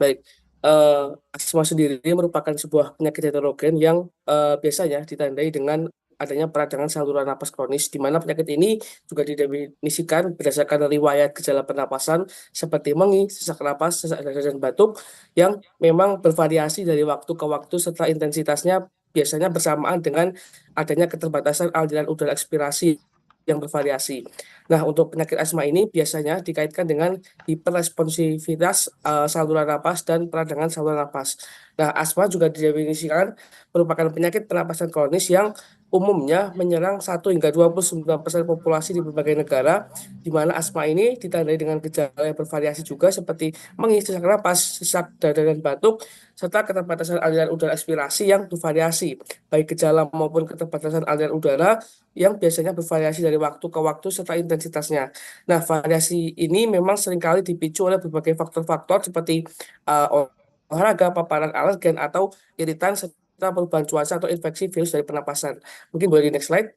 Baik, eh, asma sendiri merupakan sebuah penyakit heterogen yang biasanya ditandai dengan adanya peradangan saluran napas kronis, di mana penyakit ini juga didefinisikan berdasarkan riwayat gejala pernapasan seperti mengi, sesak napas, sesak dada, dan batuk yang memang bervariasi dari waktu ke waktu serta intensitasnya biasanya bersamaan dengan adanya keterbatasan aliran udara ekspirasi yang bervariasi. Nah, untuk penyakit asma ini biasanya dikaitkan dengan hiperresponsivitas saluran napas dan peradangan saluran napas. Nah, asma juga didefinisikan merupakan penyakit pernapasan kronis yang umumnya menyerang 1 hingga 29% populasi di berbagai negara, di mana asma ini ditandai dengan gejala yang bervariasi juga seperti menghis, sesak napas, sesak dada dan batuk, serta keterbatasan aliran udara ekspirasi yang bervariasi, baik gejala maupun keterbatasan aliran udara yang biasanya bervariasi dari waktu ke waktu serta intensitasnya. Nah, variasi ini memang seringkali dipicu oleh berbagai faktor-faktor seperti uh, olahraga, paparan alergen, atau iritan, serta perubahan cuaca atau infeksi virus dari pernapasan. Mungkin boleh di next slide.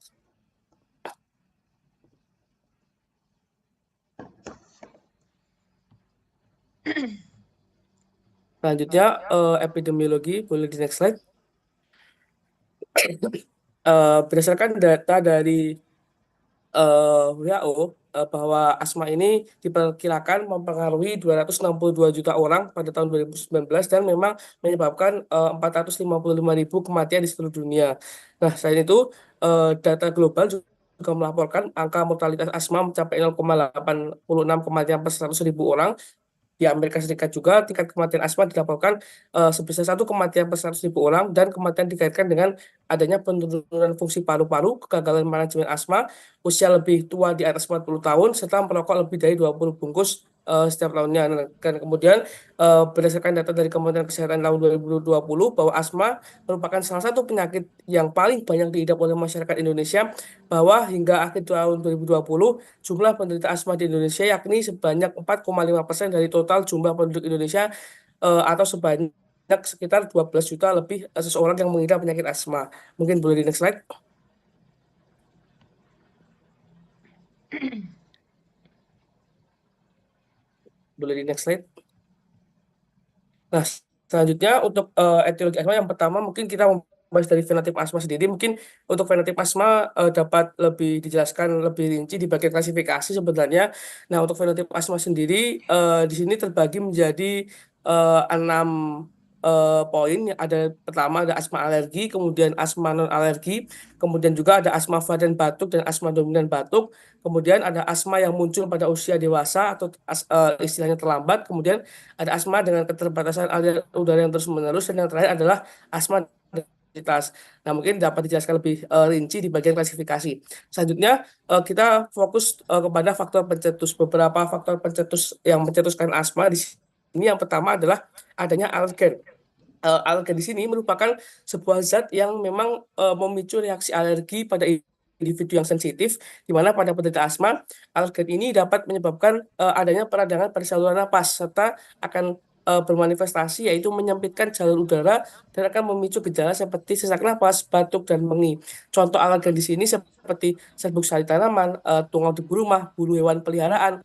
Selanjutnya, epidemiologi, boleh di next slide. Berdasarkan data dari WHO bahwa asma ini diperkirakan mempengaruhi 262 juta orang pada tahun 2019 dan memang menyebabkan 455 ribu kematian di seluruh dunia. Nah, selain itu, data global juga melaporkan angka mortalitas asma mencapai 0,86 kematian per 100 ribu orang. Di Amerika Serikat juga tingkat kematian asma dilaporkan sebesar 1 kematian per 100 ribu orang dan kematian dikaitkan dengan adanya penurunan fungsi paru-paru, kegagalan manajemen asma, usia lebih tua di atas 40 tahun, serta merokok lebih dari 20 bungkus setiap tahunnya. Nah, dan kemudian berdasarkan data dari Kementerian Kesehatan tahun 2020 bahwa asma merupakan salah satu penyakit yang paling banyak diidap oleh masyarakat Indonesia, bahwa hingga akhir tahun 2020 jumlah penderita asma di Indonesia yakni sebanyak 4,5% dari total jumlah penduduk Indonesia, atau sebanyak sekitar 12 juta lebih seseorang yang mengidap penyakit asma. Mungkin boleh di next slide. Boleh di next slide. Nah, selanjutnya untuk etiologi asma yang pertama mungkin kita membahas dari fenotip asma sendiri. Mungkin untuk fenotip asma dapat lebih dijelaskan lebih rinci di bagian klasifikasi sebenarnya. Nah, untuk fenotip asma sendiri di sini terbagi menjadi 6 poin. Ada pertama ada asma alergi, kemudian asma non alergi, kemudian juga ada asma varian batuk dan asma dominan batuk. Kemudian ada asma yang muncul pada usia dewasa atau istilahnya terlambat. Kemudian ada asma dengan keterbatasan aliran udara yang terus-menerus, dan yang terakhir adalah asma obesitas. Nah, mungkin dapat dijelaskan lebih rinci di bagian klasifikasi. Selanjutnya, kita fokus kepada faktor pencetus. Beberapa faktor pencetus yang mencetuskan asma di sini yang pertama adalah adanya alergen. Alergen di sini merupakan sebuah zat yang memang memicu reaksi alergi pada individu yang sensitif, di mana pada penderita asma, alergen ini dapat menyebabkan adanya peradangan pada saluran napas, serta akan bermanifestasi yaitu menyempitkan jalur udara dan akan memicu gejala seperti sesak napas, batuk, dan mengi. Contoh alergen di sini seperti serbuk sari tanaman, tungau debu rumah, bulu hewan peliharaan,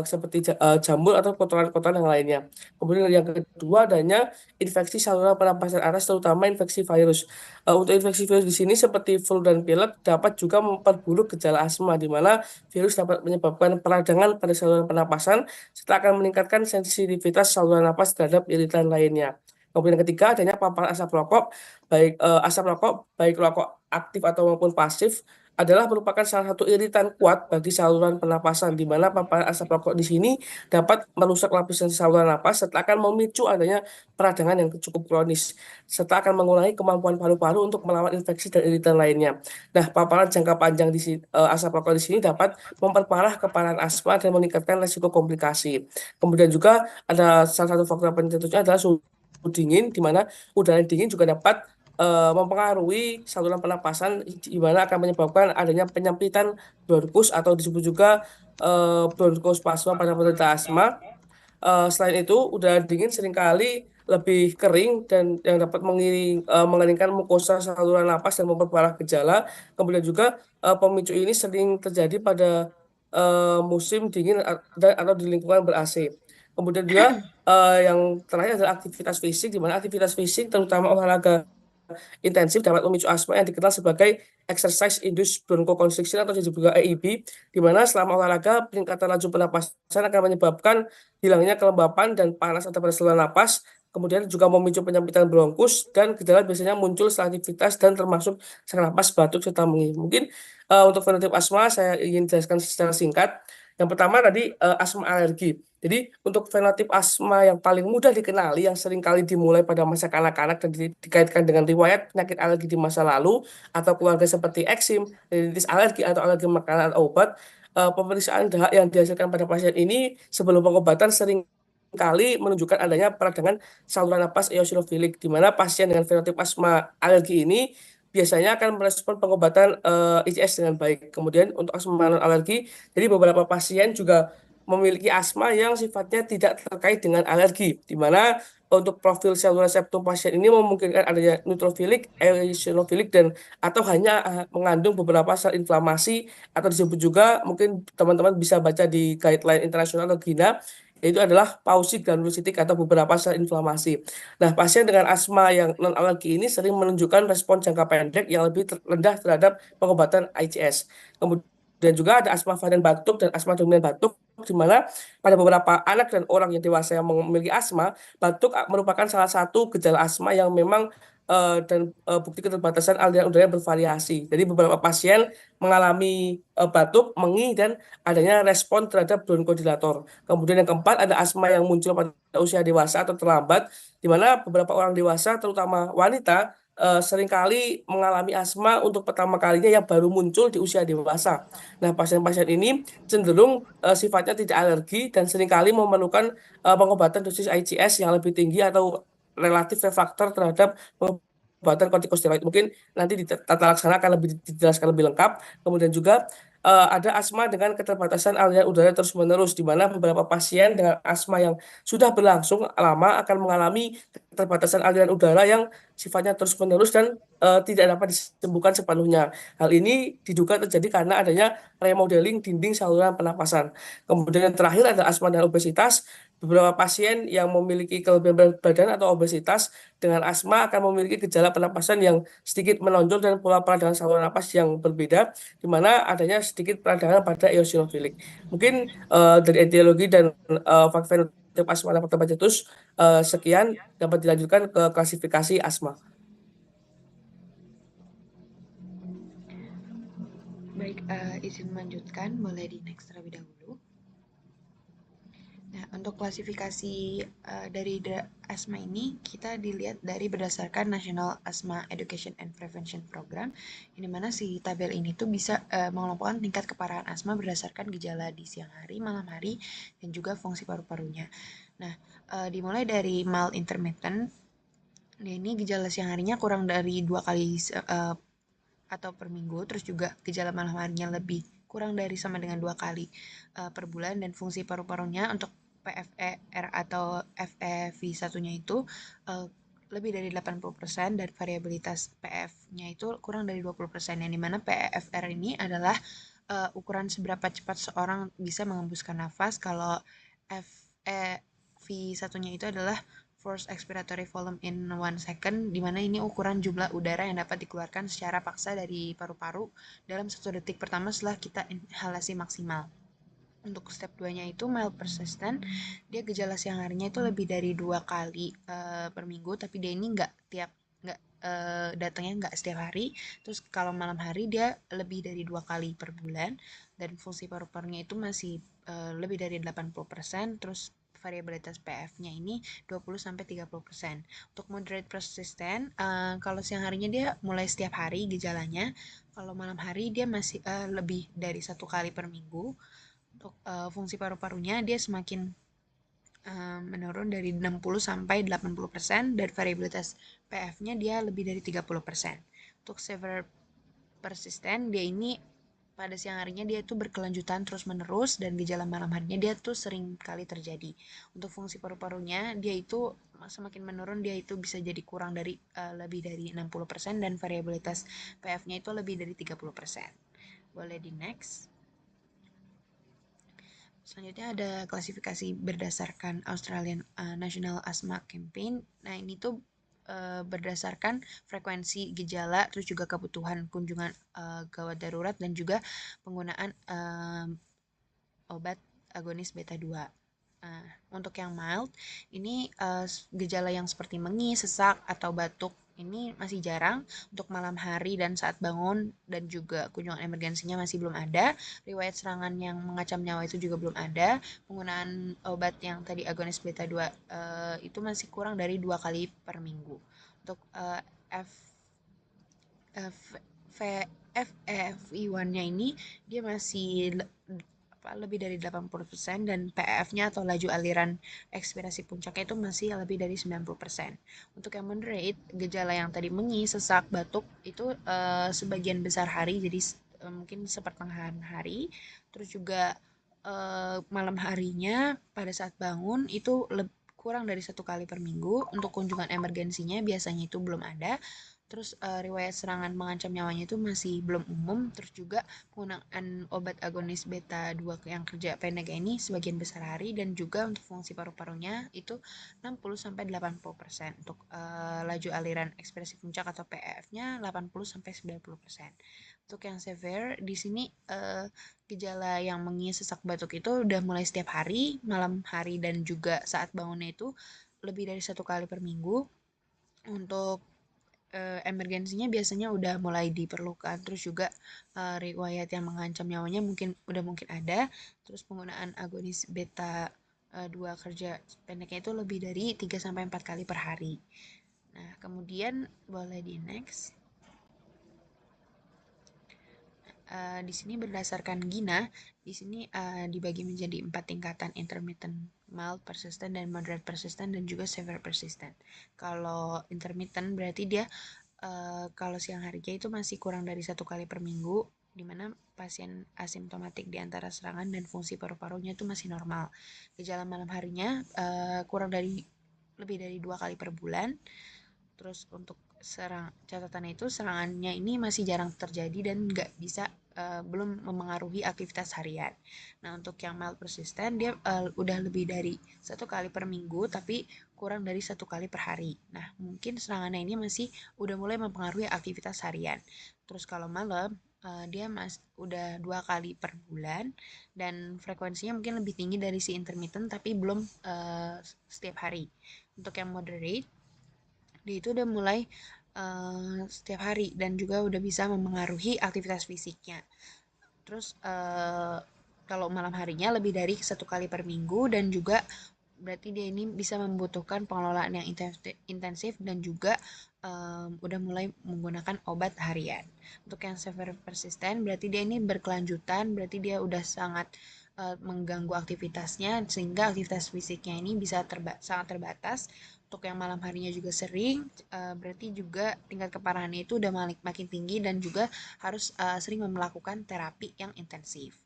seperti jamur atau kotoran-kotoran yang lainnya. Kemudian yang kedua adanya infeksi saluran pernapasan atas, terutama infeksi virus. Untuk infeksi virus di sini seperti flu dan pilek dapat juga memperburuk gejala asma, di mana virus dapat menyebabkan peradangan pada saluran pernapasan serta akan meningkatkan sensitivitas saluran napas terhadap iritan lainnya. Kemudian yang ketiga adanya paparan asap rokok, baik asap rokok baik rokok aktif atau maupun pasif adalah merupakan salah satu iritan kuat bagi saluran pernapasan, di mana paparan asap rokok di sini dapat merusak lapisan saluran napas serta akan memicu adanya peradangan yang cukup kronis, serta akan mengurangi kemampuan paru-paru untuk melawan infeksi dan iritan lainnya. Nah, paparan jangka panjang di sini, asap rokok di sini dapat memperparah keparahan asma dan meningkatkan risiko komplikasi. Kemudian juga ada salah satu faktor pencetusnya adalah suhu dingin, di mana udara yang dingin juga dapat mempengaruhi saluran pernapasan, di mana akan menyebabkan adanya penyempitan bronkus atau disebut juga bronkospasma pada penderita asma. Selain itu, udara dingin seringkali lebih kering dan yang dapat mengeringkan mukosa saluran napas dan memperparah gejala. Kemudian juga pemicu ini sering terjadi pada musim dingin dan atau di lingkungan ber-AC. Kemudian juga yang terakhir adalah aktivitas fisik, di mana aktivitas fisik terutama olahraga intensif dapat memicu asma yang dikenal sebagai exercise induced bronchoconstriction atau disebut juga EIB, di mana selama olahraga peningkatan laju pernapasan akan menyebabkan hilangnya kelembapan dan panas atau pada saluran napas, kemudian juga memicu penyempitan bronkus dan gejala biasanya muncul setelah aktivitas dan termasuk sesak napas, batuk serta menghil. Mungkin untuk fenotip asma saya ingin jelaskan secara singkat. Yang pertama tadi asma alergi. Jadi untuk fenotip asma yang paling mudah dikenali, yang sering kali dimulai pada masa kanak-kanak dan dikaitkan dengan riwayat penyakit alergi di masa lalu atau keluarga seperti eksim, rinitis alergi atau alergi makanan atau obat, pemeriksaan dahak yang dihasilkan pada pasien ini sebelum pengobatan sering kali menunjukkan adanya peradangan saluran napas eosinofilik, di mana pasien dengan fenotip asma alergi ini biasanya akan merespon pengobatan ICS dengan baik. Kemudian untuk asma non alergi, jadi beberapa pasien juga memiliki asma yang sifatnya tidak terkait dengan alergi, di mana untuk profil saluran septum pasien ini memungkinkan adanya neutrofilik, eosinofilik, dan atau hanya mengandung beberapa sel inflamasi atau disebut juga mungkin teman-teman bisa baca di guideline internasional atau GINA, yaitu adalah pausi granulositik atau beberapa sel inflamasi. Nah, pasien dengan asma yang non alergi ini sering menunjukkan respon jangka pendek yang lebih rendah terhadap pengobatan ICS. Kemudian juga ada asma varian batuk dan asma dominan batuk, di mana pada beberapa anak dan orang yang dewasa yang memiliki asma, batuk merupakan salah satu gejala asma yang memang bukti keterbatasan aliran udara bervariasi. Jadi beberapa pasien mengalami batuk, mengi, dan adanya respon terhadap bronkodilator. Kemudian yang keempat ada asma yang muncul pada usia dewasa atau terlambat, di mana beberapa orang dewasa, terutama wanita, seringkali mengalami asma untuk pertama kalinya yang baru muncul di usia dewasa. Nah, pasien-pasien ini cenderung sifatnya tidak alergi dan seringkali memerlukan pengobatan dosis ICS yang lebih tinggi atau relatif refraktor terhadap pengobatan kortikosteroid. Mungkin nanti di tata laksana akan lebih dijelaskan lebih lengkap. Kemudian juga ada asma dengan keterbatasan aliran udara terus-menerus, di mana beberapa pasien dengan asma yang sudah berlangsung lama akan mengalami keterbatasan aliran udara yang sifatnya terus-menerus dan tidak dapat disembuhkan sepenuhnya. Hal ini diduga terjadi karena adanya remodeling dinding saluran pernapasan. Kemudian yang terakhir ada asma dan obesitas. Beberapa pasien yang memiliki kelebihan berat badan atau obesitas dengan asma akan memiliki gejala pernapasan yang sedikit menonjol dan pola peradangan saluran napas yang berbeda, di mana adanya sedikit peradangan pada eosinofilik. Mungkin dari etiologi dan faktor fenotipe asma dan faktor Pacetus, sekian dapat dilanjutkan ke klasifikasi asma. Baik, izin melanjutkan, boleh di next terlebih dahulu. Nah, untuk klasifikasi dari asma ini kita dilihat dari berdasarkan National Asthma Education and Prevention Program, yang dimana si tabel ini tuh bisa mengelompokkan tingkat keparahan asma berdasarkan gejala di siang hari, malam hari, dan juga fungsi paru-parunya. Nah, dimulai dari mild intermittent, nah ini gejala siang harinya kurang dari 2 kali atau per minggu, terus juga gejala malam harinya lebih kurang dari sama dengan 2 kali per bulan, dan fungsi paru-parunya untuk PFR atau FEV1-nya itu lebih dari 80% dan variabilitas PF-nya itu kurang dari 20%, yang dimana PFR ini adalah ukuran seberapa cepat seorang bisa mengembuskan nafas, kalau FEV1-nya itu adalah forced expiratory volume in 1 second, di mana ini ukuran jumlah udara yang dapat dikeluarkan secara paksa dari paru-paru dalam 1 detik pertama setelah kita inhalasi maksimal. Untuk step 2-nya itu mild persistent, dia gejala siang harinya itu lebih dari 2 kali per minggu, tapi dia ini datangnya nggak setiap hari. Terus kalau malam hari dia lebih dari 2 kali per bulan, dan fungsi paru-parunya itu masih lebih dari 80%, terus variabilitas PF-nya ini 20-30%. Untuk moderate persistent, kalau siang harinya dia mulai setiap hari gejalanya, kalau malam hari dia masih lebih dari 1 kali per minggu. Untuk fungsi paru-parunya dia semakin menurun dari 60-80%, dan variabilitas PF-nya dia lebih dari 30%. Untuk severe persistent, dia ini pada siang harinya dia tuh berkelanjutan terus-menerus, dan gejala malam harinya dia tuh sering kali terjadi. Untuk fungsi paru-parunya dia itu semakin menurun, dia itu bisa jadi kurang dari lebih dari 60%, dan variabilitas PF-nya itu lebih dari 30%. Boleh di next. Selanjutnya ada klasifikasi berdasarkan Australian National Asthma Campaign. Nah, ini tuh berdasarkan frekuensi gejala, terus juga kebutuhan kunjungan gawat darurat dan juga penggunaan obat agonis beta 2. Nah, untuk yang mild, ini gejala yang seperti mengis, sesak, atau batuk ini masih jarang untuk malam hari dan saat bangun, dan juga kunjungan emergensinya masih belum ada. Riwayat serangan yang mengancam nyawa itu juga belum ada. Penggunaan obat yang tadi agonis beta 2 itu masih kurang dari 2 kali per minggu. Untuk F, F, V, FEV1-nya ini dia masih lebih dari 80% dan PEF-nya atau laju aliran ekspirasi puncaknya itu masih lebih dari 90%. Untuk yang moderate, gejala yang tadi mengis, sesak, batuk itu sebagian besar hari, jadi mungkin sepertengahan hari. Terus juga malam harinya pada saat bangun itu kurang dari 1 kali per minggu. Untuk kunjungan emergensinya biasanya itu belum ada. Terus riwayat serangan mengancam nyawanya itu masih belum umum. Terus juga penggunaan obat agonis beta 2 yang kerja pendek ini sebagian besar hari, dan juga untuk fungsi paru-parunya itu 60-80%. Untuk laju aliran ekspresi puncak atau PEF-nya 80-90%. Untuk yang severe di sini gejala yang mengis, sesak, batuk itu udah mulai setiap hari, malam hari dan juga saat bangunnya itu lebih dari 1 kali per minggu. Untuk emergensinya biasanya udah mulai diperlukan. Terus juga riwayat yang mengancam nyawanya mungkin ada. Terus penggunaan agonis beta 2 kerja pendeknya itu lebih dari 3-4 kali per hari. Nah, kemudian boleh di next. Di sini berdasarkan GINA, di sini dibagi menjadi 4 tingkatan: intermittent, mild persistent, dan moderate persistent, dan juga severe persistent. Kalau intermittent berarti dia kalau siang harinya itu masih kurang dari 1 kali per minggu, di mana pasien asimptomatik di antara serangan dan fungsi paru-parunya itu masih normal. Gejala malam harinya kurang dari lebih dari 2 kali per bulan. Terus untuk catatannya itu serangannya ini masih jarang terjadi dan nggak bisa belum memengaruhi aktivitas harian. Nah, untuk yang mild persistent dia udah lebih dari 1 kali per minggu tapi kurang dari 1 kali per hari. Nah, mungkin serangannya ini masih udah mulai mempengaruhi aktivitas harian. Terus kalau malam dia udah 2 kali per bulan dan frekuensinya mungkin lebih tinggi dari si intermittent tapi belum setiap hari. Untuk yang moderate dia itu udah mulai setiap hari dan juga udah bisa memengaruhi aktivitas fisiknya. Terus kalau malam harinya lebih dari 1 kali per minggu dan juga berarti dia ini bisa membutuhkan pengelolaan yang intensif dan juga udah mulai menggunakan obat harian. Untuk yang severe persistent berarti dia ini berkelanjutan, berarti dia udah sangat mengganggu aktivitasnya sehingga aktivitas fisiknya ini bisa sangat terbatas. Untuk yang malam harinya juga sering, berarti juga tingkat keparahannya itu udah makin tinggi dan juga harus sering melakukan terapi yang intensif.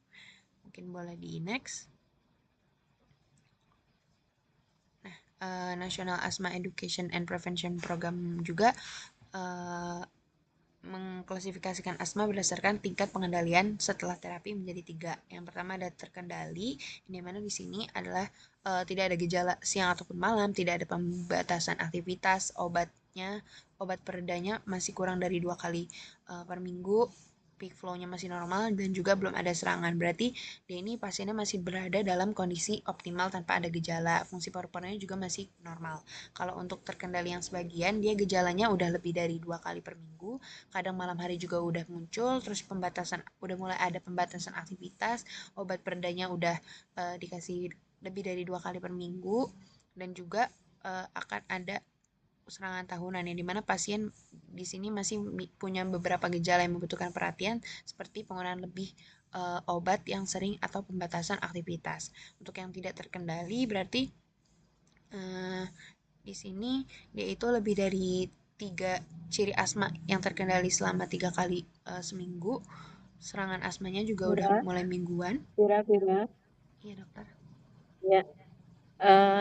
Mungkin boleh di next. National Asthma Education and Prevention Program juga mengklasifikasikan asma berdasarkan tingkat pengendalian setelah terapi menjadi 3. Yang pertama ada terkendali, di mana di sini adalah tidak ada gejala siang ataupun malam, tidak ada pembatasan aktivitas, obat peredanya masih kurang dari 2 kali per minggu, peak flow-nya masih normal dan juga belum ada serangan. Berarti dia ini pasiennya masih berada dalam kondisi optimal tanpa ada gejala. Fungsi paru-parunya juga masih normal. Kalau untuk terkendali yang sebagian, dia gejalanya udah lebih dari 2 kali per minggu. Kadang malam hari juga udah muncul, terus udah mulai ada pembatasan aktivitas, obat peredanya udah dikasih lebih dari 2 kali per minggu, dan juga akan ada serangan tahunan yang dimana pasien di sini masih punya beberapa gejala yang membutuhkan perhatian seperti penggunaan lebih obat yang sering atau pembatasan aktivitas. Untuk yang tidak terkendali berarti di sini yaitu lebih dari 3 ciri asma yang terkendali selama 3 kali seminggu. Serangan asmanya juga udah Mira, mulai mingguan. Mira, Iya dokter. ya.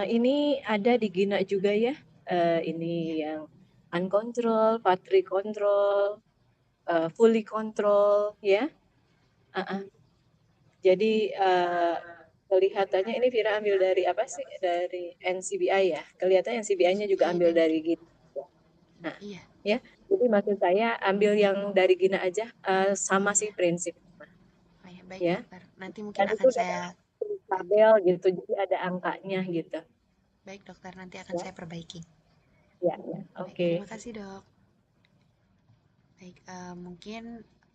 Ini ada di Gina juga ya. Ini Iya. yang uncontrol, partly control, fully control, ya. Uh-uh. Jadi kelihatannya ini Vira ambil dari apa sih? Dari NCBI ya. Kelihatannya NCBI-nya juga Iya, ambil dan dari Gina. Nah, iya. ya. Jadi maksud saya ambil yang dari Gina aja, sama Iya. sih prinsip, Oh ya, baik ya. dokter. Nanti mungkin Dan itu akan udah saya tabel gitu, jadi ada angkanya gitu. baik dokter, nanti akan Ya, saya perbaiki. ya, ya. Baik, Oke. terima kasih dok. Baik, mungkin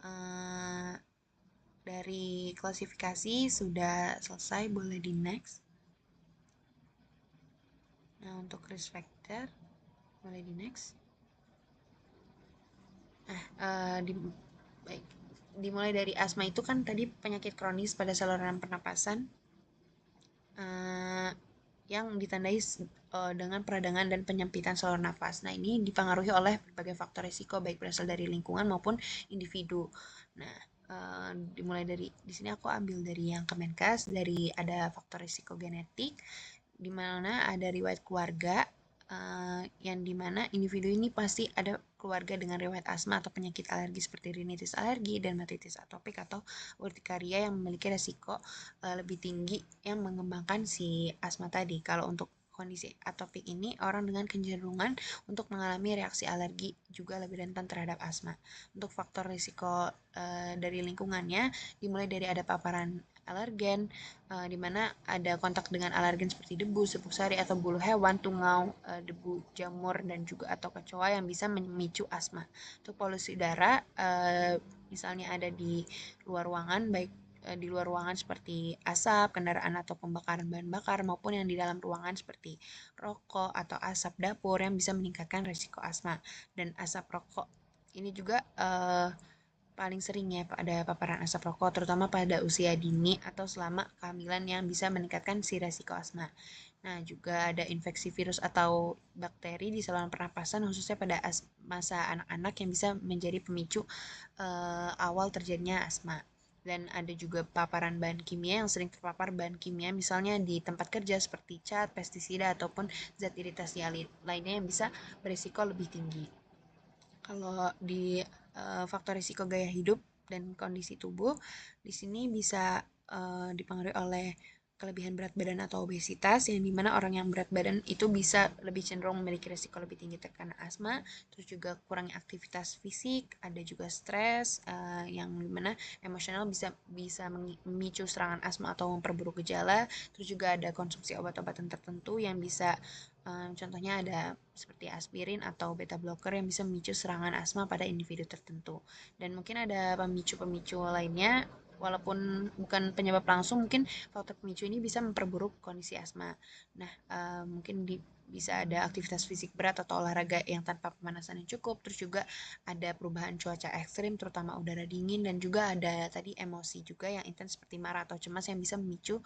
eh, dari klasifikasi sudah selesai, boleh di next. Nah, untuk risk factor, boleh di next. Baik. Dimulai dari asma itu kan tadi penyakit kronis pada saluran pernapasan eh, yang ditandai dengan peradangan dan penyempitan saluran nafas. Nah, ini dipengaruhi oleh berbagai faktor risiko baik berasal dari lingkungan maupun individu. Nah, dimulai dari di sini aku ambil dari yang Kemenkes, dari ada faktor risiko genetik, di mana ada riwayat keluarga, yang dimana individu ini pasti ada keluarga dengan riwayat asma atau penyakit alergi seperti rinitis alergi, dermatitis atopik atau urtikaria yang memiliki resiko lebih tinggi yang mengembangkan si asma tadi. Kalau untuk kondisi atopik ini, orang dengan kecenderungan untuk mengalami reaksi alergi juga lebih rentan terhadap asma. Untuk faktor risiko dari lingkungannya, dimulai dari ada paparan alergen, di mana ada kontak dengan alergen seperti debu, serbuk sari atau bulu hewan, tungau, debu jamur dan juga atau kecoa yang bisa memicu asma. Untuk polusi udara, misalnya ada di luar ruangan, baik di luar ruangan seperti asap, kendaraan atau pembakaran bahan bakar maupun yang di dalam ruangan seperti rokok atau asap dapur yang bisa meningkatkan risiko asma. Dan asap rokok ini juga paling sering ya pada paparan asap rokok, terutama pada usia dini atau selama kehamilan yang bisa meningkatkan si resiko asma. Nah, juga ada infeksi virus atau bakteri di saluran pernapasan khususnya pada masa anak-anak yang bisa menjadi pemicu awal terjadinya asma. Dan ada juga paparan bahan kimia yang sering terpapar bahan kimia misalnya di tempat kerja seperti cat, pestisida ataupun zat iritasi lainnya yang bisa berisiko lebih tinggi. Kalau di faktor risiko gaya hidup dan kondisi tubuh, di sini bisa dipengaruhi oleh kelebihan berat badan atau obesitas, yang dimana orang yang berat badan itu bisa lebih cenderung memiliki risiko lebih tinggi terkena asma, terus juga kurangnya aktivitas fisik, ada juga stres, yang dimana emosional bisa bisa memicu serangan asma atau memperburuk gejala, terus juga ada konsumsi obat-obatan tertentu yang bisa contohnya ada seperti aspirin atau beta blocker yang bisa memicu serangan asma pada individu tertentu. Dan mungkin ada pemicu-pemicu lainnya, walaupun bukan penyebab langsung, mungkin faktor pemicu ini bisa memperburuk kondisi asma. Nah, mungkin bisa ada aktivitas fisik berat atau olahraga yang tanpa pemanasan yang cukup, terus juga ada perubahan cuaca ekstrim, terutama udara dingin, dan juga ada tadi emosi juga yang intens seperti marah atau cemas yang bisa memicu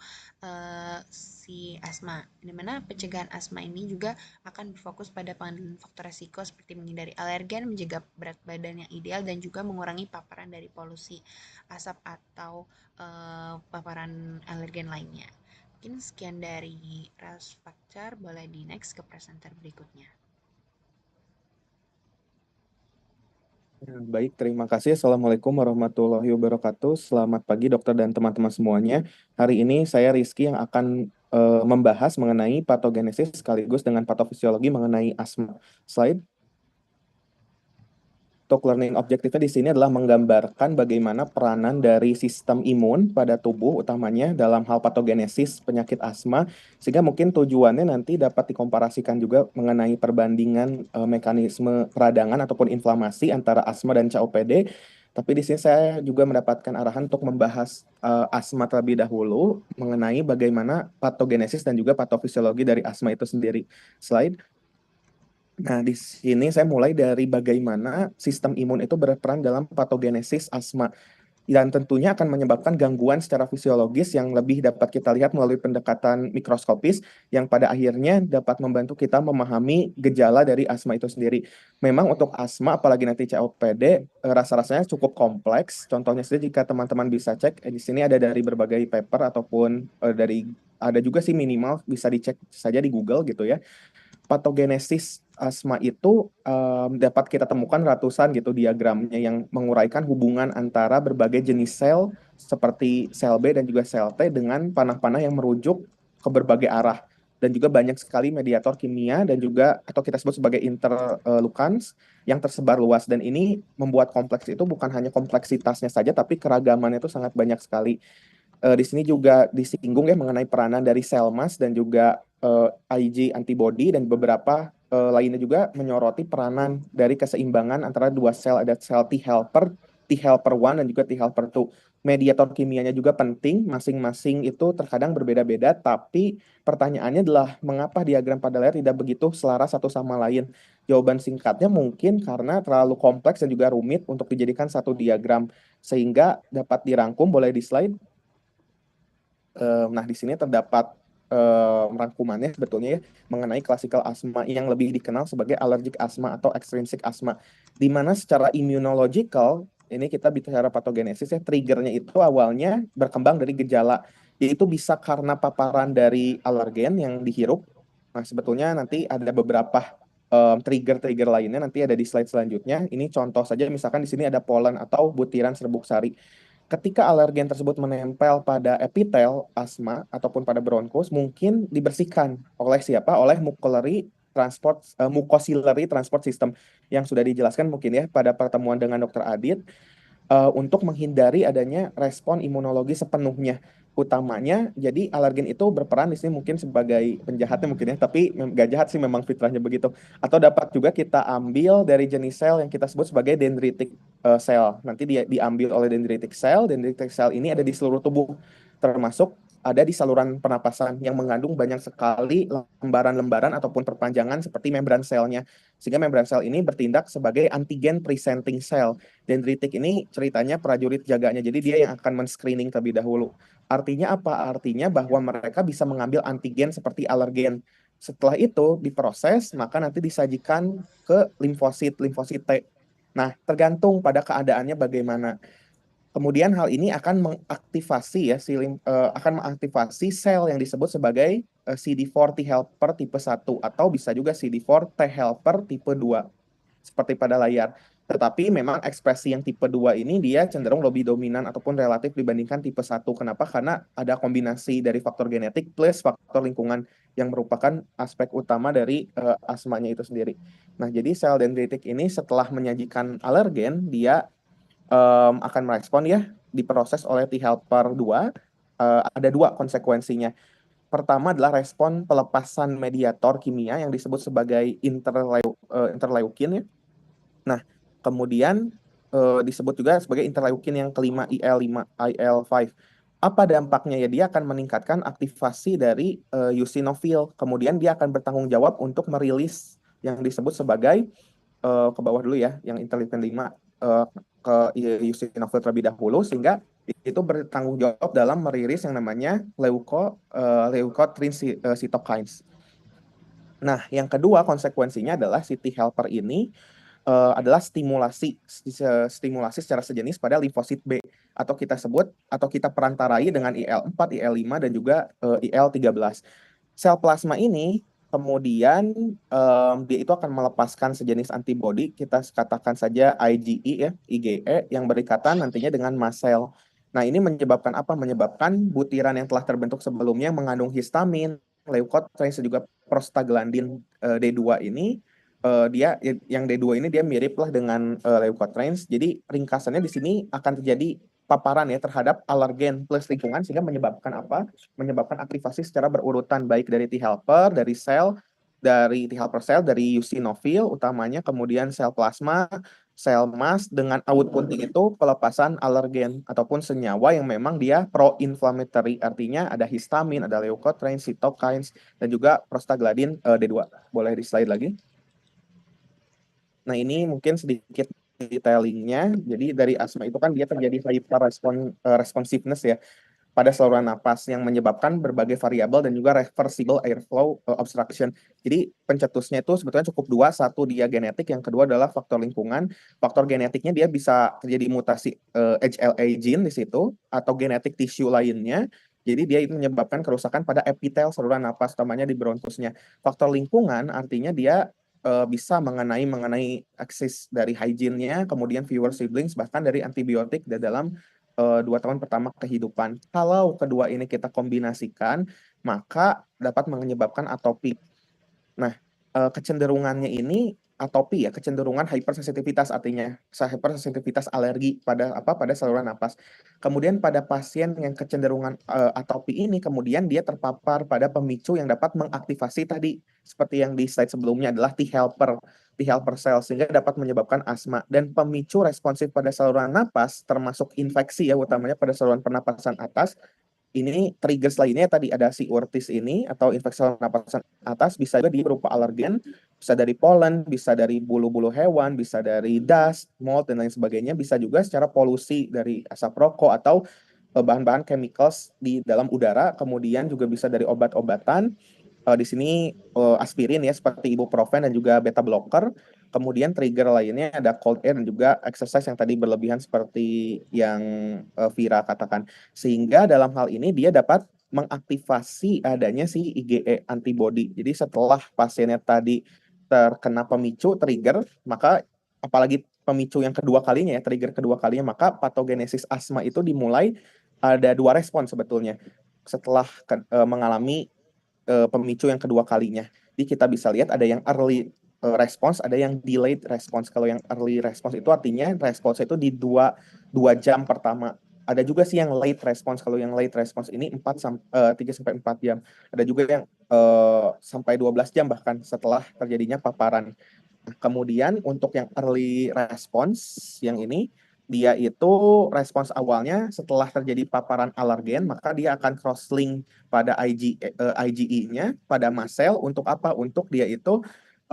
si asma. Dimana pencegahan asma ini juga akan berfokus pada pengendalian faktor resiko seperti menghindari alergen, menjaga berat badan yang ideal, dan juga mengurangi paparan dari polusi asap atau paparan alergen lainnya. Mungkin sekian dari Ras Fakcar, boleh di next ke presenter berikutnya. Baik, terima kasih. Assalamualaikum warahmatullahi wabarakatuh. Selamat pagi dokter dan teman-teman semuanya. Hari ini saya Rizky yang akan membahas mengenai patogenesis sekaligus dengan patofisiologi mengenai asma. Slide. Untuk learning objektifnya di sini adalah menggambarkan bagaimana peranan dari sistem imun pada tubuh utamanya dalam hal patogenesis penyakit asma, sehingga mungkin tujuannya nanti dapat dikomparasikan juga mengenai perbandingan mekanisme peradangan ataupun inflamasi antara asma dan COPD. Tapi di sini saya juga mendapatkan arahan untuk membahas asma terlebih dahulu mengenai bagaimana patogenesis dan juga patofisiologi dari asma itu sendiri. Slide. Nah, di sini saya mulai dari bagaimana sistem imun itu berperan dalam patogenesis asma. Dan tentunya akan menyebabkan gangguan secara fisiologis yang lebih dapat kita lihat melalui pendekatan mikroskopis yang pada akhirnya dapat membantu kita memahami gejala dari asma itu sendiri. Memang untuk asma, apalagi nanti COPD, rasa-rasanya cukup kompleks. Contohnya saja jika teman-teman bisa cek, di sini ada dari berbagai paper ataupun ada juga sih minimal bisa dicek saja di Google gitu ya. Patogenesis asma itu dapat kita temukan ratusan gitu diagramnya yang menguraikan hubungan antara berbagai jenis sel seperti sel B dan juga sel T dengan panah-panah yang merujuk ke berbagai arah. Dan juga banyak sekali mediator kimia dan juga atau kita sebut sebagai interleukans yang tersebar luas. Dan ini membuat kompleks itu bukan hanya kompleksitasnya saja, tapi keragamannya itu sangat banyak sekali. Di sini juga disinggung ya mengenai peranan dari sel mass dan juga IG antibody dan beberapa lainnya juga menyoroti peranan dari keseimbangan antara dua sel, ada sel T helper, T helper 1 dan juga T helper 2. Mediator kimianya juga penting, masing-masing itu terkadang berbeda-beda, tapi pertanyaannya adalah mengapa diagram pada layar tidak begitu selaras satu sama lain? Jawaban singkatnya mungkin karena terlalu kompleks dan juga rumit untuk dijadikan satu diagram, sehingga dapat dirangkum, boleh di slide. Nah, di sini terdapat rangkumannya sebetulnya ya mengenai klasikal asma yang lebih dikenal sebagai allergic asma atau extrinsic asma, di mana secara immunological ini kita bicara patogenesis ya, triggernya itu awalnya berkembang dari gejala, yaitu bisa karena paparan dari alergen yang dihirup. Nah, sebetulnya nanti ada beberapa trigger-trigger lainnya nanti ada di slide selanjutnya. Ini contoh saja, misalkan di sini ada polen atau butiran serbuk sari. Ketika alergen tersebut menempel pada epitel asma ataupun pada bronkus, mungkin dibersihkan oleh siapa? Oleh mucociliary transport system yang sudah dijelaskan mungkin ya pada pertemuan dengan Dr. Adit, untuk menghindari adanya respon imunologi sepenuhnya. Utamanya, jadi alergen itu berperan di sini mungkin sebagai penjahatnya mungkin ya, tapi nggak jahat sih, memang fitrahnya begitu. Atau dapat juga kita ambil dari jenis sel yang kita sebut sebagai dendritic cell. Nanti dia diambil oleh dendritic cell. Dendritic cell ini ada di seluruh tubuh, termasuk ada di saluran pernapasan yang mengandung banyak sekali lembaran-lembaran ataupun perpanjangan seperti membran selnya. Sehingga membran sel ini bertindak sebagai antigen presenting cell. Dendritik ini ceritanya prajurit jaganya, jadi dia yang akan men-screening terlebih dahulu. Artinya apa? Artinya bahwa mereka bisa mengambil antigen seperti alergen. Setelah itu diproses, maka nanti disajikan ke limfosit T. Nah, tergantung pada keadaannya bagaimana. Kemudian hal ini akan mengaktifasi ya akan mengaktifasi sel yang disebut sebagai CD4 T helper tipe 1 atau bisa juga CD4 T helper tipe 2 seperti pada layar. Tetapi memang ekspresi yang tipe 2 ini dia cenderung lebih dominan ataupun relatif dibandingkan tipe 1. Kenapa? Karena ada kombinasi dari faktor genetik plus faktor lingkungan yang merupakan aspek utama dari asmanya itu sendiri. Nah, jadi sel dendritik ini setelah menyajikan alergen, dia akan merespon ya, diproses oleh T helper 2. Ada dua konsekuensinya. Pertama adalah respon pelepasan mediator kimia yang disebut sebagai interleukin ya. Nah, kemudian disebut juga sebagai interleukin yang kelima, IL5, IL5. Apa dampaknya ya? Dia akan meningkatkan aktivasi dari eosinofil. Kemudian dia akan bertanggung jawab untuk merilis yang disebut sebagai ke bawah dulu ya, yang interleukin 5 ke eosinofil terlebih dahulu, sehingga itu bertanggung jawab dalam merilis yang namanya leukotriene cytokines. Nah, yang kedua konsekuensinya adalah si T helper ini adalah stimulasi secara sejenis pada limfosit B atau kita sebut atau kita perantarai dengan IL4, IL5 dan juga IL13. Sel plasma ini kemudian dia itu akan melepaskan sejenis antibodi, kita katakan saja IgE ya, IgE yang berikatan nantinya dengan mast cell. Nah, ini menyebabkan apa? Menyebabkan butiran yang telah terbentuk sebelumnya mengandung histamin, leukotriene dan juga prostaglandin D2 ini dia yang D2 ini dia mirip lah dengan leukotriene. Jadi ringkasannya di sini akan terjadi paparan ya terhadap alergen plus lingkungan sehingga menyebabkan apa? Menyebabkan aktivasi secara berurutan baik dari T helper, dari sel, dari T helper sel, dari eosinofil utamanya, kemudian sel plasma, sel mass dengan outputting itu pelepasan alergen ataupun senyawa yang memang dia pro-inflammatory, artinya ada histamin, ada leukotriene, cytokines dan juga prostaglandin D2. Boleh di slide lagi. Nah, ini mungkin sedikit detailingnya. Jadi dari asma itu kan dia terjadi responsiveness ya pada saluran napas yang menyebabkan berbagai variabel dan juga reversible airflow obstruction. Jadi pencetusnya itu sebetulnya cukup dua, satu dia genetik, yang kedua adalah faktor lingkungan. Faktor genetiknya dia bisa terjadi mutasi HLA gene di situ atau genetik tisu lainnya. Jadi dia itu menyebabkan kerusakan pada epitel saluran napas, utamanya di bronkusnya. Faktor lingkungan artinya dia bisa mengenai akses dari hygiene-nya, kemudian fewer siblings, bahkan dari antibiotik dalam 2 tahun pertama kehidupan. Kalau kedua ini kita kombinasikan, maka dapat menyebabkan atopi. Nah, kecenderungannya ini atopi ya, kecenderungan hypersensitivitas artinya hypersensitivitas alergi pada saluran napas. Kemudian pada pasien yang kecenderungan atopi ini kemudian dia terpapar pada pemicu yang dapat mengaktifasi tadi seperti yang di slide sebelumnya adalah T helper cell sehingga dapat menyebabkan asma dan pemicu responsif pada saluran napas termasuk infeksi ya utamanya pada saluran pernapasan atas ini triggers lainnya tadi ada si urtis ini atau infeksi saluran napas atas bisa juga dia berupa alergen, bisa dari polen, bisa dari bulu-bulu hewan, bisa dari dust, mold dan lain sebagainya, bisa juga secara polusi dari asap rokok atau bahan-bahan chemicals di dalam udara, kemudian juga bisa dari obat-obatan. Di sini aspirin ya seperti ibuprofen dan juga beta blocker. Kemudian trigger lainnya ada cold air dan juga exercise yang tadi berlebihan seperti yang Vira katakan. Sehingga dalam hal ini dia dapat mengaktifasi adanya si IgE antibody. Jadi setelah pasiennya tadi terkena pemicu trigger, maka apalagi pemicu yang kedua kalinya ya, trigger kedua kalinya, maka patogenesis asma itu dimulai ada 2 respon sebetulnya. Setelah mengalami pemicu yang kedua kalinya. Jadi kita bisa lihat ada yang early response, ada yang delayed response. Kalau yang early response itu artinya response itu di 2 jam pertama. Ada juga sih yang late response. Kalau yang late response ini 3 sampai 4 jam. Ada juga yang sampai 12 jam bahkan setelah terjadinya paparan. Kemudian untuk yang early response yang ini dia itu respons awalnya setelah terjadi paparan alergen maka dia akan cross-link pada IgE-nya pada mast cell untuk apa? Untuk dia itu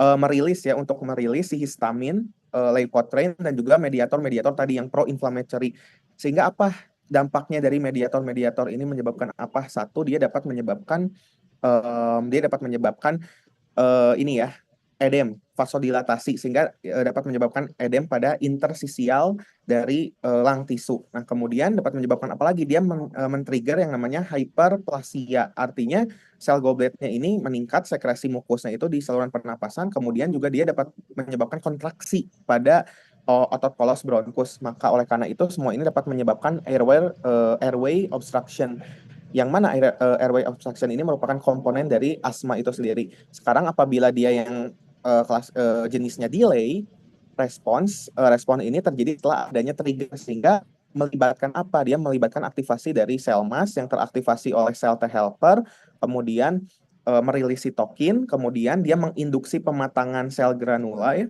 untuk merilis si histamin, leukotriene dan juga mediator-mediator tadi yang pro-inflammatory. Sehingga apa dampaknya dari mediator-mediator ini menyebabkan apa? Satu dia dapat menyebabkan ini ya edem, vasodilatasi sehingga dapat menyebabkan edem pada intersisial dari lang tisu. Nah, kemudian dapat menyebabkan apalagi dia men-trigger yang namanya hyperplasia. Artinya sel gobletnya ini meningkat sekresi mukusnya itu di saluran pernapasan, kemudian juga dia dapat menyebabkan kontraksi pada otot polos bronkus. Maka oleh karena itu semua ini dapat menyebabkan airway obstruction yang mana airway obstruction ini merupakan komponen dari asma itu sendiri. Sekarang apabila dia yang jenisnya delay, respon ini terjadi setelah adanya trigger sehingga melibatkan apa? Dia melibatkan aktivasi dari sel mast yang teraktivasi oleh sel T helper, kemudian merilis sitokin, kemudian dia menginduksi pematangan sel granula ya.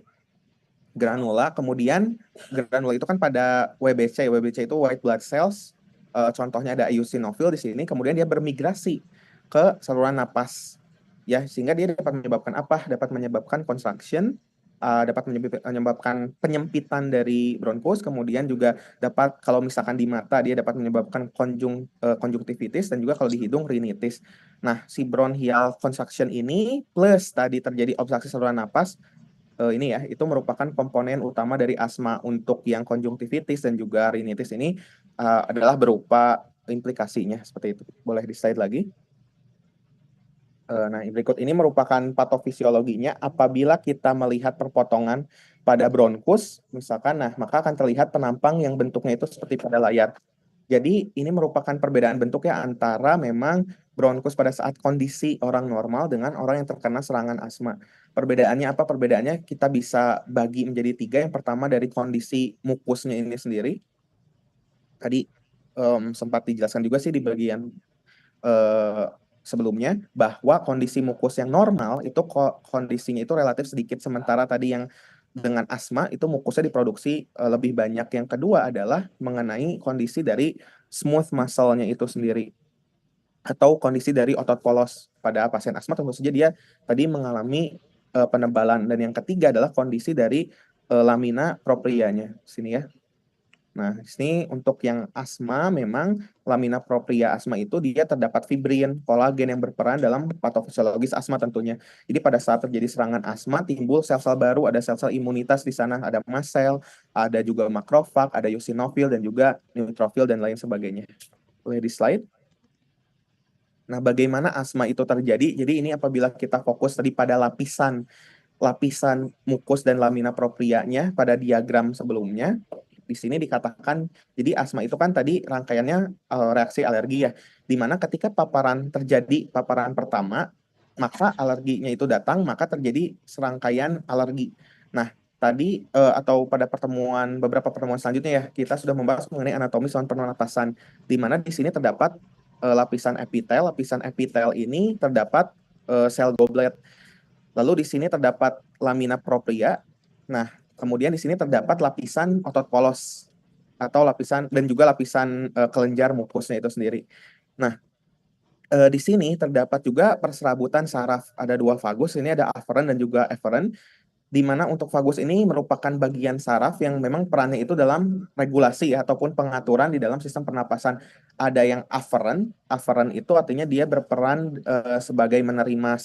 Kemudian granula itu kan pada WBC itu white blood cells, contohnya ada eosinophil di sini, kemudian dia bermigrasi ke saluran napas, ya sehingga dia dapat menyebabkan apa? Dapat menyebabkan constriction, dapat menyebabkan penyempitan dari bronkus, kemudian juga dapat kalau misalkan di mata dia dapat menyebabkan konjungtivitis dan juga kalau di hidung rinitis. Nah, si bronchial constriction ini plus tadi terjadi obstruksi saluran napas ini ya, itu merupakan komponen utama dari asma. Untuk yang konjungtivitis dan juga rinitis ini adalah berupa implikasinya seperti itu. Boleh di slide lagi. Nah, berikut ini merupakan patofisiologinya apabila kita melihat perpotongan pada bronkus, misalkan, nah maka akan terlihat penampang yang bentuknya itu seperti pada layar. Jadi ini merupakan perbedaan bentuk ya antara memang bronkus pada saat kondisi orang normal dengan orang yang terkena serangan asma. Perbedaannya apa? Perbedaannya kita bisa bagi menjadi 3. Yang pertama dari kondisi mukusnya ini sendiri. Tadi sempat dijelaskan juga sih di bagian sebelumnya bahwa kondisi mukus yang normal itu kondisinya itu relatif sedikit, sementara tadi yang dengan asma itu mukusnya diproduksi lebih banyak. Yang kedua adalah mengenai kondisi dari smooth muscle-nya itu sendiri atau kondisi dari otot polos. Pada pasien asma tentu saja dia tadi mengalami penebalan, dan yang ketiga adalah kondisi dari lamina proprianya sini ya. Nah, di sini untuk yang asma memang lamina propria asma itu dia terdapat fibrin, kolagen yang berperan dalam patofisiologis asma tentunya. Jadi pada saat terjadi serangan asma timbul sel-sel baru, ada sel-sel imunitas di sana, ada mast cell, ada juga makrofag, ada eosinofil dan juga neutrofil dan lain sebagainya. Boleh di slide. Nah, bagaimana asma itu terjadi? Jadi ini apabila kita fokus tadi pada lapisan lapisan mukus dan lamina proprianya pada diagram sebelumnya. Di sini dikatakan, jadi asma itu kan tadi rangkaiannya reaksi alergi ya, di mana ketika terjadi paparan pertama, maka alerginya itu datang, maka terjadi serangkaian alergi. Nah, tadi atau pada beberapa pertemuan selanjutnya ya, kita sudah membahas mengenai anatomi saluran pernapasan, di mana di sini terdapat lapisan epitel. Lapisan epitel ini terdapat sel goblet. Lalu di sini terdapat lamina propria. Nah, kemudian di sini terdapat lapisan otot polos atau dan juga lapisan kelenjar mukusnya itu sendiri. Nah, di sini terdapat juga perserabutan saraf. Ada dua vagus, ini ada afferent dan juga efferent, di mana untuk vagus ini merupakan bagian saraf yang memang perannya itu dalam regulasi ya, ataupun pengaturan di dalam sistem pernapasan. Ada yang afferent. Afferent itu artinya dia berperan sebagai menerima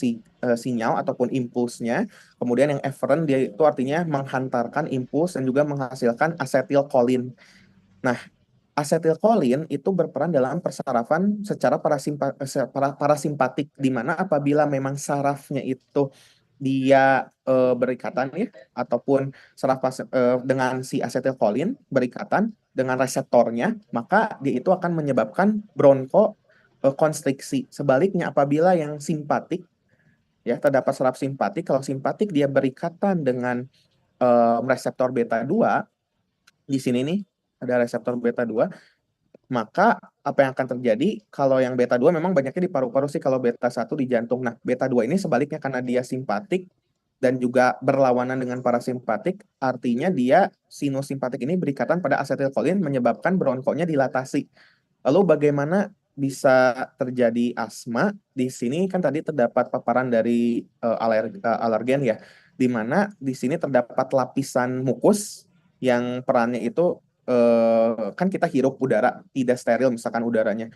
sinyal ataupun impulsnya. Kemudian yang efferent dia itu artinya menghantarkan impuls dan juga menghasilkan asetilkolin. Nah, asetilkolin itu berperan dalam persarafan secara parasimpatik, di mana apabila memang sarafnya itu dia berikatan ya, ataupun dengan si asetilkolin berikatan dengan reseptornya, maka dia itu akan menyebabkan bronkokonstriksi. Sebaliknya apabila yang simpatik ya, terdapat saraf simpatik, kalau simpatik dia berikatan dengan reseptor beta 2, di sini nih ada reseptor beta 2, maka apa yang akan terjadi kalau yang beta 2 memang banyaknya di paru-paru sih, kalau beta 1 di jantung. Nah, beta 2 ini sebaliknya karena dia simpatik dan juga berlawanan dengan parasimpatik, artinya dia sinusimpatik ini berikatan pada asetilkolin menyebabkan bronkonya dilatasi. Lalu bagaimana bisa terjadi asma? Di sini kan tadi terdapat paparan dari alergen ya, di mana di sini terdapat lapisan mukus yang perannya itu kan kita hirup udara, tidak steril misalkan udaranya.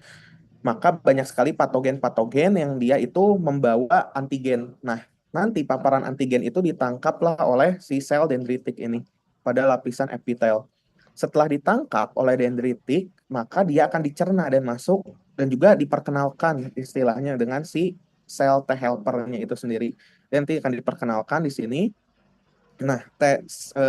Maka banyak sekali patogen-patogen yang dia itu membawa antigen. Nah, nanti paparan antigen itu ditangkaplah oleh si sel dendritik ini pada lapisan epitel. Setelah ditangkap oleh dendritik, maka dia akan dicerna dan masuk dan juga diperkenalkan istilahnya dengan si sel T helpernya itu sendiri. Dan nanti akan diperkenalkan di sini. Nah,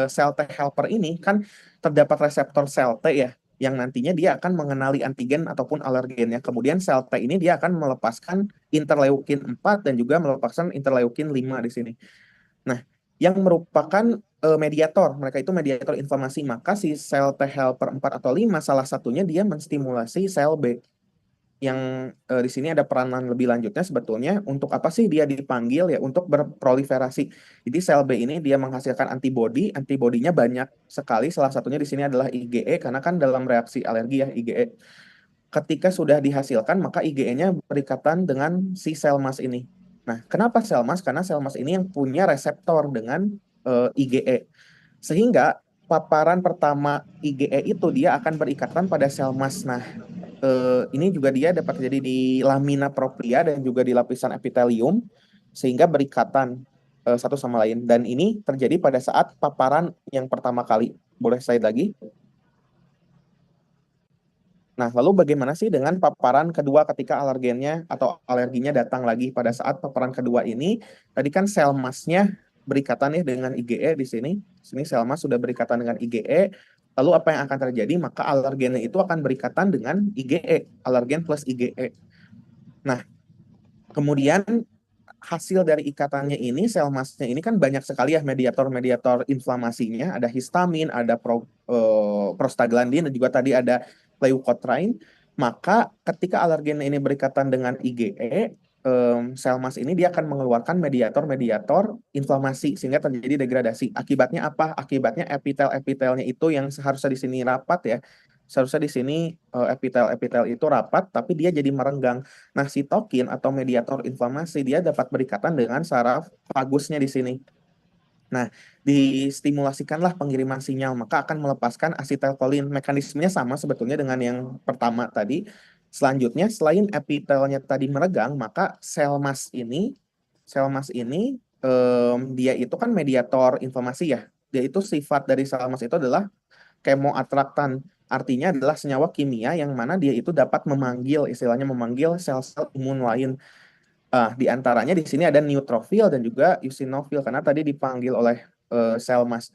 sel T helper ini kan terdapat reseptor sel T ya, yang nantinya dia akan mengenali antigen ataupun alergennya. Kemudian sel T ini dia akan melepaskan interleukin 4 dan juga melepaskan interleukin 5 di sini. Nah, yang merupakan mediator, mereka itu mediator inflamasi, maka si sel T helper 4 atau 5 salah satunya dia menstimulasi sel B. Yang di sini ada peranan lebih lanjutnya sebetulnya untuk apa sih dia dipanggil ya, untuk berproliferasi. Jadi sel B ini dia menghasilkan antibodinya banyak sekali, salah satunya di sini adalah IgE karena kan dalam reaksi alergi ya IgE. Ketika sudah dihasilkan maka IgE-nya berikatan dengan si sel mas ini. Nah, kenapa sel mas? Karena sel mas ini yang punya reseptor dengan IgE. Sehingga paparan pertama IgE itu dia akan berikatan pada sel mas. Nah, ini juga dia dapat terjadi di lamina propria dan juga di lapisan epitelium sehingga berikatan satu sama lain, dan ini terjadi pada saat paparan yang pertama kali. Boleh slide lagi. Nah, lalu bagaimana sih dengan paparan kedua ketika alergennya atau alerginya datang lagi pada saat paparan kedua ini? Tadi kan sel masnya berikatan ya dengan IgE di sini. Sini sel mas sudah berikatan dengan IgE. Lalu apa yang akan terjadi? Maka alergennya itu akan berikatan dengan IgE, alergen plus IgE. Nah, kemudian hasil dari ikatannya ini, sel masnya ini kan banyak sekali ya mediator-mediator inflamasinya. Ada histamin, ada prostaglandin, dan juga tadi ada leukotriene. Maka ketika alergen ini berikatan dengan IgE, sel mas ini dia akan mengeluarkan mediator-mediator inflamasi sehingga terjadi degradasi. Akibatnya apa? Akibatnya epitel-epitelnya itu yang seharusnya di sini rapat ya. Seharusnya di sini epitel-epitel itu rapat, tapi dia jadi merenggang. Nah, sitokin atau mediator inflamasi dia dapat berikatan dengan saraf vagusnya di sini. Nah, distimulasikanlah pengiriman sinyal, maka akan melepaskan asetilkolin. Mekanismenya sama sebetulnya dengan yang pertama tadi. Selanjutnya, selain epitelnya tadi meregang, maka sel mas ini dia itu kan mediator inflamasi ya. Dia itu sifat dari sel mas itu adalah kemoatraktan. Artinya adalah senyawa kimia yang mana dia itu dapat memanggil, istilahnya memanggil sel-sel imun lain. Di antaranya di sini ada neutrophil dan juga eosinofil karena tadi dipanggil oleh sel mas.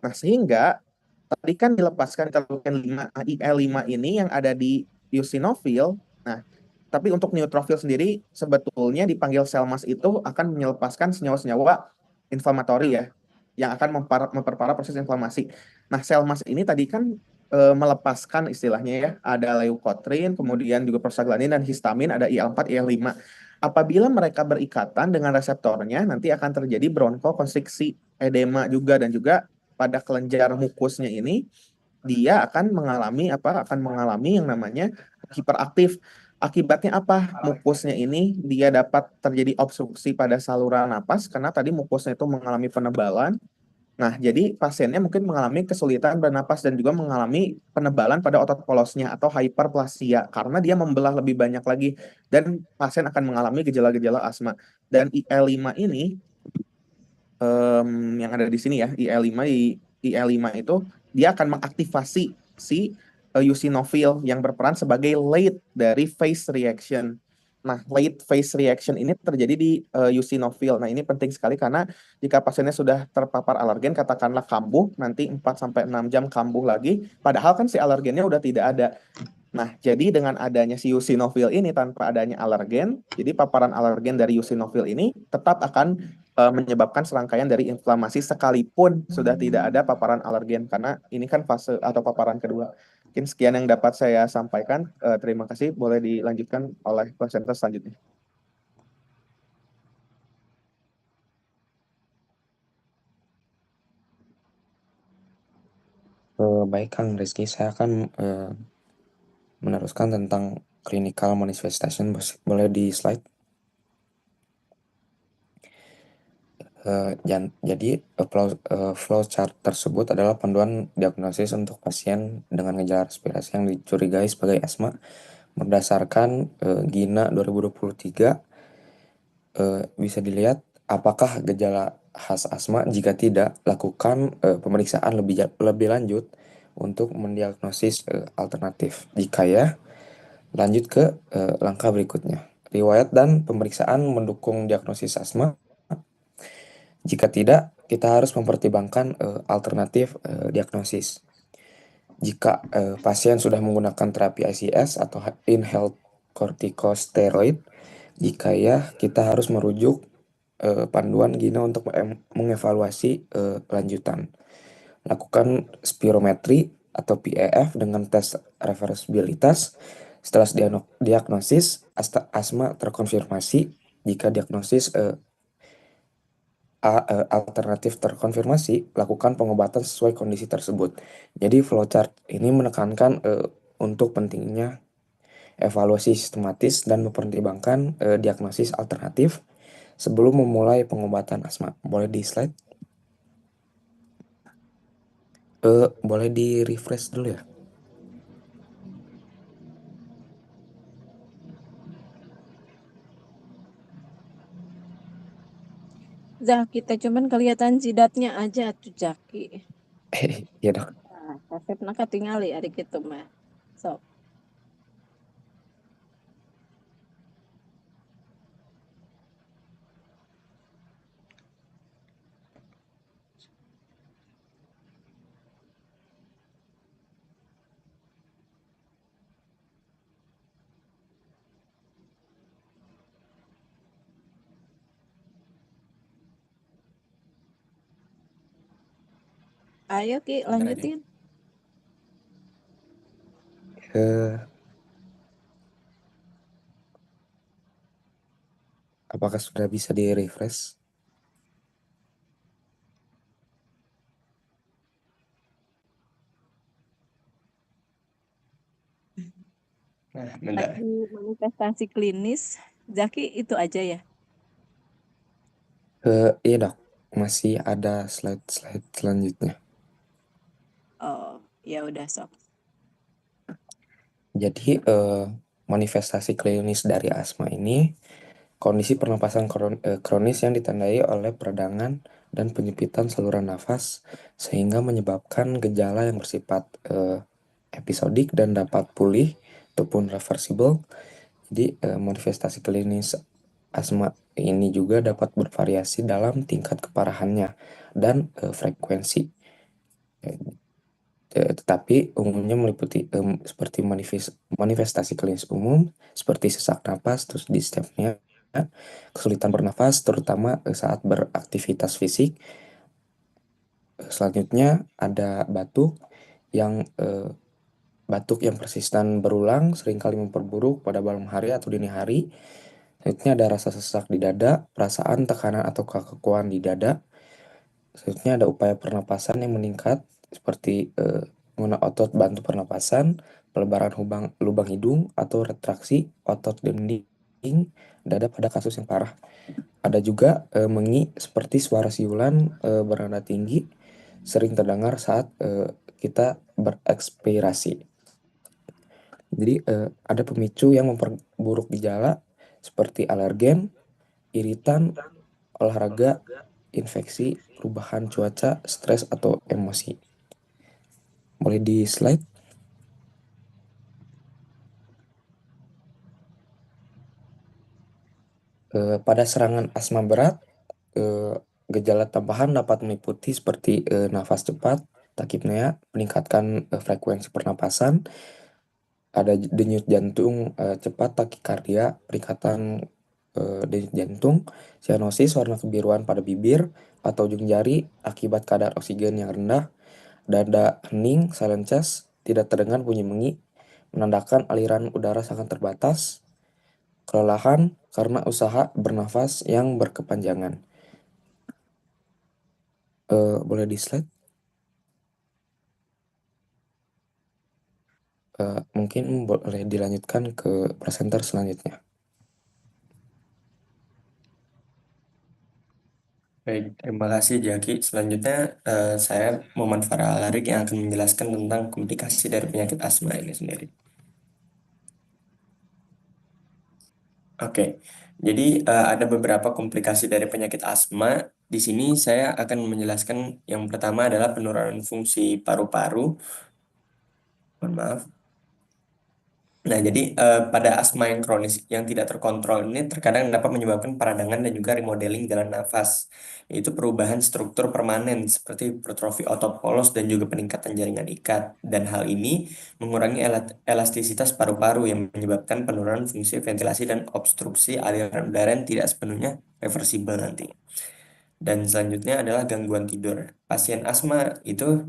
Nah, sehingga tadi kan dilepaskan interleukin 5 IL-5 ini yang ada di eosinofil. Nah, tapi untuk neutrofil sendiri sebetulnya dipanggil sel mas itu akan melepaskan senyawa-senyawa inflamatori ya, yang akan memperparah proses inflamasi. Nah, sel mas ini tadi kan melepaskan istilahnya ya, ada leukotrin, kemudian juga prostaglandin dan histamin, ada IL-4, IL-5. Apabila mereka berikatan dengan reseptornya, nanti akan terjadi bronkokonstriksi, edema juga, dan juga pada kelenjar mukusnya ini dia akan mengalami apa? Akan mengalami yang namanya hiperaktif. Akibatnya apa? Mukusnya ini dia dapat terjadi obstruksi pada saluran napas karena tadi mukusnya itu mengalami penebalan. Nah, jadi pasiennya mungkin mengalami kesulitan bernapas dan juga mengalami penebalan pada otot polosnya atau hiperplasia karena dia membelah lebih banyak lagi dan pasien akan mengalami gejala-gejala asma. Dan IL-5 ini yang ada di sini ya, IL-5 itu dia akan mengaktifasi si eosinofil yang berperan sebagai late dari phase reaction. Nah, late phase reaction ini terjadi di eosinofil. Nah, ini penting sekali karena jika pasiennya sudah terpapar alergen, katakanlah kambuh, nanti 4 sampai 6 jam kambuh lagi, padahal kan si alergennya udah tidak ada. Nah, jadi dengan adanya si eosinofil ini tanpa adanya alergen, jadi paparan alergen dari eosinofil ini tetap akan menyebabkan serangkaian dari inflamasi sekalipun sudah tidak ada paparan alergen karena ini kan fase atau paparan kedua. Mungkin sekian yang dapat saya sampaikan. Terima kasih. Boleh dilanjutkan oleh presenter selanjutnya. Baik Kang Rizky, saya akan meneruskan tentang clinical manifestation. Boleh di slide. Jadi flow chart tersebut adalah panduan diagnosis untuk pasien dengan gejala respirasi yang dicurigai sebagai asma berdasarkan GINA 2023. Bisa dilihat apakah gejala khas asma. Jika tidak, lakukan pemeriksaan lebih lanjut untuk mendiagnosis alternatif. Jika ya, lanjut ke langkah berikutnya. Riwayat dan pemeriksaan mendukung diagnosis asma. Jika tidak, kita harus mempertimbangkan alternatif diagnosis. Jika pasien sudah menggunakan terapi ICS atau inhaled corticosteroid, jika ya, kita harus merujuk panduan GINA untuk mengevaluasi lanjutan. Lakukan spirometri atau PEF dengan tes reversibilitas. Setelah diagnosis, asma terkonfirmasi. Jika diagnosis alternatif terkonfirmasi, lakukan pengobatan sesuai kondisi tersebut. Jadi flowchart ini menekankan untuk pentingnya evaluasi sistematis dan mempertimbangkan diagnosis alternatif sebelum memulai pengobatan asma. Boleh di slide? Boleh di refresh dulu ya. Zah, kita cuman kelihatan jidatnya aja tuh Jaki. Ya dok. Nah, resepna katingali adik itu mah. So, ayo Ki lanjutin. Apakah sudah bisa di refresh? Nah, bentar. Lagi manifestasi klinis, Zaki itu aja ya. Iya dok, masih ada slide selanjutnya. Oh, ya udah sok. Jadi manifestasi klinis dari asma ini kondisi pernapasan kronis yang ditandai oleh peradangan dan penyempitan saluran nafas sehingga menyebabkan gejala yang bersifat episodik dan dapat pulih ataupun reversible. Jadi manifestasi klinis Asma ini juga dapat bervariasi dalam tingkat keparahannya dan frekuensi. Tetapi umumnya meliputi seperti manifestasi klinis umum seperti sesak napas, terus dyspnea, kesulitan bernafas terutama saat beraktivitas fisik. Selanjutnya ada batuk yang persisten berulang seringkali memperburuk pada malam hari atau dini hari. Selanjutnya ada rasa sesak di dada, perasaan tekanan atau kekakuan di dada. Selanjutnya ada upaya pernapasan yang meningkat seperti menggunakan otot bantu pernapasan, pelebaran lubang hidung atau retraksi otot dinding dada pada kasus yang parah. Ada juga mengi seperti suara siulan bernada tinggi sering terdengar saat kita berekspirasi. Jadi ada pemicu yang memperburuk gejala seperti alergen, iritan, olahraga, infeksi, perubahan cuaca, stres atau emosi. Boleh di slide? Pada serangan asma berat, gejala tambahan dapat meliputi seperti nafas cepat, takipnea, meningkatkan frekuensi pernapasan, ada denyut jantung cepat, takikardia, peningkatan denyut jantung, sianosis, warna kebiruan pada bibir atau ujung jari akibat kadar oksigen yang rendah, dada hening, silent chest, tidak terdengar bunyi mengi, menandakan aliran udara sangat terbatas, kelelahan karena usaha bernafas yang berkepanjangan. Boleh di slide? Mungkin boleh dilanjutkan ke presenter selanjutnya. Baik, terima kasih Jaki. Selanjutnya saya Muhammad Farah Alarik yang akan menjelaskan tentang komplikasi dari penyakit asma ini sendiri. Oke, jadi ada beberapa komplikasi dari penyakit asma. Di sini saya akan menjelaskan yang pertama adalah penurunan fungsi paru-paru. Mohon maaf. Nah, jadi pada asma yang kronis yang tidak terkontrol ini terkadang dapat menyebabkan peradangan dan juga remodeling jalan nafas, yaitu perubahan struktur permanen seperti hipertrofi otot polos dan juga peningkatan jaringan ikat. Dan hal ini mengurangi elastisitas paru-paru yang menyebabkan penurunan fungsi ventilasi dan obstruksi aliran udara yang tidak sepenuhnya reversibel nanti. Dan selanjutnya adalah gangguan tidur. Pasien asma itu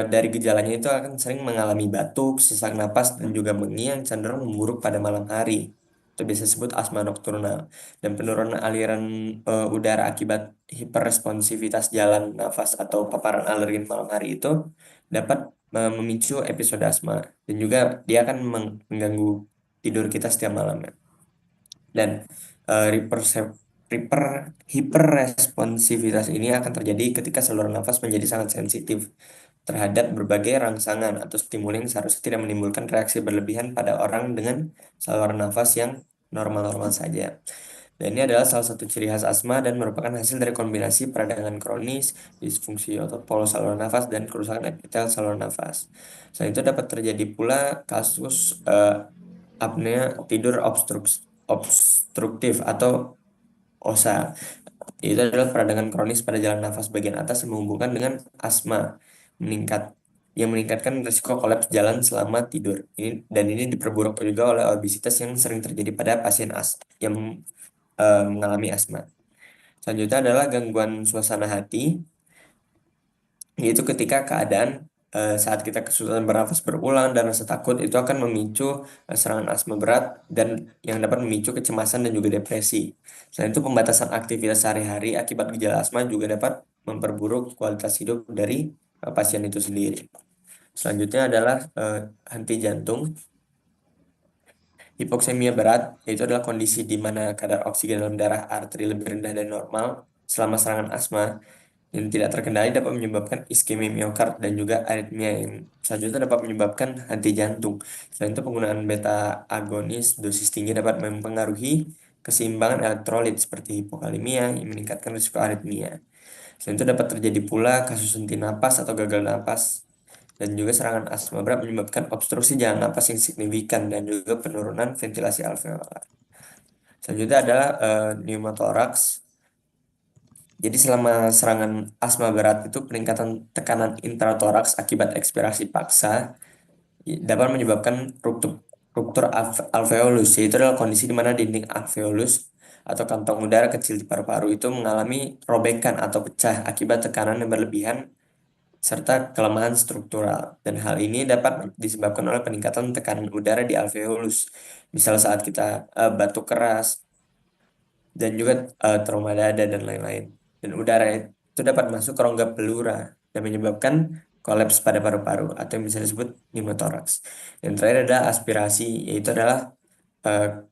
dari gejalanya itu akan sering mengalami batuk, sesak napas, dan juga mengi yang cenderung memburuk pada malam hari. Itu biasa disebut asma nokturnal. Dan penurunan aliran udara akibat hiperresponsivitas jalan nafas atau paparan alergen malam hari itu dapat memicu episode asma. Dan juga dia akan mengganggu tidur kita setiap malamnya. Dan hiperresponsivitas ini akan terjadi ketika saluran nafas menjadi sangat sensitif terhadap berbagai rangsangan atau stimuli yang seharusnya tidak menimbulkan reaksi berlebihan pada orang dengan saluran nafas yang normal-normal saja. Dan ini adalah salah satu ciri khas asma dan merupakan hasil dari kombinasi peradangan kronis, disfungsi otot polos saluran nafas, dan kerusakan epitel saluran nafas. Selain itu dapat terjadi pula kasus apnea tidur obstruktif atau OSA. Itu adalah peradangan kronis pada jalan nafas bagian atas yang menghubungkan dengan asma yang meningkatkan risiko kolaps jalan selama tidur. Ini diperburuk juga oleh obesitas yang sering terjadi pada pasien yang mengalami asma. Selanjutnya adalah gangguan suasana hati, yaitu ketika keadaan saat kita kesulitan bernafas berulang dan rasa takut itu akan memicu serangan asma berat dan yang dapat memicu kecemasan dan juga depresi. Selain itu pembatasan aktivitas sehari-hari akibat gejala asma juga dapat memperburuk kualitas hidup dari pasien itu sendiri. Selanjutnya adalah henti jantung. Hipoksemia berat, yaitu adalah kondisi di mana kadar oksigen dalam darah arteri lebih rendah dari normal selama serangan asma yang tidak terkendali dapat menyebabkan iskemia miokard dan juga aritmia yang selanjutnya dapat menyebabkan henti jantung. Selain itu penggunaan beta agonis dosis tinggi dapat mempengaruhi keseimbangan elektrolit seperti hipokalemia yang meningkatkan risiko aritmia. Selain itu dapat terjadi pula kasus henti napas atau gagal napas dan juga serangan asma berat menyebabkan obstruksi jalan napas yang signifikan dan juga penurunan ventilasi alveolar. Selanjutnya adalah pneumotoraks. Jadi selama serangan asma berat itu peningkatan tekanan intratoraks akibat ekspirasi paksa dapat menyebabkan ruptur alveolus, yaitu adalah kondisi di mana dinding alveolus atau kantong udara kecil di paru-paru itu mengalami robekan atau pecah akibat tekanan yang berlebihan serta kelemahan struktural. Dan hal ini dapat disebabkan oleh peningkatan tekanan udara di alveolus. Misal saat kita batuk keras dan juga trauma dada dan lain-lain. Dan udara itu dapat masuk ke rongga pleura dan menyebabkan kolaps pada paru-paru atau yang bisa disebut pneumotoraks. Dan terakhir adalah aspirasi, yaitu adalah eh,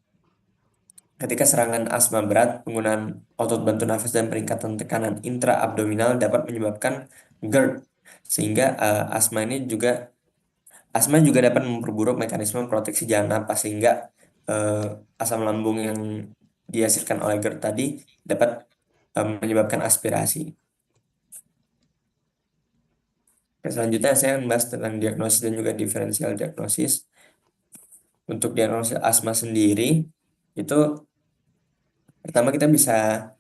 ketika serangan asma berat, penggunaan otot bantu nafas dan peningkatan tekanan intraabdominal dapat menyebabkan GERD, sehingga asma juga dapat memperburuk mekanisme proteksi jalan napas, sehingga asam lambung yang dihasilkan oleh GERD tadi dapat menyebabkan aspirasi. Oke, selanjutnya saya akan membahas tentang diagnosis dan juga diferensial diagnosis. Untuk diagnosis asma sendiri, itu pertama kita bisa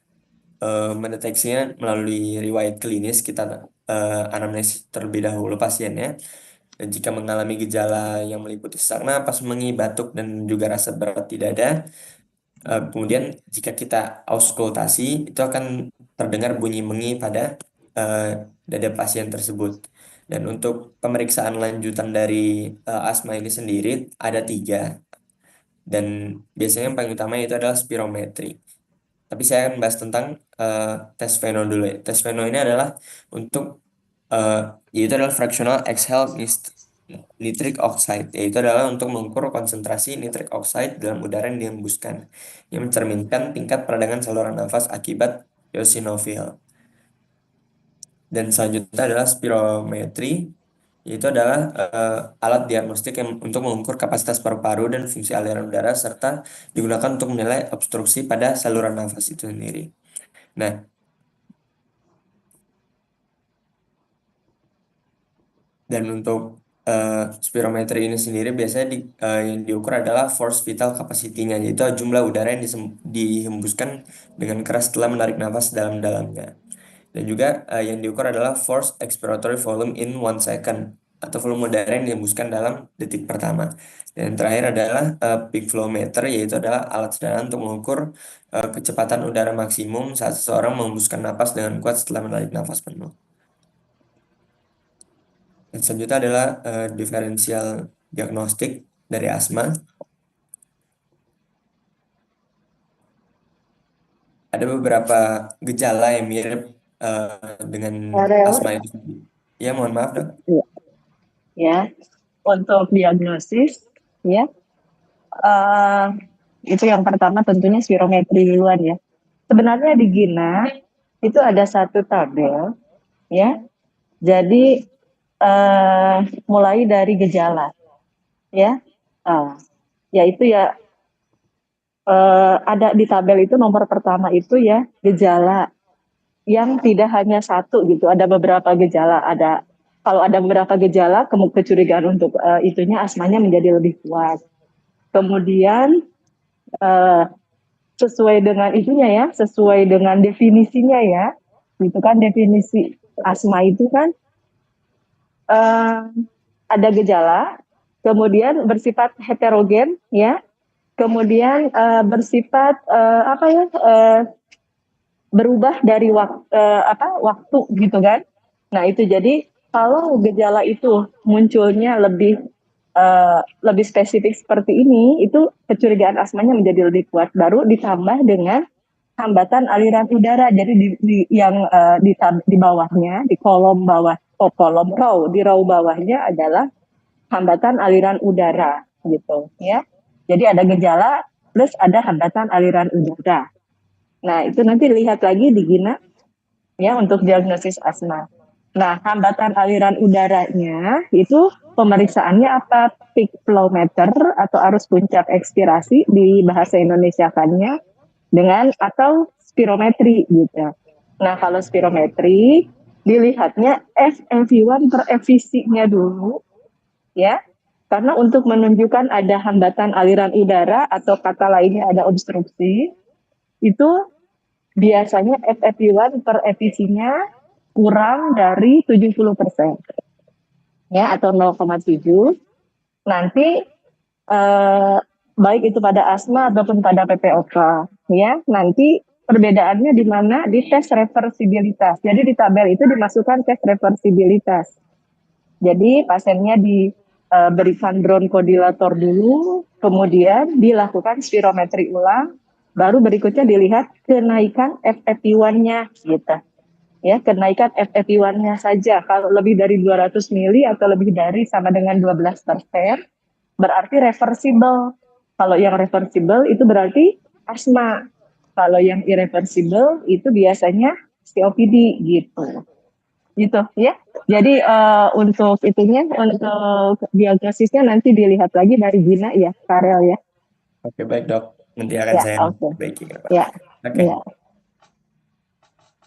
mendeteksinya melalui riwayat klinis. Kita anamnesis terlebih dahulu pasiennya. Dan jika mengalami gejala yang meliputi sesak napas, mengi, batuk, dan juga rasa berat di dada, kemudian jika kita auskultasi, itu akan terdengar bunyi mengi pada dada pasien tersebut. Dan untuk pemeriksaan lanjutan dari asma ini sendiri ada 3. Dan biasanya yang paling utama itu adalah spirometri. Tapi saya akan bahas tentang tes Veno dulu ya. Tes Veno ini adalah untuk yaitu adalah fractional exhale nitric oxide, yaitu adalah untuk mengukur konsentrasi nitric oxide dalam udara yang dihembuskan, yang mencerminkan tingkat peradangan saluran nafas akibat eosinofil. Dan selanjutnya adalah spirometri, yaitu adalah alat diagnostik yang untuk mengukur kapasitas paru-paru dan fungsi aliran udara serta digunakan untuk menilai obstruksi pada saluran nafas itu sendiri. Nah, dan untuk spirometri ini sendiri biasanya yang diukur adalah force vital capacity-nya, yaitu jumlah udara yang dihembuskan dengan keras setelah menarik nafas dalam-dalamnya. Dan juga yang diukur adalah force expiratory volume in 1 second, atau volume udara yang dihembuskan dalam detik pertama. Dan terakhir adalah peak flow meter, yaitu adalah alat sederhana untuk mengukur kecepatan udara maksimum saat seseorang menghembuskan napas dengan kuat setelah menarik nafas penuh. Dan selanjutnya adalah diferensial diagnostik dari asma. Ada beberapa gejala yang mirip dengan asma itu. Ya, mohon maaf, Dok. Ya, untuk diagnosis, ya, itu yang pertama tentunya spirometri duluan ya. Sebenarnya di GINA itu ada satu tabel, ya. Jadi mulai dari gejala, ya, yaitu ya ada di tabel itu nomor pertama itu ya gejala yang tidak hanya satu gitu, ada beberapa gejala, kalau ada beberapa gejala kecurigaan untuk itunya asmanya menjadi lebih kuat. Kemudian sesuai dengan itunya ya, sesuai dengan definisinya ya, gitu kan definisi asma itu kan ada gejala, kemudian bersifat heterogen ya, kemudian bersifat berubah dari waktu gitu kan. Nah itu jadi kalau gejala itu munculnya lebih spesifik seperti ini, itu kecurigaan asmanya menjadi lebih kuat. Baru ditambah dengan hambatan aliran udara. Jadi di bawahnya, di kolom bawah, di row bawahnya adalah hambatan aliran udara gitu ya. Jadi ada gejala plus ada hambatan aliran udara. Nah, itu nanti lihat lagi di GINA ya untuk diagnosis asma. Nah, hambatan aliran udaranya itu pemeriksaannya apa? Peak flow meter atau arus puncak ekspirasi di bahasa Indonesia-kannya dengan atau spirometri gitu. Nah, kalau spirometri dilihatnya FEV1 per FVC-nya dulu ya. Karena untuk menunjukkan ada hambatan aliran udara atau kata lainnya ada obstruksi, itu biasanya FFP1 per efisinya kurang dari 70%, ya, atau 0,7. Nanti baik itu pada asma ataupun pada PPOK, ya. Nanti perbedaannya di mana? Di tes reversibilitas. Jadi di tabel itu dimasukkan tes reversibilitas. Jadi pasiennya diberikan bronchodilator dulu, kemudian dilakukan spirometri ulang, baru berikutnya dilihat kenaikan FFP1-nya gitu. Ya, kenaikan FFP1-nya saja. Kalau lebih dari 200 mili atau lebih dari sama dengan 12%, berarti reversible. Kalau yang reversible itu berarti asma. Kalau yang irreversible itu biasanya COPD gitu. Gitu ya. Jadi untuk itunya, untuk diagnosisnya nanti dilihat lagi dari Gina ya, Karel ya. Oke, baik dok. Nanti akan Ya, saya oke. perbaiki ke depan. Ya, Oke. ya.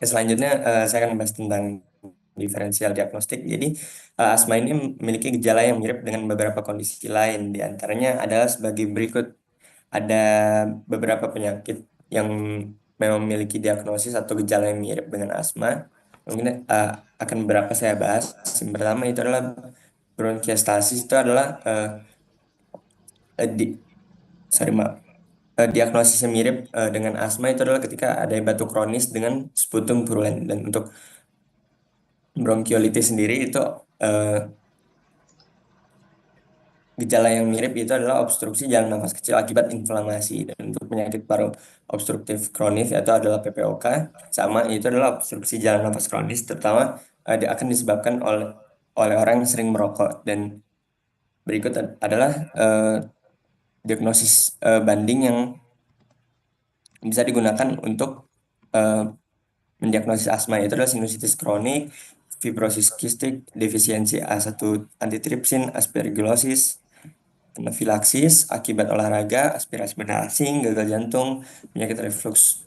Selanjutnya saya akan bahas tentang diferensial diagnostik. Jadi asma ini memiliki gejala yang mirip dengan beberapa kondisi lain. Di antaranya adalah sebagai berikut. Ada beberapa penyakit yang memang memiliki diagnosis atau gejala yang mirip dengan asma. Mungkin akan beberapa saya bahas. Yang pertama itu adalah bronkiektasis. Itu adalah di, sorry maaf, diagnosisnya mirip dengan asma. Itu adalah ketika ada batuk kronis dengan sputum purulen. Dan untuk bronkiolitis sendiri itu gejala yang mirip itu adalah obstruksi jalan nafas kecil akibat inflamasi. Dan untuk penyakit paru obstruktif kronis itu adalah PPOK. Sama itu adalah obstruksi jalan nafas kronis, terutama akan disebabkan oleh orang yang sering merokok. Dan berikut adalah diagnosis banding yang bisa digunakan untuk mendiagnosis asma, yaitu adalah sinusitis kronik, fibrosis kistik, defisiensi A1 antitripsin, aspergillosis, anafilaksis akibat olahraga, aspirasi benda asing, gagal jantung, penyakit reflux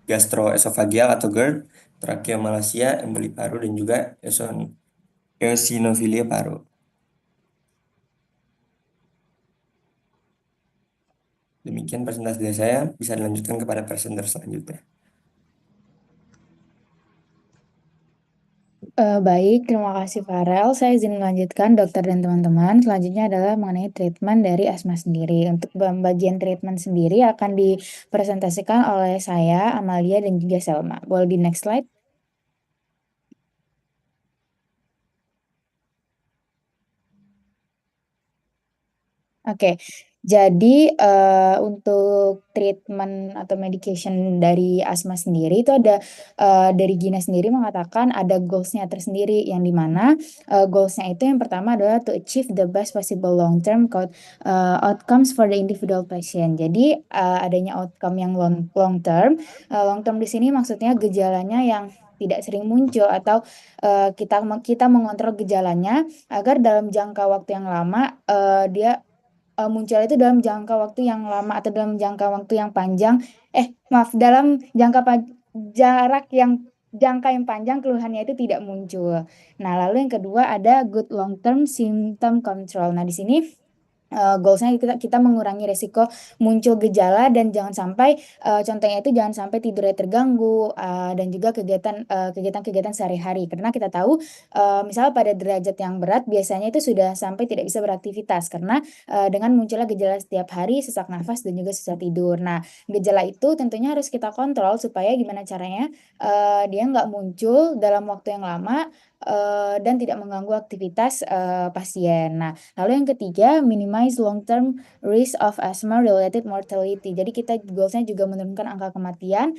gastroesofageal atau GERD, tracheomalacia, emboli paru, dan juga eosinofilia paru. Demikian presentasi dari saya, bisa dilanjutkan kepada presenter selanjutnya. Baik, terima kasih Farel. Saya izin melanjutkan dokter dan teman-teman. Selanjutnya adalah mengenai treatment dari asma sendiri. Untuk bagian treatment sendiri akan dipresentasikan oleh saya, Amalia, dan juga Selma. Boleh di next slide? Oke, jadi untuk treatment atau medication dari asma sendiri itu ada dari Gina sendiri mengatakan ada goals-nya tersendiri, yang dimana goals-nya itu yang pertama adalah to achieve the best possible long-term outcomes for the individual patient. Jadi adanya outcome yang long-term. Long-term di sini maksudnya gejalanya yang tidak sering muncul atau kita mengontrol gejalanya agar dalam jangka waktu yang lama dia muncul itu dalam jangka waktu yang lama atau dalam jangka waktu yang panjang, dalam jarak yang jangka yang panjang keluhannya itu tidak muncul. Nah, lalu yang kedua ada good long term symptom control. Nah, di sini goalsnya kita mengurangi resiko muncul gejala dan jangan sampai contohnya itu jangan sampai tidurnya terganggu dan juga kegiatan sehari-hari, karena kita tahu misalnya pada derajat yang berat biasanya itu sudah sampai tidak bisa beraktivitas karena dengan munculnya gejala setiap hari, sesak nafas dan juga susah tidur. Nah, gejala itu tentunya harus kita kontrol supaya gimana caranya dia nggak muncul dalam waktu yang lama dan tidak mengganggu aktivitas pasien. Nah, lalu yang ketiga, minimize long-term risk of asthma-related mortality. Jadi kita goalsnya juga menurunkan angka kematian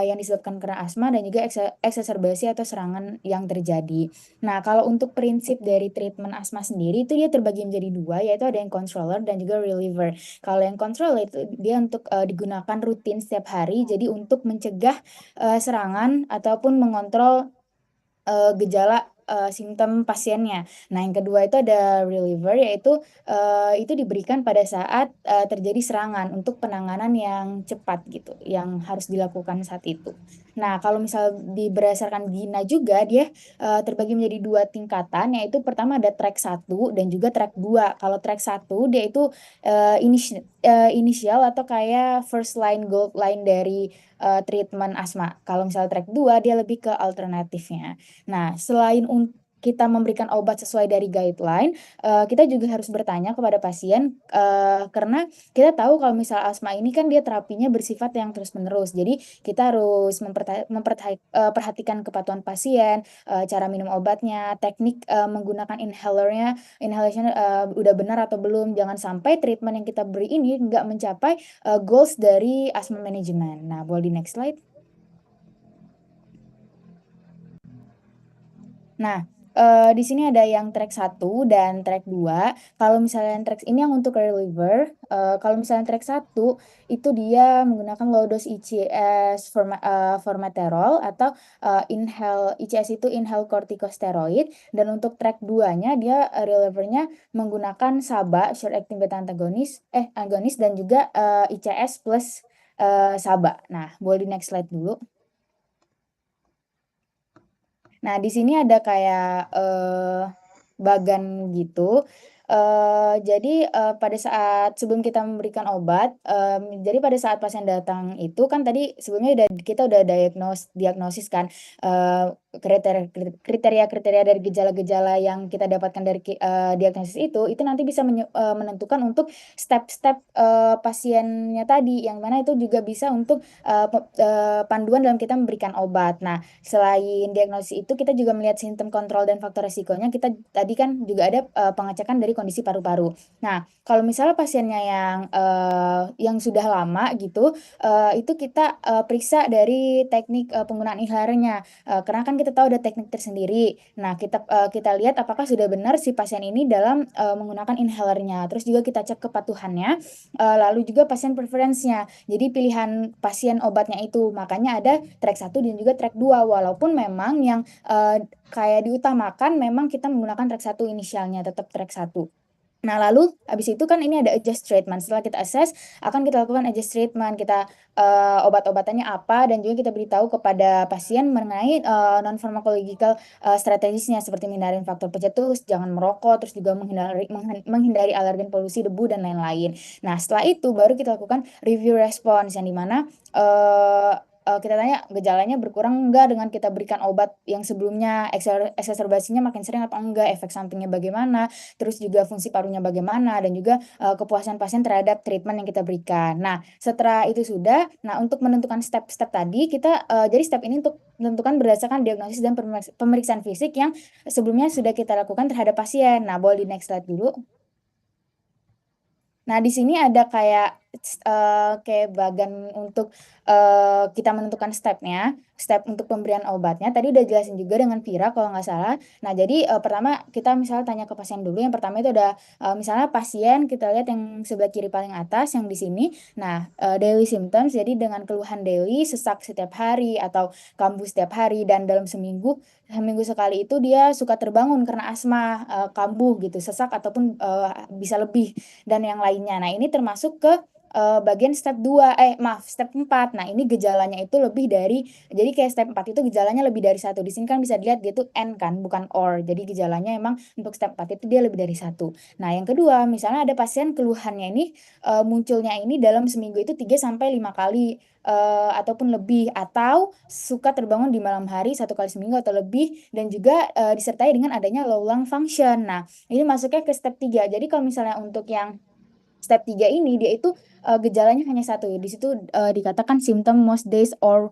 yang disebabkan karena asma dan juga eksaserbasi atau serangan yang terjadi. Nah, kalau untuk prinsip dari treatment asma sendiri itu dia terbagi menjadi dua, yaitu ada yang controller dan juga reliever. Kalau yang controller itu dia untuk digunakan rutin setiap hari, jadi untuk mencegah serangan ataupun mengontrol gejala simptom pasiennya. Nah, yang kedua itu ada reliever, yaitu itu diberikan pada saat terjadi serangan untuk penanganan yang cepat gitu, yang harus dilakukan saat itu. Nah, kalau misal berdasarkan Gina juga, dia terbagi menjadi 2 tingkatan, yaitu pertama ada track 1 dan juga track 2. Kalau track 1 dia itu inisial atau kayak first line, gold line dari treatment asma. Kalau misal track 2 dia lebih ke alternatifnya. Nah, selain kita memberikan obat sesuai dari guideline, kita juga harus bertanya kepada pasien, karena kita tahu kalau misal asma ini kan dia terapinya bersifat yang terus-menerus. Jadi kita harus perhatikan kepatuhan pasien, cara minum obatnya, teknik menggunakan inhalation udah benar atau belum. Jangan sampai treatment yang kita beri ini nggak mencapai goals dari asma management. Nah, boleh di next slide. Nah, di sini ada yang track 1 dan track 2. Kalau misalnya yang track ini yang untuk reliever, kalau misalnya track 1 itu dia menggunakan low dose ICS formoterol atau ICS itu inhale corticosteroid, dan untuk track 2-nya dia relievernya menggunakan SABA short acting beta agonis dan juga ICS plus SABA. Nah, boleh di next slide dulu. Nah, di sini ada kayak bagan gitu. Jadi pada saat sebelum kita memberikan obat, jadi pada saat pasien datang itu kan tadi sebelumnya kita udah diagnosis kan kriteria dari gejala-gejala yang kita dapatkan dari diagnosis itu nanti bisa menentukan untuk step-step pasiennya tadi, yang mana itu juga bisa untuk panduan dalam kita memberikan obat. Nah, selain diagnosis itu kita juga melihat simptom kontrol dan faktor resikonya. Kita tadi kan juga ada pengecekan dari kondisi paru-paru. Nah, kalau misalnya pasiennya yang sudah lama gitu, itu kita periksa dari teknik penggunaan inhalernya. Karena kan kita tahu ada teknik tersendiri. Nah, kita lihat apakah sudah benar si pasien ini dalam menggunakan inhalernya. Terus juga kita cek kepatuhannya, lalu juga pasien preferensinya. Jadi pilihan pasien obatnya itu. Makanya ada track 1 dan juga track 2. Walaupun memang yang kayak diutamakan memang kita menggunakan track 1 inisialnya, tetap track 1. Nah, lalu habis itu kan ini ada adjust treatment. Setelah kita assess, akan kita lakukan adjust treatment. Kita obat-obatannya apa, dan juga kita beritahu kepada pasien mengenai non-pharmacological strategisnya, seperti menghindari faktor pencetus, jangan merokok, terus juga menghindari alergen, polusi, debu, dan lain-lain. Nah, setelah itu baru kita lakukan review response, yang dimana kita tanya gejalanya berkurang enggak dengan kita berikan obat yang sebelumnya, eksaserbasinya makin sering atau enggak, efek sampingnya bagaimana, terus juga fungsi parunya bagaimana, dan juga kepuasan pasien terhadap treatment yang kita berikan. Nah, setelah itu sudah, untuk menentukan step-step tadi, kita jadi step ini untuk menentukan berdasarkan diagnosis dan pemeriksaan fisik yang sebelumnya sudah kita lakukan terhadap pasien. Nah, boleh di next slide dulu. Nah, di sini ada kayak bagan untuk kita menentukan step untuk pemberian obatnya. Tadi udah jelasin juga dengan Vira kalau nggak salah. Nah, jadi pertama kita misalnya tanya ke pasien dulu. Yang pertama itu ada misalnya pasien, kita lihat yang sebelah kiri paling atas yang di sini. Nah, daily symptoms, jadi dengan keluhan daily, sesak setiap hari atau kambuh setiap hari, dan dalam seminggu sekali itu dia suka terbangun karena asma, kambuh gitu, sesak ataupun bisa lebih, dan yang lainnya. Nah, ini termasuk ke bagian step 4. Nah, ini gejalanya itu lebih dari, jadi kayak step 4 itu gejalanya lebih dari 1. Di sini kan bisa dilihat dia tuh N kan, bukan OR. Jadi gejalanya emang untuk step 4 itu dia lebih dari 1. Nah, yang kedua, misalnya ada pasien keluhannya ini munculnya ini dalam seminggu itu 3 sampai 5 kali ataupun lebih, atau suka terbangun di malam hari 1 kali seminggu atau lebih, dan juga disertai dengan adanya low lung function. Nah, ini masuknya ke step 3. Jadi kalau misalnya untuk yang step 3 ini dia itu gejalanya hanya 1. Di situ dikatakan symptom most days or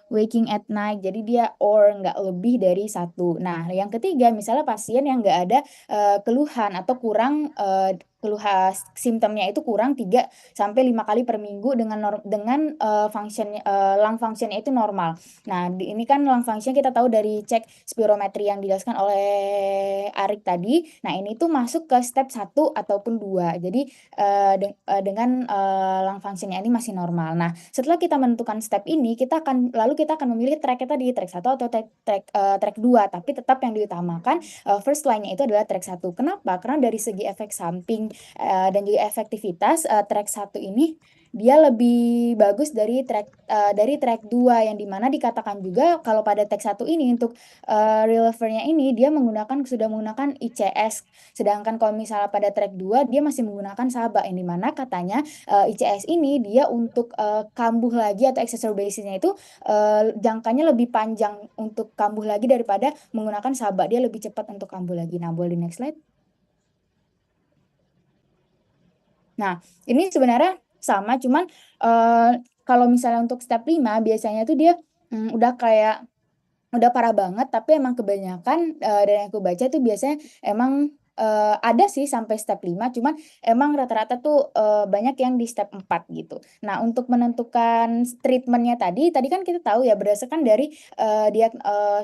waking at night. Jadi dia or nggak lebih dari 1. Nah, yang ketiga misalnya pasien yang nggak ada keluhan atau kurang keluhan simptomnya itu kurang 3 sampai 5 kali per minggu dengan lung functionnya itu normal. Nah, ini kan lung function kita tahu dari cek spirometri yang dijelaskan oleh Arik tadi. Nah, ini tuh masuk ke step 1 ataupun 2. Jadi dengan lung functionnya ini masih normal. Nah, setelah kita menentukan step ini, kita akan memilih tracknya tadi, track 1 atau track 2. Tapi tetap yang diutamakan first line-nya itu adalah track 1. Kenapa? Karena dari segi efek samping dan juga efektivitas track 1 ini dia lebih bagus dari track 2 yang dimana dikatakan juga kalau pada track 1 ini untuk relievernya ini dia sudah menggunakan ICS, sedangkan kalau misalnya pada track 2 dia masih menggunakan SABA, yang dimana katanya ICS ini dia untuk kambuh lagi atau exacerbation-nya itu jangkanya lebih panjang untuk kambuh lagi daripada menggunakan SABA, dia lebih cepat untuk kambuh lagi. Nah, boleh di next slide. Nah, ini sebenarnya sama, cuman kalau misalnya untuk step 5 biasanya tuh dia udah parah banget, tapi emang kebanyakan dari yang aku baca tuh biasanya emang ada sih sampai step 5, cuman emang rata-rata tuh banyak yang di step 4 gitu. Nah, untuk menentukan treatmentnya tadi kan kita tahu ya berdasarkan dari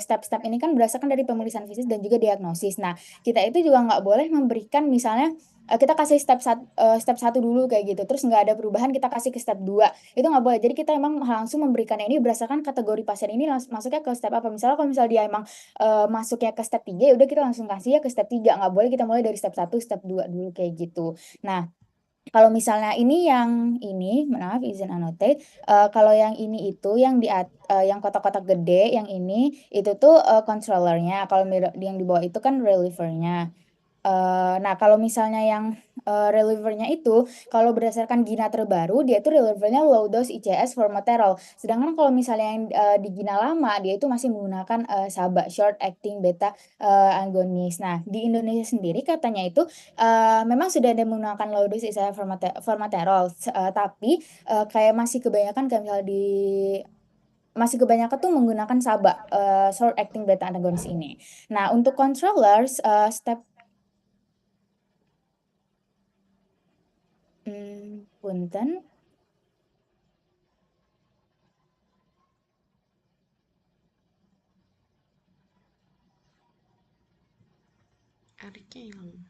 step-step ini kan berdasarkan dari pemeriksaan fisik dan juga diagnosis. Nah, kita itu juga nggak boleh memberikan misalnya kita kasih step 1 dulu kayak gitu, terus nggak ada perubahan kita kasih ke step 2, itu nggak boleh. Jadi kita emang langsung memberikan ini berdasarkan kategori pasien ini masuknya ke step apa. Misalnya kalau misalnya dia emang masuknya ke step 3, ya udah kita langsung kasih ya ke step 3, nggak boleh kita mulai dari step 1, step 2 dulu kayak gitu. Nah, kalau misalnya maaf izin annotate, kalau yang ini itu yang kotak-kotak gede yang ini itu tuh controllernya, kalau yang di bawah itu kan relievernya. Nah, kalau misalnya yang relievernya itu, kalau berdasarkan GINA terbaru, dia itu relievernya low dose ICS formoterol. Sedangkan kalau misalnya yang di GINA lama, dia itu masih menggunakan SABA, short acting beta agonist. Nah, di Indonesia sendiri katanya itu memang sudah ada menggunakan low dose ICS formoterol, tapi kayak masih kebanyakan tuh menggunakan SABA, short acting beta agonist ini. Nah, untuk controllers step punten. Eriknya hilang.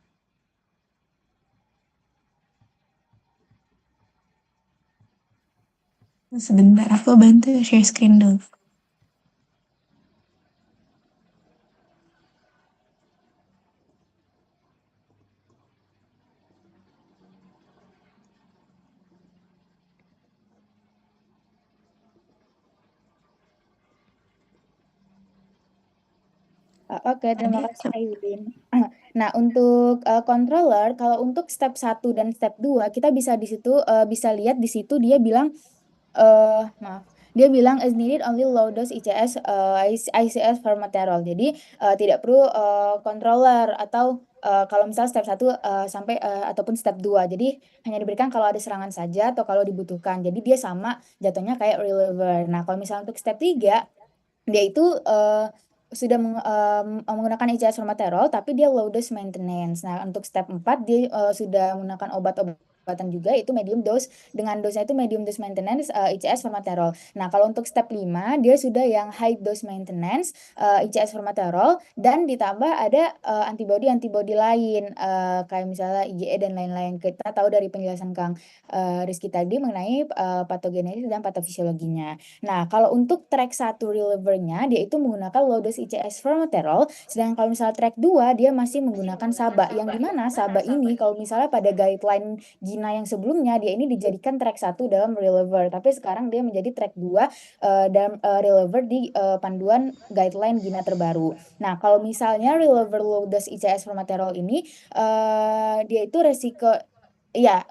Sebentar, aku bantu share screen dulu. Oke, terima kasih Aileen. Nah, untuk controller, kalau untuk step 1 dan step 2, kita bisa di situ bisa lihat di situ dia bilang dia bilang as needed only low dose ICS ICS formoterol. Jadi tidak perlu controller atau kalau misalnya step 1 sampai ataupun step 2. Jadi hanya diberikan kalau ada serangan saja atau kalau dibutuhkan. Jadi dia sama jatuhnya kayak reliever. Nah, kalau misalnya untuk step 3 dia itu sudah menggunakan ICS formoterol tapi dia low dose maintenance. Nah, untuk step 4 dia sudah menggunakan obat-obatan juga, itu medium dose, dengan dosanya itu medium dose maintenance ICS formoterol. Nah, kalau untuk step 5 dia sudah yang high dose maintenance ICS formoterol dan ditambah ada antibody lain kayak misalnya IgE dan lain-lain. Kita tahu dari penjelasan Kang Rizky tadi mengenai patogenesis dan patofisiologinya. Nah, kalau untuk track 1 relievernya dia itu menggunakan low dose ICS formoterol, sedangkan kalau misalnya track 2 dia masih menggunakan SABA, yang dimana SABA ini kalau misalnya pada guideline GINA yang sebelumnya dia ini dijadikan track 1 dalam reliever, tapi sekarang dia menjadi track 2 dalam reliever di panduan guideline GINA terbaru. Nah, kalau misalnya reliever low dose ICS formoterol ini dia itu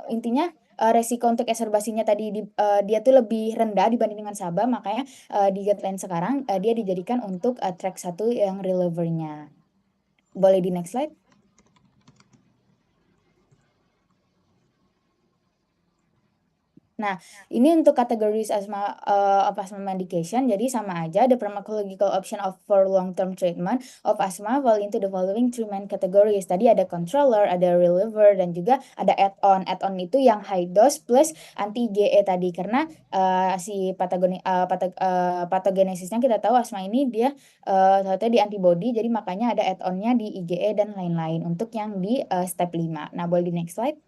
intinya resiko untuk exacerbasinya tadi dia tuh lebih rendah dibanding dengan SABA, makanya di guideline sekarang dia dijadikan untuk track 1 yang relievernya. Boleh di next slide. Nah, ini untuk kategori asma medication, jadi sama aja. The pharmacological option for long-term treatment of asthma fall into the following three main categories. Tadi ada controller, ada reliever, dan juga ada add-on. Add-on itu yang high dose plus anti-IgE tadi, karena si patogenesisnya kita tahu asma ini dia satu di antibody, jadi makanya ada add-onnya di IgE dan lain-lain untuk yang di step 5. Nah, boleh di next slide.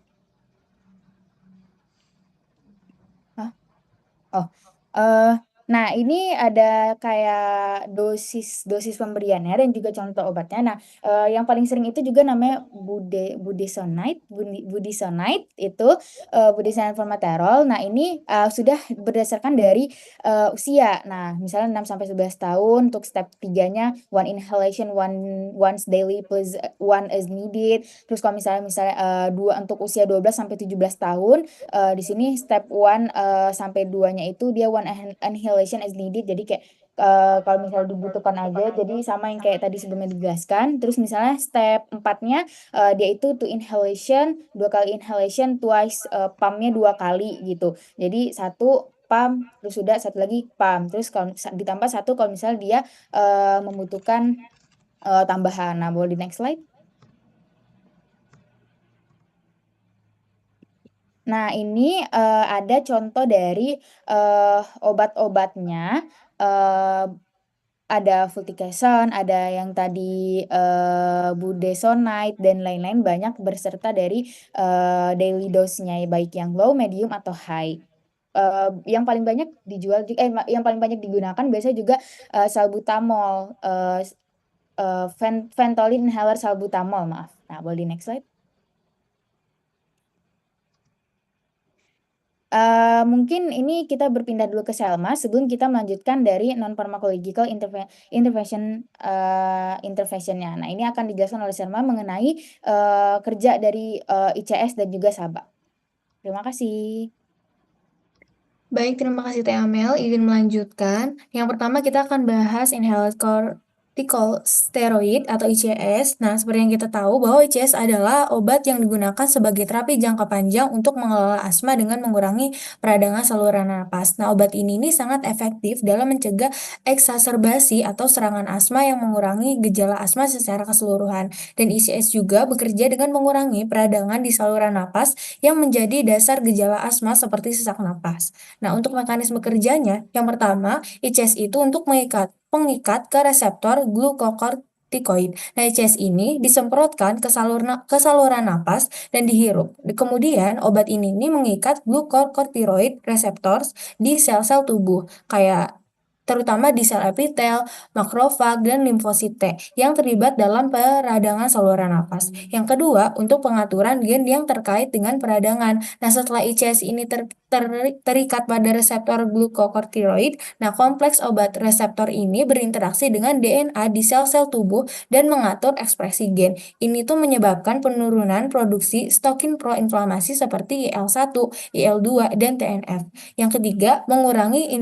Nah, ini ada kayak dosis pemberiannya dan juga contoh obatnya. Nah, yang paling sering itu juga namanya budesonide itu, budesonide formoterol. Nah, ini, sudah berdasarkan dari, usia. Nah, misalnya 6 sampai 11 tahun untuk step 3-nya one inhalation once daily plus one as needed. Terus kalau misalnya, 2 untuk usia 12 sampai 17 tahun, di sini step 1 sampai 2-nya itu dia one inhalation as needed. Jadi kayak kalau misalnya dibutuhkan aja, jadi sama yang kayak tadi sebelumnya dijelaskan. Terus misalnya step 4-nya dia itu to inhalation, 2 kali inhalation twice, pumpnya 2 kali gitu. Jadi 1 pump, terus sudah 1 lagi pump. Terus kalau ditambah 1 kalau misalnya dia membutuhkan tambahan. Nah, boleh di next slide. Nah, ini ada contoh dari obat-obatnya, ada fluticasone, ada yang tadi budesonide dan lain-lain, banyak berserta dari daily dose-nya, baik yang low, medium, atau high. Yang paling banyak yang paling banyak digunakan biasanya juga salbutamol, Ventolin inhaler salbutamol, maaf. Nah, boleh di next slide. Mungkin ini kita berpindah dulu ke Selma sebelum kita melanjutkan dari non-pharmacological intervention-nya. Nah, ini akan dijelaskan oleh Selma mengenai kerja dari ICS dan juga SABA. Terima kasih. Baik, terima kasih Teh Amel. Izin melanjutkan. Yang pertama kita akan bahas inhaled corticosteroid atau ICS. Nah, seperti yang kita tahu bahwa ICS adalah obat yang digunakan sebagai terapi jangka panjang untuk mengelola asma dengan mengurangi peradangan saluran napas. Nah, obat ini sangat efektif dalam mencegah eksaserbasi atau serangan asma yang mengurangi gejala asma secara keseluruhan. Dan ICS juga bekerja dengan mengurangi peradangan di saluran napas yang menjadi dasar gejala asma seperti sesak napas. Nah, untuk mekanisme kerjanya, yang pertama, ICS itu untuk pengikat ke reseptor glukokortikoid. Nah, ICS ini disemprotkan ke saluran napas dan dihirup. Kemudian, obat ini mengikat glukokortikoid receptors di sel-sel tubuh, kayak terutama di sel epitel, makrofag, dan limfosit T yang terlibat dalam peradangan saluran napas. Yang kedua, untuk pengaturan gen yang terkait dengan peradangan. Nah, setelah ICS ini terikat pada reseptor glukokortikoid, nah kompleks obat reseptor ini berinteraksi dengan DNA di sel-sel tubuh dan mengatur ekspresi gen. Ini tuh menyebabkan penurunan produksi stokin proinflamasi seperti IL-1, IL-2, dan TNF. Yang ketiga, mengurangi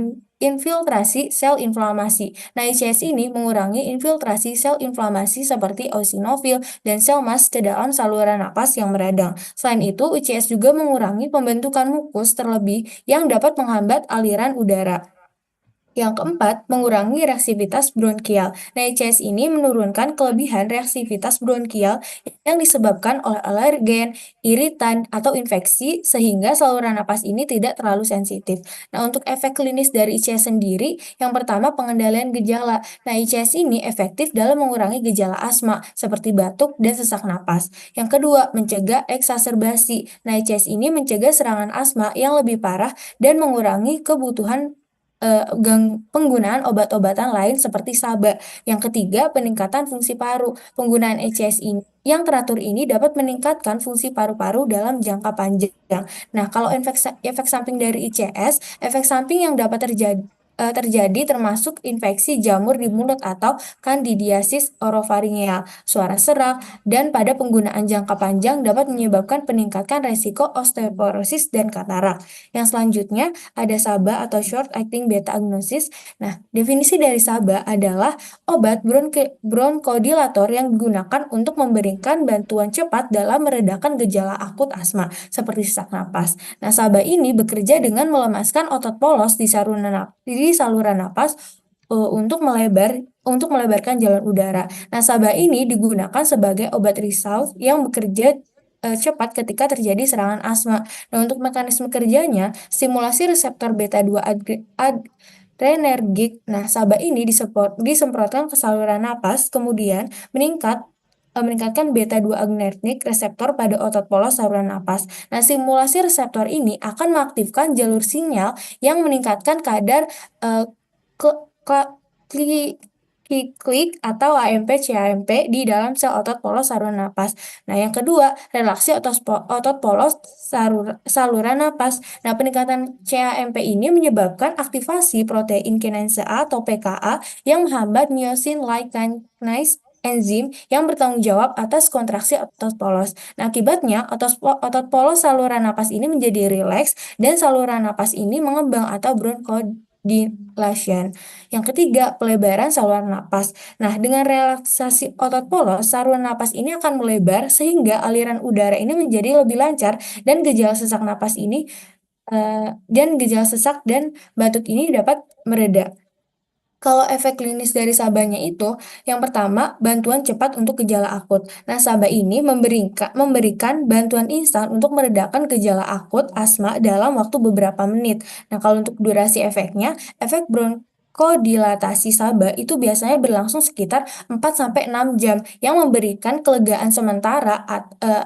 infiltrasi sel inflamasi. Nah, ICS ini mengurangi infiltrasi sel inflamasi seperti eosinofil dan sel mast ke dalam saluran napas yang meradang. Selain itu, ICS juga mengurangi pembentukan mukus terlebih yang dapat menghambat aliran udara. Yang keempat, mengurangi reaksivitas bronkial. Nah, ICS ini menurunkan kelebihan reaksivitas bronkial yang disebabkan oleh alergen, iritan, atau infeksi sehingga saluran napas ini tidak terlalu sensitif. Nah, untuk efek klinis dari ICS sendiri, yang pertama pengendalian gejala. Nah, ICS ini efektif dalam mengurangi gejala asma seperti batuk dan sesak napas. Yang kedua, mencegah eksaserbasi. Nah, ICS ini mencegah serangan asma yang lebih parah dan mengurangi kebutuhan penggunaan obat-obatan lain seperti SABA. Yang ketiga, peningkatan fungsi paru. Penggunaan ECS ini yang teratur ini dapat meningkatkan fungsi paru-paru dalam jangka panjang. Nah, kalau efek samping dari ICS, efek samping yang dapat terjadi termasuk infeksi jamur di mulut atau candidiasis orofaringeal, suara serak, dan pada penggunaan jangka panjang dapat menyebabkan peningkatan resiko osteoporosis dan katarak. Yang selanjutnya ada SABA atau short acting beta agnosis. Nah, definisi dari SABA adalah obat bronkodilator yang digunakan untuk memberikan bantuan cepat dalam meredakan gejala akut asma seperti sesak napas. Nah, SABA ini bekerja dengan melemaskan otot polos di saluran napas untuk melebarkan jalan udara. Nah, SABA ini digunakan sebagai obat result yang bekerja cepat ketika terjadi serangan asma. Nah, untuk mekanisme kerjanya, stimulasi reseptor beta 2 adrenergik. Nah, SABA ini disemprotkan ke saluran napas, kemudian meningkatkan beta 2 agonistik reseptor pada otot polos saluran napas. Nah, stimulasi reseptor ini akan mengaktifkan jalur sinyal yang meningkatkan kadar klik atau AMP-CAMP di dalam sel otot polos saluran napas. Nah, yang kedua, relaksi otot polos saluran napas. Nah, peningkatan CAMP ini menyebabkan aktivasi protein kinase A atau PKA yang menghambat myosin-like kinase enzim yang bertanggung jawab atas kontraksi otot polos. Nah, akibatnya otot polos saluran napas ini menjadi rileks dan saluran napas ini mengembang atau bronchodilation. Yang ketiga, pelebaran saluran napas. Nah, dengan relaksasi otot polos, saluran napas ini akan melebar sehingga aliran udara ini menjadi lebih lancar dan gejala sesak napas ini gejala sesak dan batuk ini dapat mereda. Kalau efek klinis dari sabanya itu, yang pertama, bantuan cepat untuk gejala akut. Nah, saba ini memberikan bantuan instan untuk meredakan gejala akut asma dalam waktu beberapa menit. Nah, kalau untuk durasi efeknya, efek bronchodilatasi saba itu biasanya berlangsung sekitar 4-6 jam yang memberikan kelegaan sementara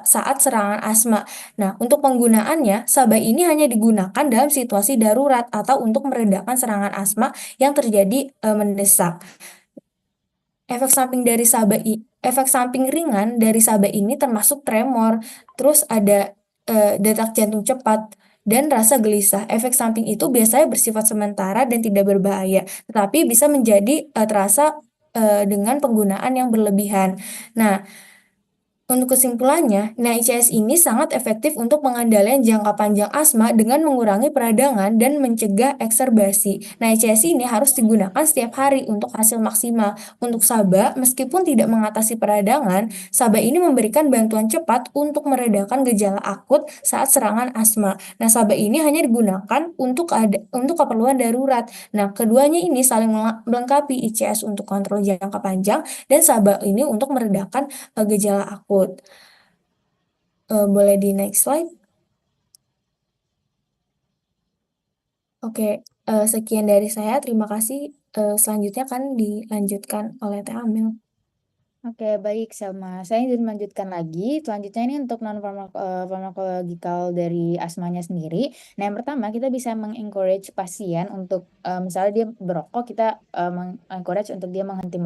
saat serangan asma. Nah, untuk penggunaannya, saba ini hanya digunakan dalam situasi darurat atau untuk meredakan serangan asma yang terjadi mendesak. Efek samping ringan dari saba ini termasuk tremor, terus ada detak jantung cepat dan rasa gelisah. Efek samping itu biasanya bersifat sementara dan tidak berbahaya, tetapi bisa menjadi terasa dengan penggunaan yang berlebihan. Nah, untuk kesimpulannya, ICS ini sangat efektif untuk pengendalian jangka panjang asma dengan mengurangi peradangan dan mencegah ekserbasi. ICS ini harus digunakan setiap hari untuk hasil maksimal. Untuk saba, meskipun tidak mengatasi peradangan, saba ini memberikan bantuan cepat untuk meredakan gejala akut saat serangan asma. Saba ini hanya digunakan untuk keperluan darurat. Keduanya ini saling melengkapi, ICS untuk kontrol jangka panjang dan saba ini untuk meredakan gejala akut. Boleh di next slide. Oke, sekian dari saya. Terima kasih. Selanjutnya kan dilanjutkan oleh Teh Amel. Oke, baik Selma. Saya ingin melanjutkan lagi. Selanjutnya ini untuk non-farmakological dari asmanya sendiri. Nah, yang pertama kita bisa mengencourage pasien untuk misalnya dia berokok, kita mengencourage untuk dia menghenti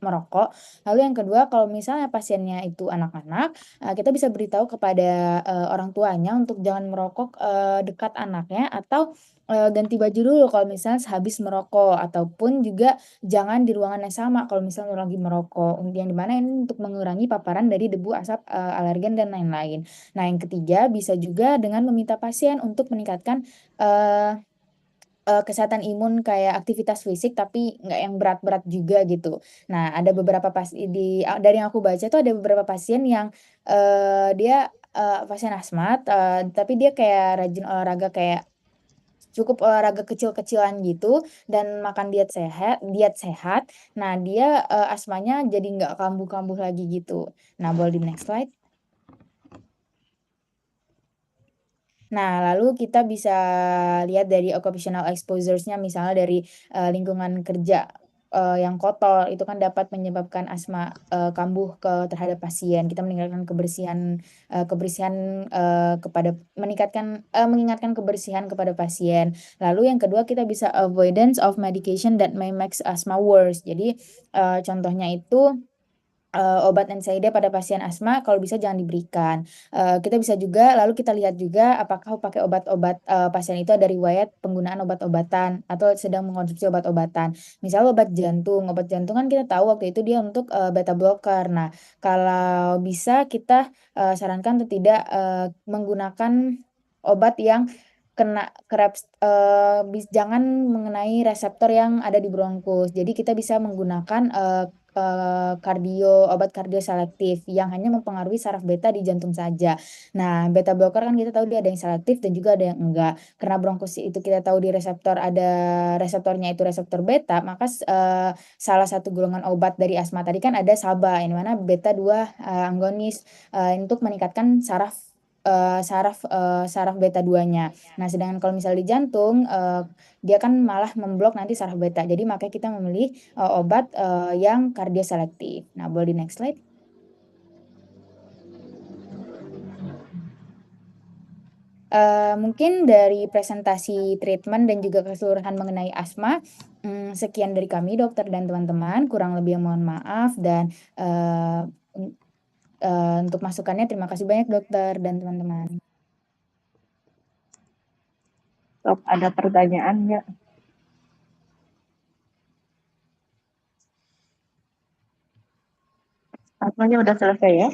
merokok. Lalu yang kedua, kalau misalnya pasiennya itu anak-anak, kita bisa beritahu kepada orang tuanya untuk jangan merokok dekat anaknya atau ganti baju dulu kalau misalnya sehabis merokok, ataupun juga jangan di ruangan yang sama kalau misalnya lagi merokok, yang dimana ini untuk mengurangi paparan dari debu, asap, alergen dan lain-lain. Nah, yang ketiga bisa juga dengan meminta pasien untuk meningkatkan kesehatan imun kayak aktivitas fisik tapi nggak yang berat-berat juga gitu. Nah, ada beberapa dari yang aku baca tuh ada beberapa pasien yang dia pasien asma, tapi dia kayak rajin olahraga, kayak cukup olahraga kecil-kecilan gitu dan makan diet sehat. Nah, dia asmanya jadi nggak kambuh-kambuh lagi gitu. Nah, boleh di next slide. Nah, lalu kita bisa lihat dari occupational exposures-nya, misalnya dari lingkungan kerja yang kotor itu kan dapat menyebabkan asma kambuh terhadap pasien. Kita meningkatkan mengingatkan kebersihan kepada pasien. Lalu yang kedua kita bisa avoidance of medication that may make asthma worse. Jadi contohnya itu obat NSAID pada pasien asma kalau bisa jangan diberikan. Kita bisa juga, lalu kita lihat juga apakah pakai obat-obat pasien itu ada riwayat penggunaan obat-obatan atau sedang mengkonsumsi obat-obatan. Misalnya obat jantung kan kita tahu waktu itu dia untuk beta blocker. Nah, kalau bisa kita sarankan untuk tidak menggunakan obat yang jangan mengenai reseptor yang ada di bronkus. Jadi kita bisa menggunakan obat kardio selektif yang hanya mempengaruhi saraf beta di jantung saja. Nah, beta blocker kan kita tahu dia ada yang selektif dan juga ada yang enggak. Karena bronkus itu kita tahu di reseptor ada reseptornya itu reseptor beta, maka salah satu golongan obat dari asma tadi kan ada SABA, yang mana beta 2 agonis untuk meningkatkan saraf saraf beta 2-nya. Nah, sedangkan kalau misalnya di jantung, dia kan malah memblok nanti saraf beta. Jadi makanya kita memilih obat yang kardioselektif. Nah, boleh di next slide. Mungkin dari presentasi treatment dan juga keseluruhan mengenai asma, sekian dari kami dokter dan teman-teman. Kurang lebih mohon maaf dan untuk masukannya terima kasih banyak dokter dan teman-teman. Dok, ada pertanyaan nggak? Asmanya udah selesai ya?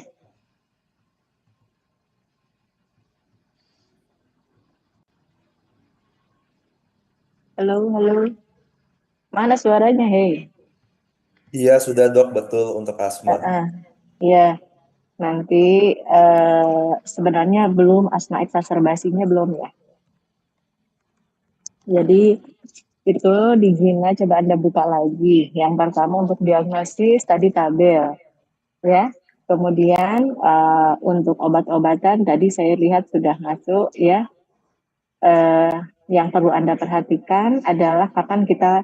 Halo, halo. Mana suaranya, hei? Iya, sudah dok, betul untuk asma. Iya, nanti sebenarnya belum asma eksaserbasinya belum ya. Jadi itu di Gina coba Anda buka lagi. Yang pertama untuk diagnosis tadi tabel, ya. Kemudian untuk obat-obatan tadi saya lihat sudah masuk ya. Yang perlu Anda perhatikan adalah kapan kita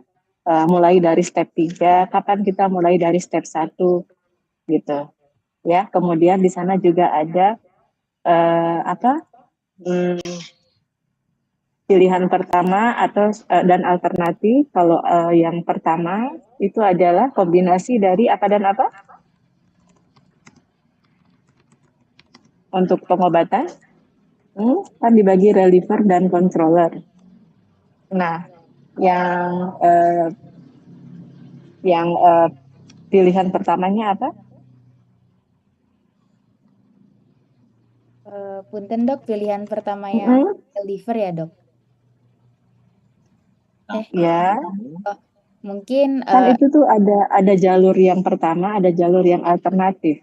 mulai dari step 3, kapan kita mulai dari step 1 gitu. Ya, kemudian di sana juga ada pilihan pertama atau dan alternatif. Kalau yang pertama itu adalah kombinasi dari apa dan apa? Untuk pengobatan kan dibagi reliever dan controller. Nah, yang pilihan pertamanya apa? Punten dok, pilihan pertamanya reliever ya dok? Ya. Mungkin kan itu tuh ada jalur yang pertama, ada jalur yang alternatif.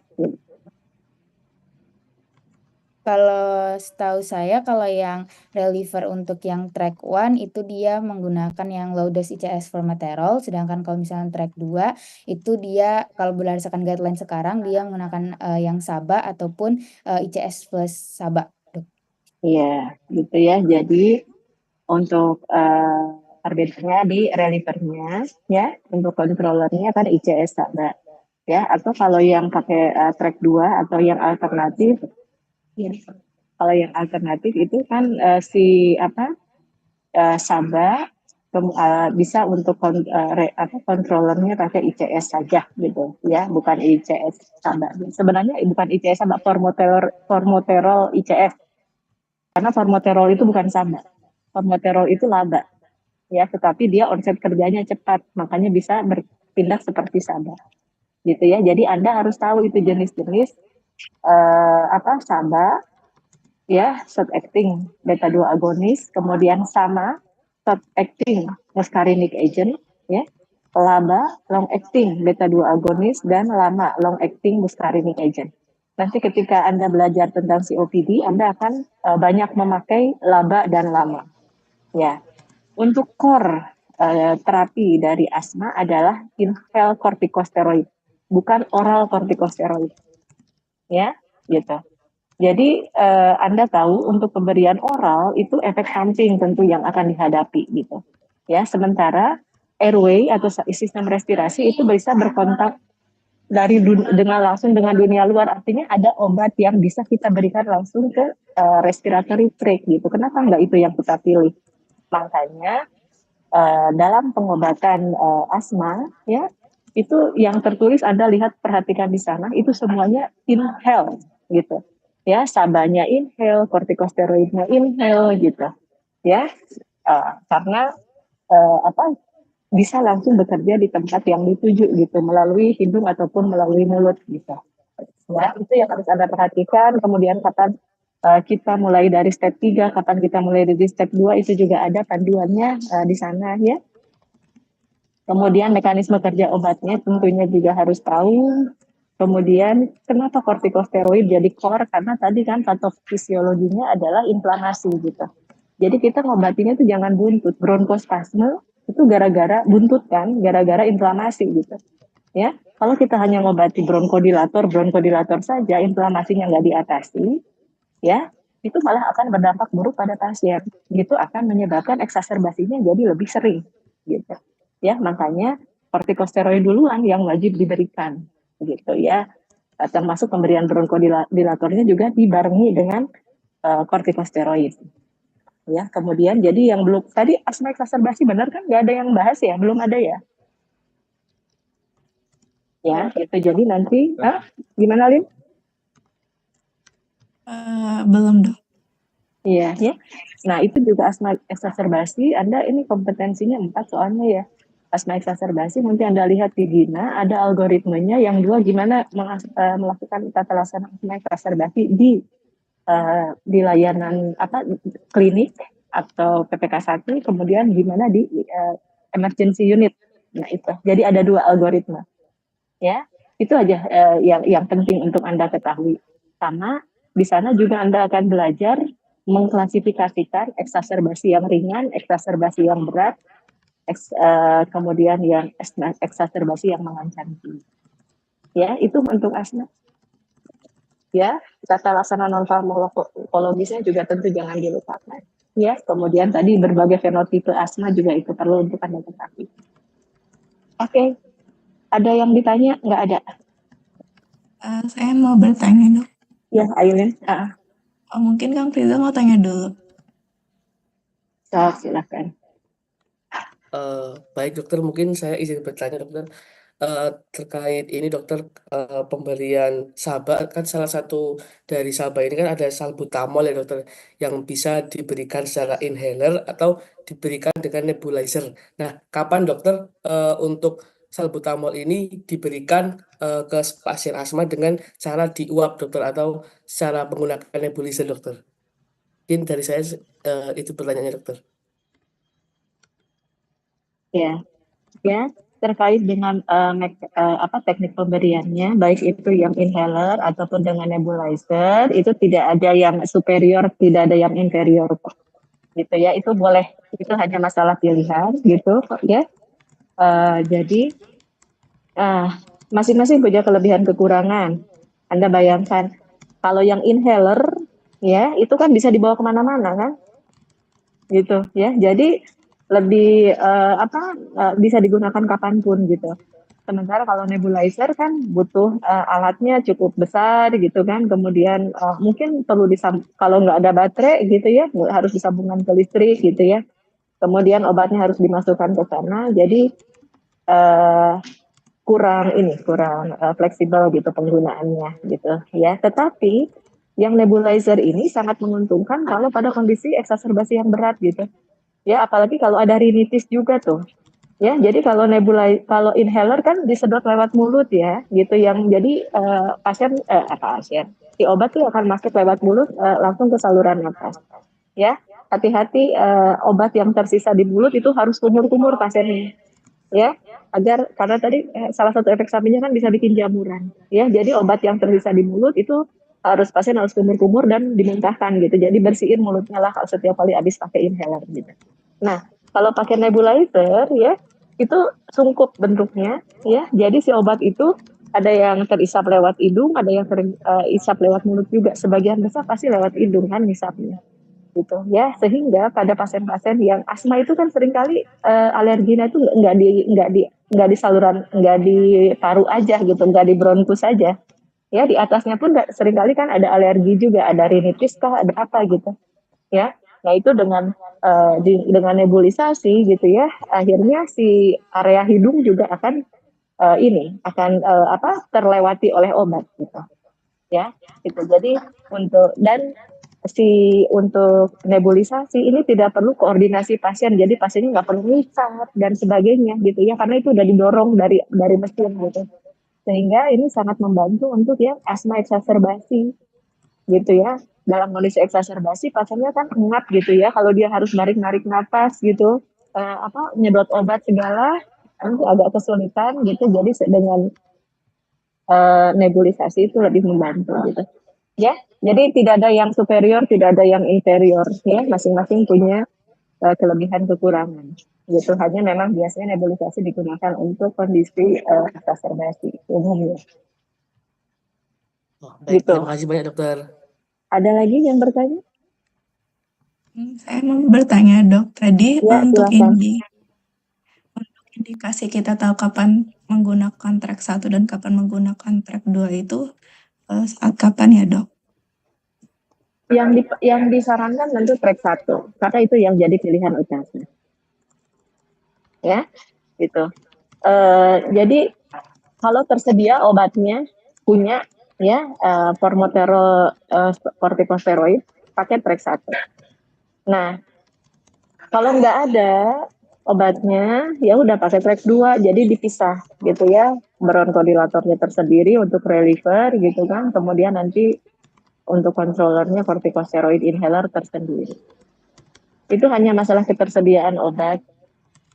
Kalau setahu saya kalau yang reliever untuk yang track 1 itu dia menggunakan yang low dose ICS formoterol, sedangkan kalau misalnya track 2 itu dia kalau berdasarkan guideline sekarang dia menggunakan yang SABA ataupun ICS plus SABA. Iya, gitu ya. Jadi untuk perbedaannya di relievernya ya, untuk controllernya kan ICS SABA ya, atau kalau yang pakai track 2 atau yang alternatif ya. Kalau yang alternatif itu kan SABA bisa untuk controllernya pakai ICS saja gitu ya, bukan ICS SABA. Sebenarnya bukan ICS SABA, formoterol ICS. Karena formoterol itu bukan SABA. Formoterol itu LABA. Ya, tetapi dia onset kerjanya cepat, makanya bisa berpindah seperti SABA. Gitu ya. Jadi Anda harus tahu itu jenis-jenis SABA ya, short acting beta 2 agonis, kemudian sama short acting muscarinic agent ya. LABA long acting beta 2 agonis dan LAMA long acting muscarinic agent. Nanti ketika Anda belajar tentang COPD, Anda akan banyak memakai LABA dan LAMA. Ya. Untuk core terapi dari asma adalah inhale corticosteroid, bukan oral corticosteroid. Ya, gitu. Jadi Anda tahu untuk pemberian oral itu efek samping tentu yang akan dihadapi gitu. Ya, sementara airway atau sistem respirasi itu bisa berkontak langsung dengan dunia luar, artinya ada obat yang bisa kita berikan langsung ke respiratory tract gitu. Kenapa enggak itu yang kita pilih? Makanya dalam pengobatan asma ya, itu yang tertulis Anda lihat, perhatikan di sana, itu semuanya inhale gitu. Ya, sabanya inhale, kortikosteroidnya inhale gitu. Ya, karena bisa langsung bekerja di tempat yang dituju gitu, melalui hidung ataupun melalui mulut gitu. Ya, itu yang harus Anda perhatikan. Kemudian kapan kita mulai dari step 3, kapan kita mulai dari step 2, itu juga ada panduannya di sana ya. Kemudian mekanisme kerja obatnya tentunya juga harus tahu. Kemudian kenapa kortikosteroid jadi core? Karena tadi kan patofisiologinya adalah inflamasi gitu. Jadi kita ngobatinya tuh jangan buntut. Bronkospasme itu gara-gara buntut kan, gara-gara inflamasi gitu. Ya, kalau kita hanya ngobati bronkodilator saja, inflamasinya nggak diatasi, ya, itu malah akan berdampak buruk pada pasien. Gitu akan menyebabkan eksaserbasinya jadi lebih sering gitu. Ya, makanya kortikosteroid duluan yang wajib diberikan gitu ya. Termasuk pemberian bronkodilatornya juga dibarengi dengan kortikosteroid. Ya, kemudian jadi yang belum tadi asma eksaserbasi benar kan nggak ada yang bahas ya, belum ada ya. Ya, itu jadi nanti gimana Lin? Belum dok. Iya, ya. Nah, itu juga asma eksaserbasi. Anda ini kompetensinya 4 soalnya ya. Asma eksaserbasi nanti Anda lihat di Gina, ada algoritmenya yang dua gimana melakukan tata laksana asma eksaserbasi di layanan klinik atau PPK 1, kemudian gimana di emergency unit. Nah, itu. Jadi ada 2 algoritma. Ya. Itu aja yang penting untuk Anda ketahui. Sama di sana juga Anda akan belajar mengklasifikasikan eksaserbasi yang ringan, eksaserbasi yang berat, kemudian yang eksaserbasi yang mengancam. Ya, itu untuk asma. Ya, tata laksana non farmakologisnya juga tentu jangan dilupakan. Ya, kemudian tadi berbagai fenotipe asma juga itu perlu untuk Anda ketahui. Oke. Ada yang ditanya? Nggak ada. Saya mau bertanya dok. Ya, Ailin. Mungkin Kang Firza mau tanya dulu. Silakan. Baik dokter, mungkin saya izin bertanya dokter. Terkait ini dokter, pemberian SABA kan salah satu dari SABA ini kan ada salbutamol ya dokter, yang bisa diberikan secara inhaler atau diberikan dengan nebulizer. Nah, kapan dokter untuk salbutamol ini diberikan ke pasien asma dengan cara diuap dokter atau secara menggunakan nebulizer dokter? Mungkin dari saya itu pertanyaannya dokter. Ya, terkait dengan teknik pemberiannya, baik itu yang inhaler ataupun dengan nebulizer, itu tidak ada yang superior, tidak ada yang inferior kok. Gitu ya, itu boleh, itu hanya masalah pilihan gitu ya. Jadi masing-masing punya kelebihan kekurangan. Anda bayangkan kalau yang inhaler ya itu kan bisa dibawa kemana-mana kan, gitu ya. Jadi lebih bisa digunakan kapanpun gitu. Sementara kalau nebulizer kan butuh alatnya cukup besar gitu kan, kemudian mungkin perlu kalau nggak ada baterai gitu ya, harus disambungkan ke listrik gitu ya. Kemudian obatnya harus dimasukkan ke sana, jadi kurang fleksibel gitu penggunaannya gitu ya. Tetapi yang nebulizer ini sangat menguntungkan kalau pada kondisi eksaserbasi yang berat gitu. Ya, apalagi kalau ada rinitis juga tuh. Ya, jadi kalau inhaler kan disedot lewat mulut ya, gitu yang jadi pasien si obat tuh akan masuk lewat mulut langsung ke saluran nafas. Ya, hati-hati obat yang tersisa di mulut itu harus kumur-kumur pasiennya. Ya, karena tadi salah satu efek sampingnya kan bisa bikin jamuran. Ya, jadi obat yang tersisa di mulut itu pasien harus kumur-kumur dan dimuntahkan gitu. Jadi bersihin mulutnya lah setiap kali habis pakai inhaler gitu. Nah, kalau pakai nebulizer ya itu sungkup bentuknya ya. Jadi si obat itu ada yang terisap lewat hidung, ada yang terisap lewat mulut juga. Sebagian besar pasti lewat hidung kan isapnya. Gitu ya, sehingga pada pasien-pasien yang asma itu kan seringkali alerginya itu nggak di saluran, nggak di paru aja gitu, nggak di bronkus saja. Ya, di atasnya pun seringkali kan ada alergi juga, ada rinitis kah, ada apa gitu. Ya, nah itu dengan nebulisasi gitu ya, akhirnya si area hidung juga akan terlewati oleh obat gitu. Ya, gitu. Jadi untuk nebulisasi ini tidak perlu koordinasi pasien, jadi pasiennya nggak perlu ngisap dan sebagainya gitu ya, karena itu udah didorong dari mesin gitu, sehingga ini sangat membantu untuk yang asma eksaserbasi gitu ya. Dalam kondisi eksaserbasi pasiennya kan engap gitu ya, kalau dia harus narik napas gitu, nyedot obat segala agak kesulitan gitu, jadi dengan nebulisasi itu lebih membantu gitu ya. Jadi tidak ada yang superior, tidak ada yang inferior ya, masing-masing punya kelebihan kekurangan gitu. Hanya memang biasanya nebulisasi digunakan untuk kondisi eksaserbasi umumnya. Baik, Gitu. terima kasih banyak dokter. Ada lagi yang bertanya? Saya mau bertanya dok, tadi Ya, untuk silakan. indikasi kita tahu kapan menggunakan track 1 dan kapan menggunakan track 2 itu saat kapan ya dok? Yang disarankan tentu track 1, karena itu yang jadi pilihan utama. Ya, gitu. Jadi kalau tersedia obatnya punya ya formoterol kortikosteroid pakai track 1. Nah, kalau nggak ada obatnya ya udah pakai track 2, jadi dipisah gitu ya. Bronkodilatornya tersendiri untuk reliever gitu kan, kemudian nanti untuk controllernya kortikosteroid inhaler tersendiri. Itu hanya masalah ketersediaan obat.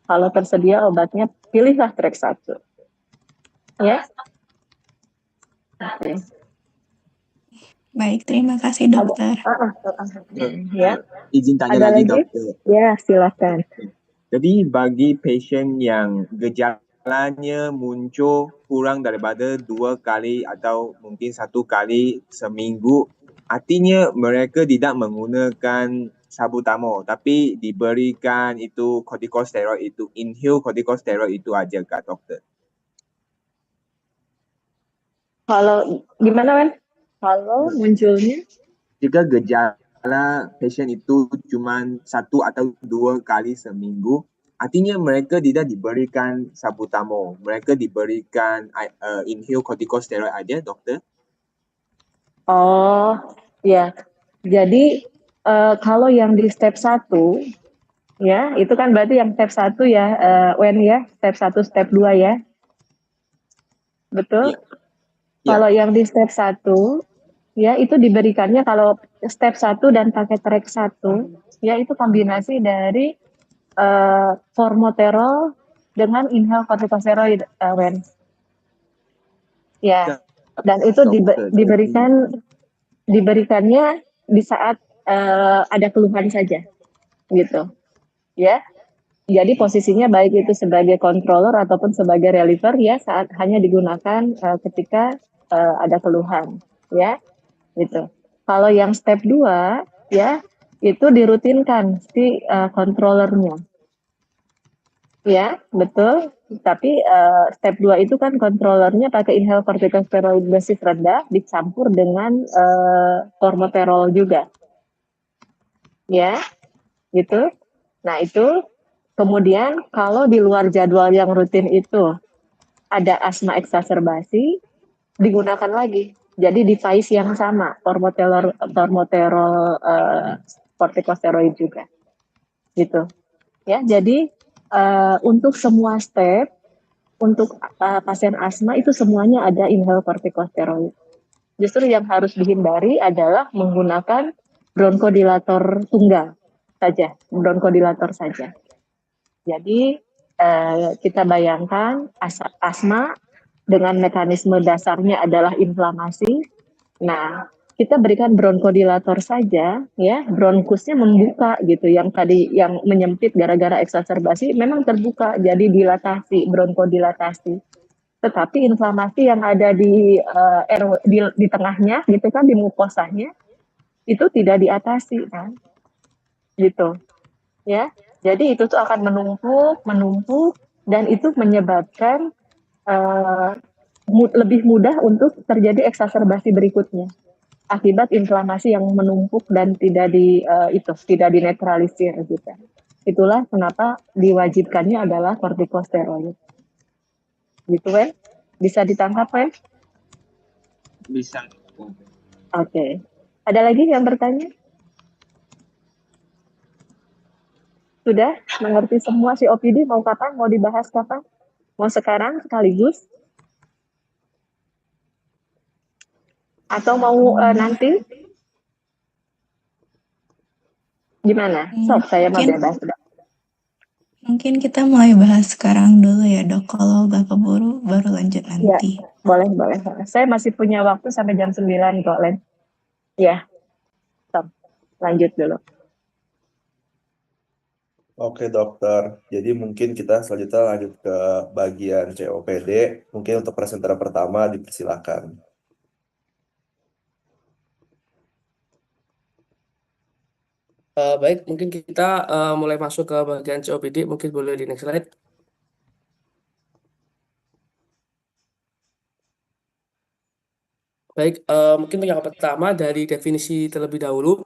Kalau tersedia obatnya, pilihlah track 1. Ya. Oke. Baik, terima kasih dokter. Ya. Izin tanya Ada lagi lagi? dokter. Ya, silakan. Jadi bagi pasien yang gejalanya muncul kurang daripada 2 kali atau mungkin 1 kali seminggu, artinya mereka tidak menggunakan salbutamol, tapi diberikan itu kortikosteroid itu, inhale kortikosteroid itu aja kak dokter? Kalau gimana kan? Kalau munculnya Jika gejala pasien itu cuma 1 atau 2 kali seminggu, artinya mereka tidak diberikan salbutamol, mereka diberikan inhale kortikosteroid aja dokter? Oh, ya. Jadi kalau yang di step 1 ya, itu kan berarti yang step 1 ya, Wen ya, step 1, step 2 ya. Betul? Ya. Kalau yang di step 1 ya itu diberikannya kalau step 1 dan pakai track 1 ya itu kombinasi dari formoterol dengan inhale kortikosteroid, Wen. Ya. Dan itu diberikannya di saat ada keluhan saja, gitu, ya. Jadi posisinya baik itu sebagai controller ataupun sebagai reliever ya saat hanya digunakan ketika ada keluhan, ya, gitu. Kalau yang step 2 ya itu dirutinkan si controllernya. Ya, betul. Tapi step 2 itu kan controllernya pakai inhale kortikosteroid dosis rendah dicampur dengan formoterol juga. Ya, gitu. Nah, itu kemudian kalau di luar jadwal yang rutin itu ada asma eksaserbasi, digunakan lagi. Jadi device yang sama, formoterol kortikosteroid juga. Gitu. Ya, jadi untuk semua step untuk pasien asma itu semuanya ada inhale kortikosteroid. Justru yang harus dihindari adalah menggunakan bronkodilator tunggal saja, bronkodilator saja. Jadi kita bayangkan asma dengan mekanisme dasarnya adalah inflamasi. Nah, kita berikan bronkodilator saja, ya, bronkusnya membuka gitu. Yang tadi yang menyempit gara-gara eksaserbasi memang terbuka, jadi dilatasi, bronkodilatasi. Tetapi inflamasi yang ada di tengahnya, gitu kan, di mukosanya, itu tidak diatasi, kan, gitu, ya. Jadi itu tuh akan menumpuk, dan itu menyebabkan lebih mudah untuk terjadi eksaserbasi berikutnya akibat inflamasi yang menumpuk dan tidak dinetralisir gitu. Itulah kenapa diwajibkannya adalah kortikosteroid. Gitu, Wen? Bisa ditangkap, Wen? Bisa. Oke. Ada lagi yang bertanya? Sudah mengerti semua COPD mau kapan? Mau dibahas kapan? Mau sekarang sekaligus? Atau mau nanti? Gimana? Sok, saya mau bebas. Mungkin kita mulai bahas sekarang dulu ya dok, kalau nggak keburu baru lanjut nanti. Ya, boleh. Saya masih punya waktu sampai jam 9 kok, Len. Ya, stop. Lanjut dulu. Oke dokter, jadi mungkin kita selanjutnya lanjut ke bagian COPD. Mungkin untuk presenter pertama dipersilakan. Baik, mungkin kita mulai masuk ke bagian COPD. Mungkin boleh di next slide. Baik, mungkin yang pertama dari definisi terlebih dahulu.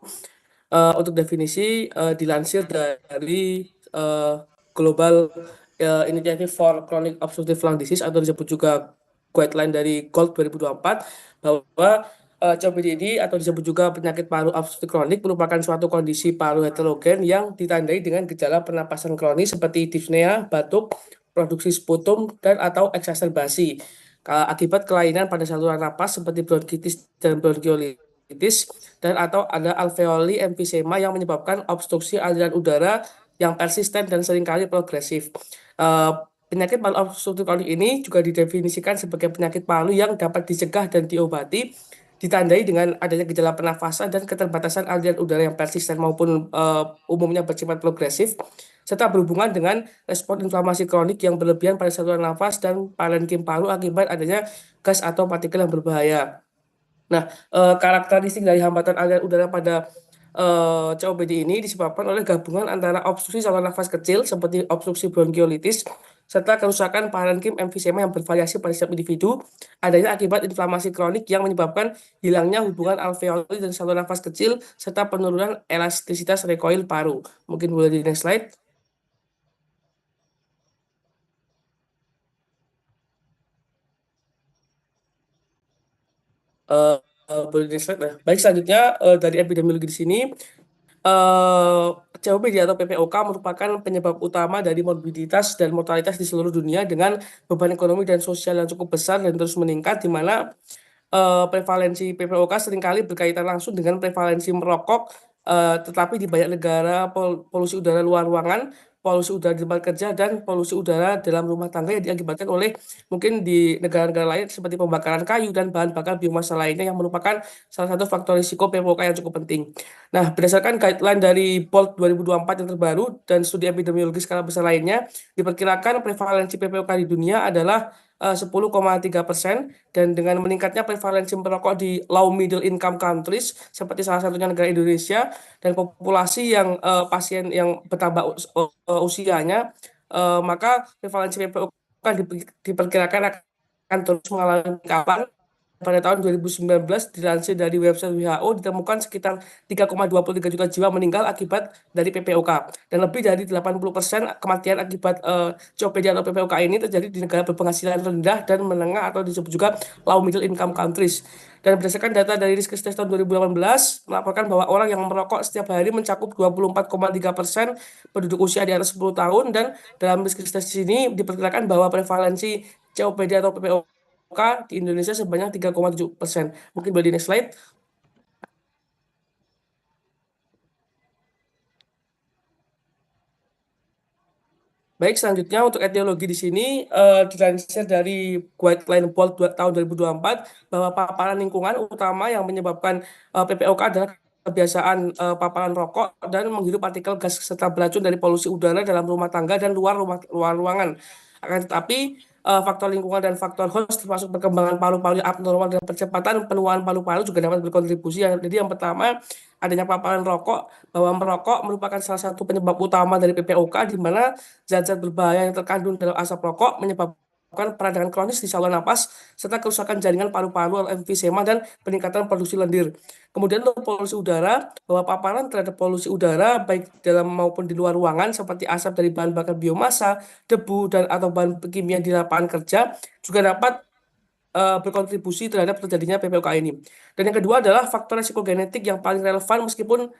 Untuk definisi dilansir dari Global Initiative for Chronic Obstructive Lung Disease atau disebut juga guideline dari GOLD 2024 bahwa COPD ini atau disebut juga penyakit paru obstruktif kronik merupakan suatu kondisi paru heterogen yang ditandai dengan gejala pernapasan kronis seperti dyspnea, batuk, produksi sputum dan atau eksaserbasi akibat kelainan pada saluran napas seperti bronkitis dan bronkiolitis dan atau ada alveoli emfisema yang menyebabkan obstruksi aliran udara yang persisten dan seringkali progresif. Eh, Penyakit paru obstruktif kronik ini juga didefinisikan sebagai penyakit paru yang dapat dicegah dan diobati, ditandai dengan adanya gejala pernafasan dan keterbatasan aliran udara yang persisten maupun umumnya bersifat progresif, serta berhubungan dengan respon inflamasi kronik yang berlebihan pada saluran nafas dan parenkim paru akibat adanya gas atau partikel yang berbahaya. Nah, karakteristik dari hambatan aliran udara pada COPD ini disebabkan oleh gabungan antara obstruksi saluran nafas kecil seperti obstruksi bronkiolitis serta kerusakan parenkim emfisema yang bervariasi pada setiap individu, adanya akibat inflamasi kronik yang menyebabkan hilangnya hubungan alveoli dan saluran nafas kecil serta penurunan elastisitas recoil paru. Mungkin boleh di next slide. Boleh di next slide. Nah, baik, selanjutnya dari epidemiologi di sini COPD atau PPOK merupakan penyebab utama dari morbiditas dan mortalitas di seluruh dunia dengan beban ekonomi dan sosial yang cukup besar dan terus meningkat, di mana prevalensi PPOK seringkali berkaitan langsung dengan prevalensi merokok, tetapi di banyak negara polusi udara luar ruangan, polusi udara di tempat kerja, dan polusi udara dalam rumah tangga yang diakibatkan oleh mungkin di negara-negara lain seperti pembakaran kayu dan bahan bakar biomasa lainnya yang merupakan salah satu faktor risiko PPOK yang cukup penting. Nah, berdasarkan guideline dari BOLT 2024 yang terbaru dan studi epidemiologi skala besar lainnya, diperkirakan prevalensi PPOK di dunia adalah 10,3% dan dengan meningkatnya prevalensi merokok di low middle income countries seperti salah satunya negara Indonesia dan populasi yang pasien yang bertambah usianya, maka prevalensi PPOK diperkirakan akan terus mengalami peningkatan. Pada tahun 2019 dilansir dari website WHO ditemukan sekitar 3,23 juta jiwa meninggal akibat dari PPOK dan lebih dari 80% kematian akibat COPD atau PPOK ini terjadi di negara berpenghasilan rendah dan menengah atau disebut juga low middle income countries. Dan berdasarkan data dari Riskesdas tahun 2018 melaporkan bahwa orang yang merokok setiap hari mencakup 24,3% penduduk usia di atas 10 tahun, dan dalam Riskesdas ini diperkirakan bahwa prevalensi COPD atau PPOK di Indonesia sebanyak 3,7%. Mungkin boleh di next slide. Baik, selanjutnya untuk etiologi di sini dilansir dari guideline BOLT tahun 2024 bahwa paparan lingkungan utama yang menyebabkan PPOK adalah kebiasaan paparan rokok dan menghirup partikel gas serta beracun dari polusi udara dalam rumah tangga dan luar ruangan. Akan tetapi faktor lingkungan dan faktor host termasuk perkembangan paru-paru yang abnormal dan percepatan penuaan paru-paru juga dapat berkontribusi. Jadi yang pertama adanya paparan rokok, bahwa merokok merupakan salah satu penyebab utama dari PPOK, di mana zat-zat berbahaya yang terkandung dalam asap rokok menyebabkan peradangan kronis di saluran napas serta kerusakan jaringan paru-paru atau emfisema dan peningkatan produksi lendir. Kemudian untuk polusi udara, bahwa paparan terhadap polusi udara baik dalam maupun di luar ruangan seperti asap dari bahan bakar biomasa, debu dan atau bahan kimia di lapangan kerja juga dapat berkontribusi terhadap terjadinya PPOK ini. Dan yang kedua adalah faktor resiko genetik yang paling relevan meskipun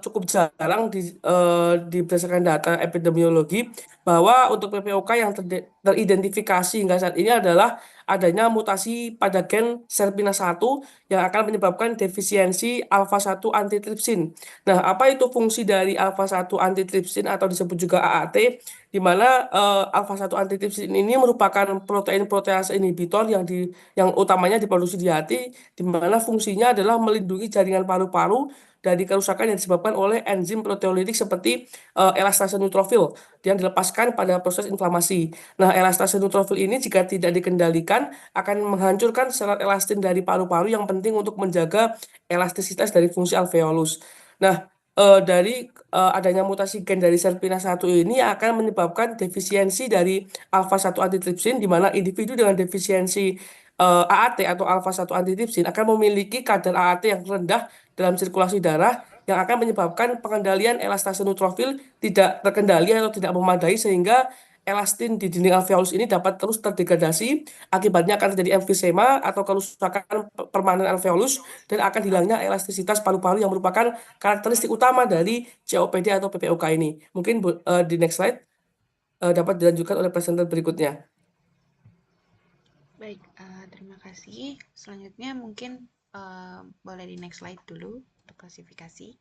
cukup jarang di berdasarkan data epidemiologi, bahwa untuk PPOK yang teridentifikasi hingga saat ini adalah adanya mutasi pada gen SERPINA1 yang akan menyebabkan defisiensi alfa-1 antitrypsin. Nah, apa itu fungsi dari alfa-1 antitrypsin atau disebut juga AAT, di mana alfa-1 antitrypsin ini merupakan protein protease inhibitor yang utamanya diproduksi di hati, di mana fungsinya adalah melindungi jaringan paru-paru dari kerusakan yang disebabkan oleh enzim proteolitik seperti elastase neutrofil yang dilepaskan pada proses inflamasi. Nah, elastase neutrofil ini jika tidak dikendalikan akan menghancurkan serat elastin dari paru-paru yang penting untuk menjaga elastisitas dari fungsi alveolus. Nah, dari adanya mutasi gen dari SERPINA1 ini akan menyebabkan defisiensi dari alfa-1 antitrypsin, di mana individu dengan defisiensi AAT atau alfa-1 antitrypsin akan memiliki kadar AAT yang rendah dalam sirkulasi darah, yang akan menyebabkan pengendalian elastase neutrofil tidak terkendali atau tidak memadai, sehingga elastin di dinding alveolus ini dapat terus terdegradasi. Akibatnya akan terjadi emfisema atau kerusakan permanen alveolus, dan akan hilangnya elastisitas paru-paru yang merupakan karakteristik utama dari COPD atau PPOK ini. Mungkin di next slide dapat dilanjutkan oleh presenter berikutnya. Baik, terima kasih. Selanjutnya mungkin boleh di next slide dulu untuk klasifikasi.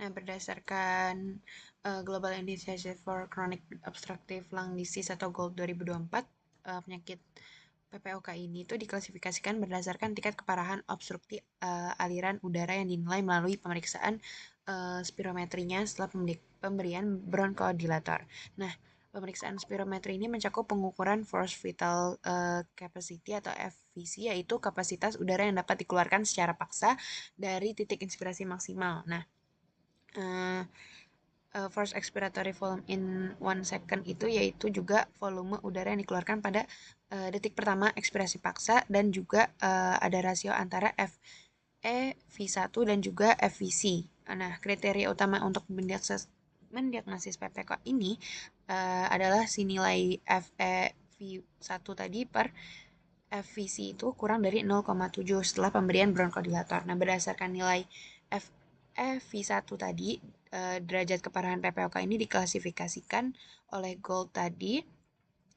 Nah, berdasarkan Global Initiative for Chronic Obstructive Lung Disease atau GOLD 2024, penyakit PPOK ini itu diklasifikasikan berdasarkan tingkat keparahan obstruksi aliran udara yang dinilai melalui pemeriksaan spirometrinya setelah pemberian bronchodilator. Nah, pemeriksaan spirometri ini mencakup pengukuran force vital capacity atau FVC, yaitu kapasitas udara yang dapat dikeluarkan secara paksa dari titik inspirasi maksimal. Nah, force expiratory volume in 1 second itu yaitu juga volume udara yang dikeluarkan pada detik pertama ekspirasi paksa, dan juga ada rasio antara FeV1 dan juga FVC. Nah, kriteria utama untuk mendiagnosis PPOK ini adalah si nilai FeV1 tadi per FVC itu kurang dari 0,7 setelah pemberian bronchodilator. Nah, berdasarkan nilai FeV1 tadi, derajat keparahan PPOK ini diklasifikasikan oleh GOLD tadi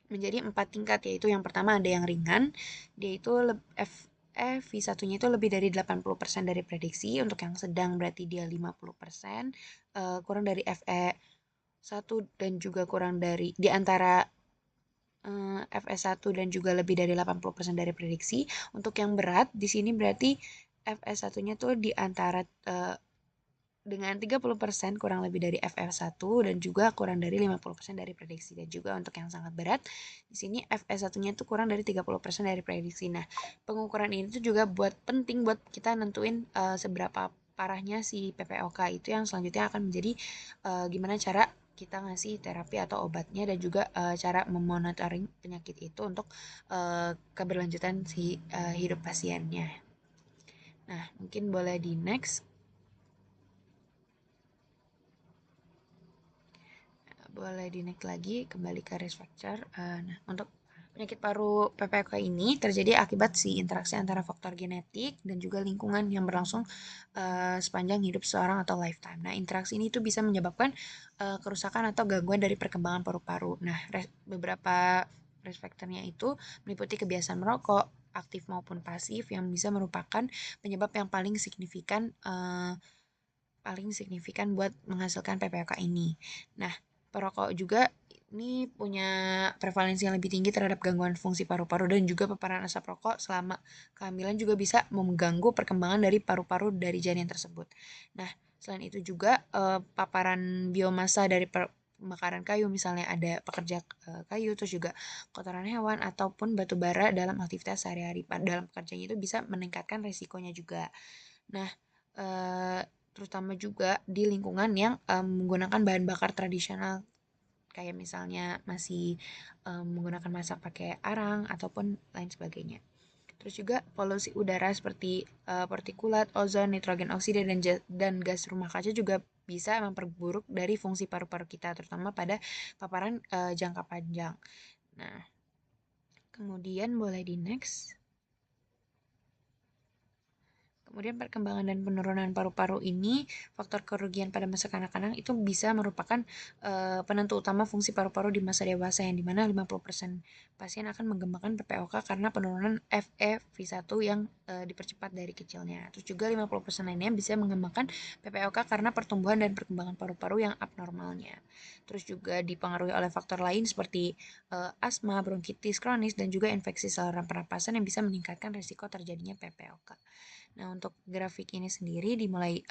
menjadi 4 tingkat, yaitu yang pertama ada yang ringan, dia itu FeV1-nya itu lebih dari 80% dari prediksi. Untuk yang sedang berarti dia 50%, kurang dari FE1 dan juga kurang dari di antara FE1 dan juga lebih dari 80% dari prediksi. Untuk yang berat di sini berarti FE1-nya tuh di antara dengan 30% kurang lebih dari FE1 dan juga kurang dari 50% dari prediksi. Dan juga untuk yang sangat berat, di sini FE1-nya itu kurang dari 30% dari prediksi. Nah, pengukuran ini tuh juga penting buat kita nentuin seberapa parahnya si PPOK itu, yang selanjutnya akan menjadi gimana cara kita ngasih terapi atau obatnya, dan juga cara memonitoring penyakit itu untuk keberlanjutan si hidup pasiennya. Nah, mungkin boleh di next. Boleh di next lagi, kembali ke risk factor. Nah, untuk penyakit paru PPOK ini terjadi akibat si interaksi antara faktor genetik dan juga lingkungan yang berlangsung sepanjang hidup seseorang atau lifetime. Nah, interaksi ini tuh bisa menyebabkan kerusakan atau gangguan dari perkembangan paru-paru. Nah, beberapa risk factornya itu meliputi kebiasaan merokok, aktif maupun pasif, yang bisa merupakan penyebab yang paling signifikan buat menghasilkan PPOK ini. Nah, perokok juga ini punya prevalensi yang lebih tinggi terhadap gangguan fungsi paru-paru, dan juga paparan asap rokok selama kehamilan juga bisa mengganggu perkembangan dari paru-paru dari janin tersebut. Nah, selain itu juga paparan biomasa dari pembakaran kayu, misalnya ada pekerja kayu, terus juga kotoran hewan ataupun batu bara dalam aktivitas sehari-hari dalam pekerjaannya itu bisa meningkatkan resikonya juga. Nah, terutama juga di lingkungan yang menggunakan bahan bakar tradisional, kayak misalnya masih menggunakan masak pakai arang ataupun lain sebagainya. Terus juga polusi udara seperti partikulat, ozon, nitrogen oksida, dan gas rumah kaca juga bisa memperburuk dari fungsi paru-paru kita, terutama pada paparan jangka panjang. Nah, kemudian boleh di next. Kemudian perkembangan dan penurunan paru-paru ini, faktor kerugian pada masa kanak-kanak itu bisa merupakan penentu utama fungsi paru-paru di masa dewasa, yang dimana 50% pasien akan mengembangkan PPOK karena penurunan FeV1 yang dipercepat dari kecilnya. Terus juga 50% lainnya bisa mengembangkan PPOK karena pertumbuhan dan perkembangan paru-paru yang abnormalnya. Terus juga dipengaruhi oleh faktor lain seperti asma, bronkitis kronis, dan juga infeksi saluran pernapasan yang bisa meningkatkan risiko terjadinya PPOK. Nah, untuk grafik ini sendiri dimulai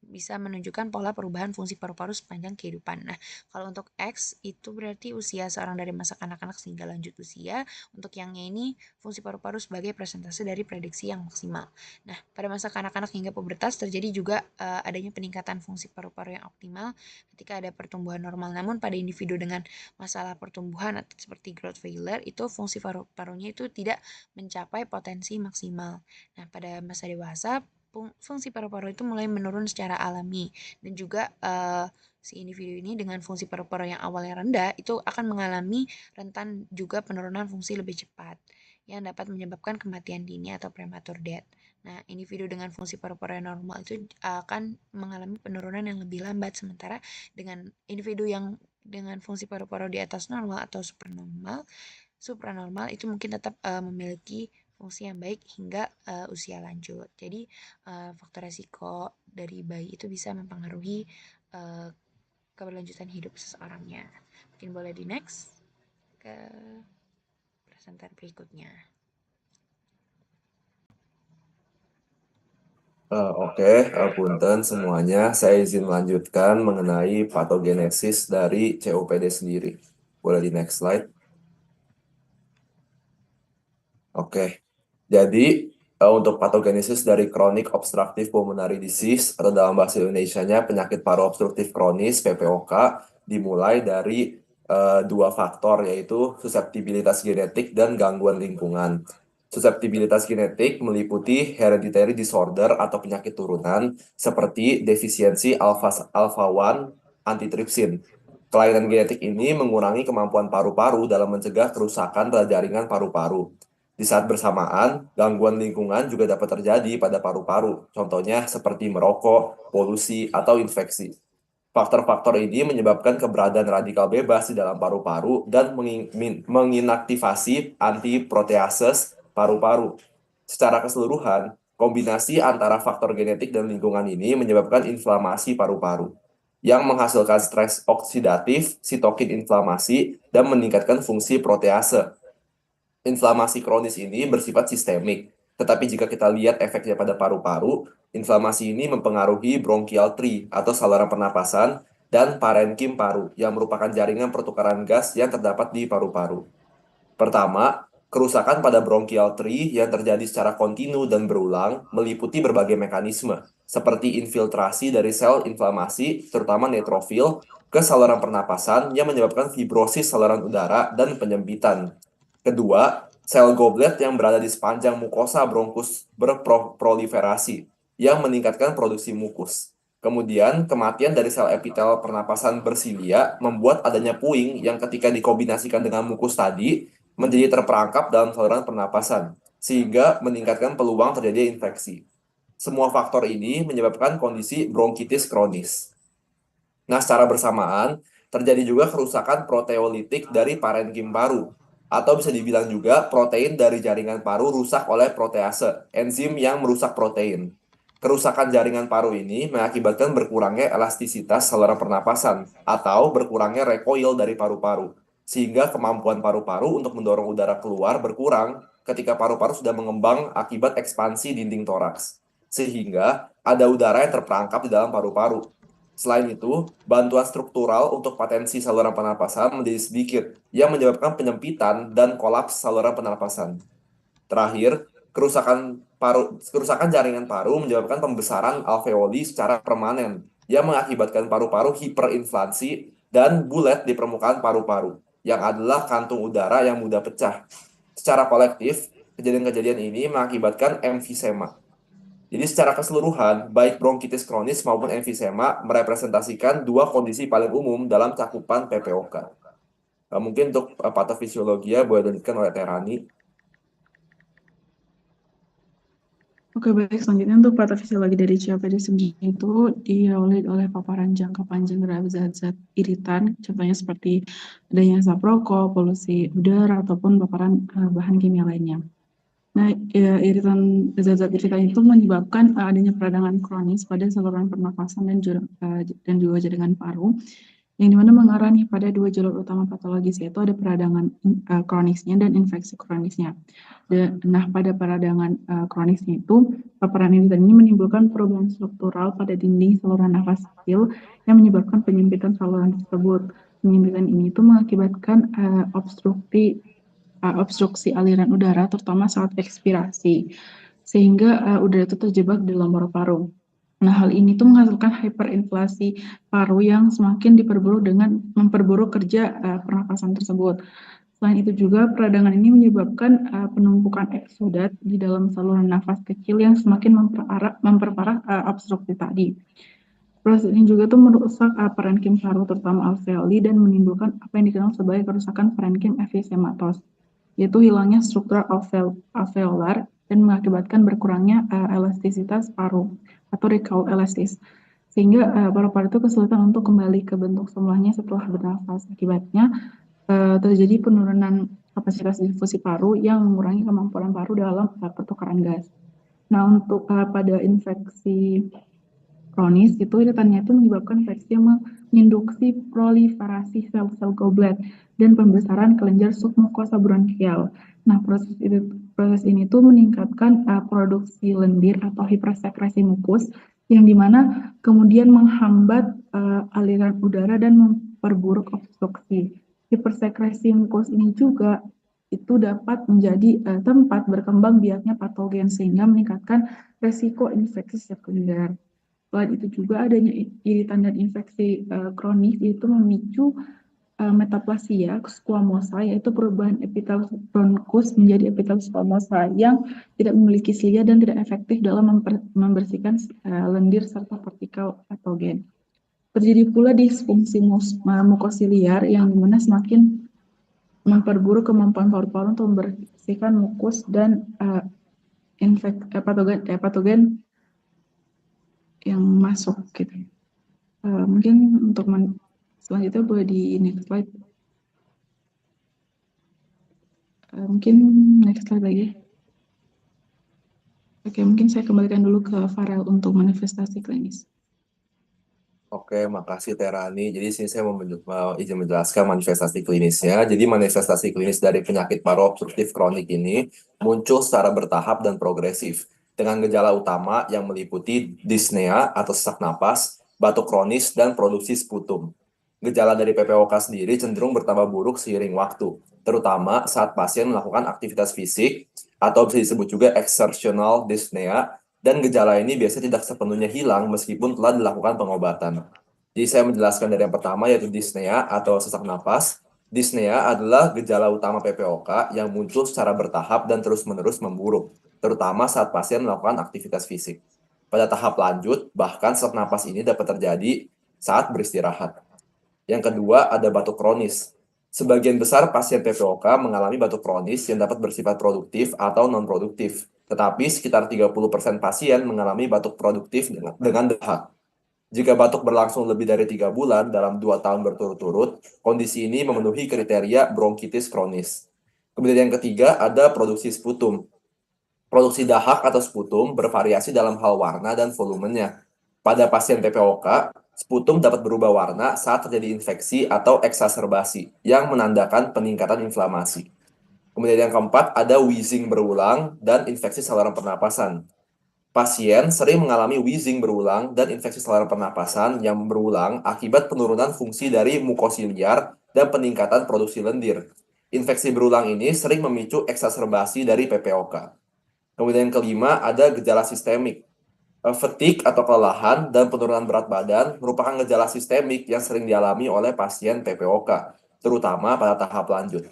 bisa menunjukkan pola perubahan fungsi paru-paru sepanjang kehidupan. Nah, kalau untuk X itu berarti usia seorang dari masa kanak-kanak hingga lanjut usia. Untuk yangnya ini fungsi paru-paru sebagai presentase dari prediksi yang maksimal. Nah, pada masa kanak-kanak hingga pubertas terjadi juga adanya peningkatan fungsi paru-paru yang optimal ketika ada pertumbuhan normal. Namun pada individu dengan masalah pertumbuhan atau seperti growth failure itu fungsi paru-parunya itu tidak mencapai potensi maksimal. Nah, pada masa dewasa fungsi paru-paru itu mulai menurun secara alami dan juga si individu ini dengan fungsi paru-paru yang awalnya rendah itu akan mengalami rentan juga penurunan fungsi lebih cepat yang dapat menyebabkan kematian dini atau premature death. Nah, individu dengan fungsi paru-paru yang normal itu akan mengalami penurunan yang lebih lambat, sementara dengan individu yang dengan fungsi paru-paru di atas normal atau supranormal itu mungkin tetap memiliki fungsi yang baik hingga usia lanjut. Jadi faktor resiko dari bayi itu bisa mempengaruhi keberlanjutan hidup seseorangnya. Mungkin boleh di next ke presenter berikutnya. Oke, punten semuanya. Saya izin melanjutkan mengenai patogenesis dari COPD sendiri. Boleh di next slide. Oke, jadi untuk patogenesis dari chronic obstructive pulmonary disease atau dalam bahasa Indonesianya penyakit paru obstruktif kronis (PPOK) dimulai dari dua faktor, yaitu suseptibilitas genetik dan gangguan lingkungan. Suseptibilitas genetik meliputi hereditary disorder atau penyakit turunan seperti defisiensi alpha-1 antitrypsin. Kelainan genetik ini mengurangi kemampuan paru-paru dalam mencegah kerusakan pada jaringan paru-paru. Di saat bersamaan, gangguan lingkungan juga dapat terjadi pada paru-paru, contohnya seperti merokok, polusi, atau infeksi. Faktor-faktor ini menyebabkan keberadaan radikal bebas di dalam paru-paru dan menginaktivasi antiproteases paru-paru. Secara keseluruhan, kombinasi antara faktor genetik dan lingkungan ini menyebabkan inflamasi paru-paru, yang menghasilkan stres oksidatif, sitokin inflamasi, dan meningkatkan fungsi protease. Inflamasi kronis ini bersifat sistemik, tetapi jika kita lihat efeknya pada paru-paru, inflamasi ini mempengaruhi bronchial tree atau saluran pernapasan dan parenkim paru yang merupakan jaringan pertukaran gas yang terdapat di paru-paru. Pertama, kerusakan pada bronchial tree yang terjadi secara kontinu dan berulang meliputi berbagai mekanisme, seperti infiltrasi dari sel inflamasi, terutama neutrofil, ke saluran pernapasan yang menyebabkan fibrosis saluran udara dan penyempitan. Kedua, sel goblet yang berada di sepanjang mukosa bronkus berproliferasi yang meningkatkan produksi mukus. Kemudian, kematian dari sel epitel pernapasan bersilia membuat adanya puing yang ketika dikombinasikan dengan mukus tadi menjadi terperangkap dalam saluran pernapasan, sehingga meningkatkan peluang terjadi infeksi. Semua faktor ini menyebabkan kondisi bronkitis kronis. Nah, secara bersamaan, terjadi juga kerusakan proteolitik dari parenkim paru, atau bisa dibilang juga protein dari jaringan paru rusak oleh protease, enzim yang merusak protein. Kerusakan jaringan paru ini mengakibatkan berkurangnya elastisitas saluran pernapasan atau berkurangnya recoil dari paru-paru, sehingga kemampuan paru-paru untuk mendorong udara keluar berkurang ketika paru-paru sudah mengembang akibat ekspansi dinding toraks, sehingga ada udara yang terperangkap di dalam paru-paru. Selain itu, bantuan struktural untuk patensi saluran pernapasan menjadi sedikit, yang menyebabkan penyempitan dan kolaps saluran pernapasan. Terakhir, kerusakan jaringan paru menyebabkan pembesaran alveoli secara permanen, yang mengakibatkan paru-paru hiperinflasi dan bulet di permukaan paru-paru, yang adalah kantung udara yang mudah pecah. Secara kolektif, kejadian-kejadian ini mengakibatkan emfisema. Jadi secara keseluruhan, baik bronkitis kronis maupun emfisema merepresentasikan dua kondisi paling umum dalam cakupan PPOK. Mungkin untuk patofisiologia boleh dilanjutkan oleh Terani. Oke, baik. Selanjutnya untuk patofisiologi dari COPD sendiri itu diawali oleh paparan jangka panjang terhadap zat-zat iritan, contohnya seperti adanya asap rokok, polusi udara, ataupun paparan bahan kimia lainnya. Nah, zat-zat iritan itu menyebabkan adanya peradangan kronis pada saluran pernapasan dan juga jaringan paru yang dimana mengarah nih pada dua jalur utama patologis, yaitu ada peradangan kronisnya dan infeksi kronisnya. Nah, pada peradangan kronisnya itu, paparan iritan ini menimbulkan perubahan struktural pada dinding saluran nafas kecil yang menyebabkan penyempitan saluran tersebut. Penyempitan ini itu mengakibatkan obstruksi aliran udara, terutama saat ekspirasi, sehingga udara itu terjebak di dalam paru-paru. Nah, hal ini tuh menghasilkan hyperinflasi paru yang semakin diperburuk dengan memperburuk kerja pernapasan tersebut. Selain itu juga peradangan ini menyebabkan penumpukan eksudat di dalam saluran nafas kecil yang semakin memperparah obstruksi tadi. Proses ini juga tuh merusak parenkim paru terutama alveoli dan menimbulkan apa yang dikenal sebagai kerusakan parenkim efisematos, yaitu hilangnya struktur alveolar dan mengakibatkan berkurangnya elastisitas paru atau recall elastis, sehingga paru-paru itu kesulitan untuk kembali ke bentuk semulanya setelah bernafas. Akibatnya terjadi penurunan kapasitas difusi paru yang mengurangi kemampuan paru dalam pertukaran gas. Nah, untuk pada infeksi kronis itu iritannya itu menyebabkan infeksi yang menginduksi proliferasi sel-sel goblet dan pembesaran kelenjar submukosa bronkial. Nah, proses ini tuh meningkatkan produksi lendir atau hipersekresi mukus yang dimana kemudian menghambat aliran udara dan memperburuk obstruksi. Hipersekresi mukus ini juga itu dapat menjadi tempat berkembang biaknya patogen sehingga meningkatkan resiko infeksi sekunder. Selain itu juga adanya iritan dan infeksi kronis itu memicu metaplasia squamosa, yaitu perubahan epitelis bronkus menjadi epitelis squamosa yang tidak memiliki silia dan tidak efektif dalam membersihkan lendir serta partikel patogen. Terjadi pula disfungsi mukosiliar yang dimana semakin memperburuk kemampuan paru-paru untuk membersihkan mukus dan patogen yang masuk gitu. Mungkin untuk selanjutnya boleh di next slide. Mungkin next slide lagi. Oke, mungkin saya kembalikan dulu ke Farel untuk manifestasi klinis. Oke, makasih Terani. Jadi sini saya mau izin menjelaskan manifestasi klinisnya. Jadi manifestasi klinis dari penyakit paru obstruktif kronik ini muncul secara bertahap dan progresif dengan gejala utama yang meliputi dyspnea atau sesak napas, batuk kronis, dan produksi sputum. Gejala dari PPOK sendiri cenderung bertambah buruk seiring waktu, terutama saat pasien melakukan aktivitas fisik atau bisa disebut juga exertional dyspnea, dan gejala ini biasanya tidak sepenuhnya hilang meskipun telah dilakukan pengobatan. Jadi saya menjelaskan dari yang pertama yaitu dyspnea atau sesak napas. Dyspnea adalah gejala utama PPOK yang muncul secara bertahap dan terus-menerus memburuk, terutama saat pasien melakukan aktivitas fisik. Pada tahap lanjut, bahkan sesak napas ini dapat terjadi saat beristirahat. Yang kedua, ada batuk kronis. Sebagian besar pasien PPOK mengalami batuk kronis yang dapat bersifat produktif atau non-produktif. Tetapi sekitar 30% pasien mengalami batuk produktif dengan dahak. Jika batuk berlangsung lebih dari 3 bulan dalam 2 tahun berturut-turut, kondisi ini memenuhi kriteria bronkitis kronis. Kemudian yang ketiga, ada produksi sputum. Produksi dahak atau sputum bervariasi dalam hal warna dan volumenya. Pada pasien PPOK, sputum dapat berubah warna saat terjadi infeksi atau eksaserbasi yang menandakan peningkatan inflamasi. Kemudian yang keempat, ada wheezing berulang dan infeksi saluran pernapasan. Pasien sering mengalami wheezing berulang dan infeksi saluran pernapasan yang berulang akibat penurunan fungsi dari mukosiliar dan peningkatan produksi lendir. Infeksi berulang ini sering memicu eksaserbasi dari PPOK. Kemudian yang kelima, ada gejala sistemik. Fatigue atau kelelahan dan penurunan berat badan merupakan gejala sistemik yang sering dialami oleh pasien PPOK, terutama pada tahap lanjut.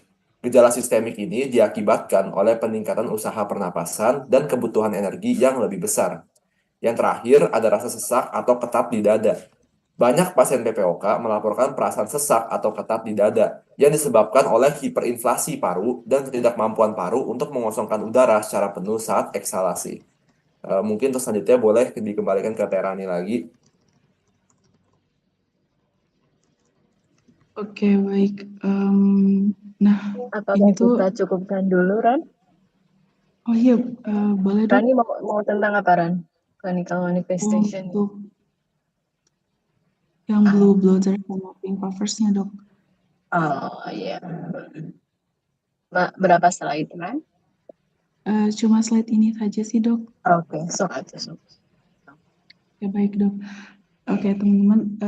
Gejala sistemik ini diakibatkan oleh peningkatan usaha pernapasan dan kebutuhan energi yang lebih besar. Yang terakhir, ada rasa sesak atau ketat di dada. Banyak pasien PPOK melaporkan perasaan sesak atau ketat di dada yang disebabkan oleh hiperinflasi paru dan ketidakmampuan paru untuk mengosongkan udara secara penuh saat eksalasi. Mungkin terus selanjutnya boleh dikembalikan ke Terani lagi. Oke, baik. Nah, Apakah ini tuh, kita cukupkan dulu, Ran? oh iya, boleh dong. Rani mau tentang apa, Ran? Clinical manifestation. Yang blue bloater sama pink puffersnya, Dok. Oh iya. Berapa slide, kan? Cuma slide ini saja sih, Dok. Oke, sok aja. Ya, baik, Dok. Oke, teman-teman.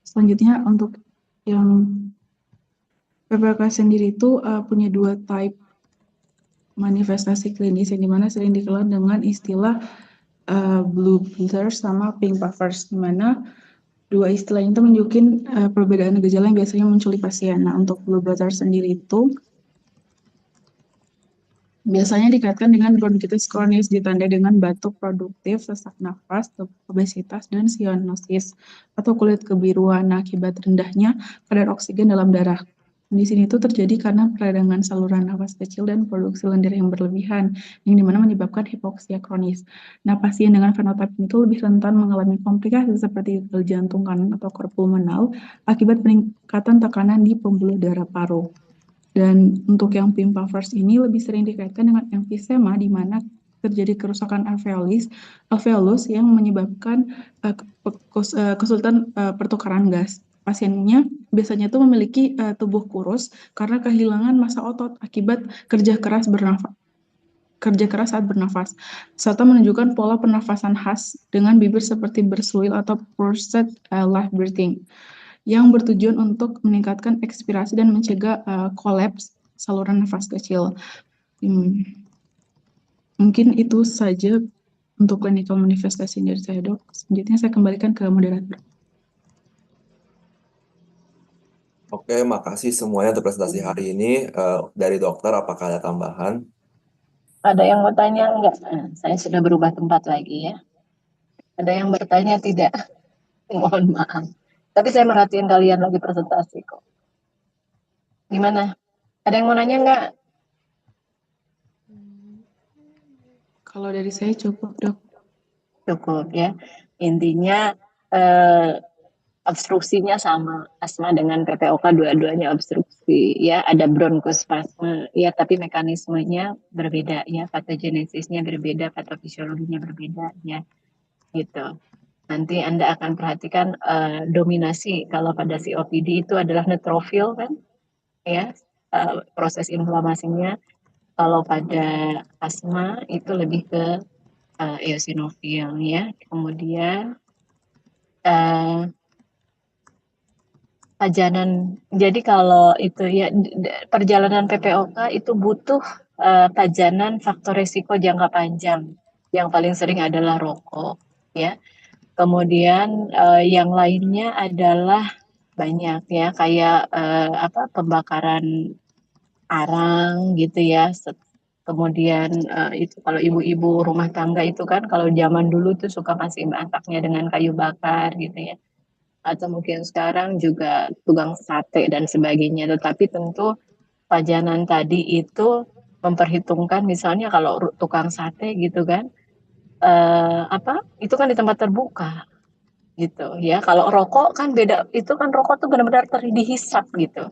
Selanjutnya untuk yang PPOK sendiri itu punya 2 type manifestasi klinis yang dimana sering dikenal dengan istilah blue bloaters sama pink puffers, dimana 2 istilah itu menunjukkan perbedaan gejala yang biasanya muncul di pasien. Nah, untuk blue bloaters sendiri itu biasanya dikaitkan dengan bronkitis kronis ditandai dengan batuk produktif, sesak nafas, obesitas, dan sianosis atau kulit kebiruan. Nah, akibat rendahnya kadar oksigen dalam darah. Di sini itu terjadi karena peradangan saluran nafas kecil dan produksi lendir yang berlebihan, yang dimana menyebabkan hipoksia kronis. Nah, pasien dengan fenotip itu lebih rentan mengalami komplikasi seperti gagal jantung kanan atau cor pulmonal akibat peningkatan tekanan di pembuluh darah paru. Dan untuk yang pink puffers ini lebih sering dikaitkan dengan emfisema, di mana terjadi kerusakan alveolus yang menyebabkan kesulitan pertukaran gas. Pasiennya biasanya itu memiliki tubuh kurus karena kehilangan massa otot akibat kerja keras saat bernafas, serta menunjukkan pola pernafasan khas dengan bibir seperti berseluil atau forced life breathing, yang bertujuan untuk meningkatkan ekspirasi dan mencegah kolaps saluran nafas kecil. Mungkin itu saja untuk clinical manifestasi dari saya, Dok. Selanjutnya saya kembalikan ke moderator. Oke, makasih semuanya untuk presentasi hari ini. Dari dokter, apakah ada tambahan? Ada yang mau tanya enggak? Saya sudah berubah tempat lagi ya. Ada yang bertanya tidak? Mohon maaf. Tapi saya merhatiin kalian lagi presentasi kok. Gimana? Ada yang mau nanya enggak? Kalau dari saya cukup, Dok. Cukup ya. Intinya obstruksinya sama, asma dengan PPOK dua-duanya obstruksi ya, ada bronkospasme ya, tapi mekanismenya berbeda ya, patogenesisnya berbeda, patofisiologinya berbeda ya, gitu. Nanti Anda akan perhatikan dominasi kalau pada COPD itu adalah neutrofil kan ya, proses inflamasinya. Kalau pada asma itu lebih ke eosinofil ya. Kemudian pajanan. Jadi kalau itu ya, perjalanan PPOK itu butuh pajanan faktor risiko jangka panjang. Yang paling sering adalah rokok ya. Kemudian yang lainnya adalah banyak ya, kayak pembakaran arang gitu ya. Kemudian itu kalau ibu-ibu rumah tangga itu kan kalau zaman dulu tuh suka masih masaknya dengan kayu bakar gitu ya. Atau mungkin sekarang juga tukang sate dan sebagainya. Tetapi tentu pajanan tadi itu memperhitungkan, misalnya kalau tukang sate gitu kan, itu kan di tempat terbuka gitu ya. Kalau rokok kan beda, itu kan rokok tuh benar-benar dihisap gitu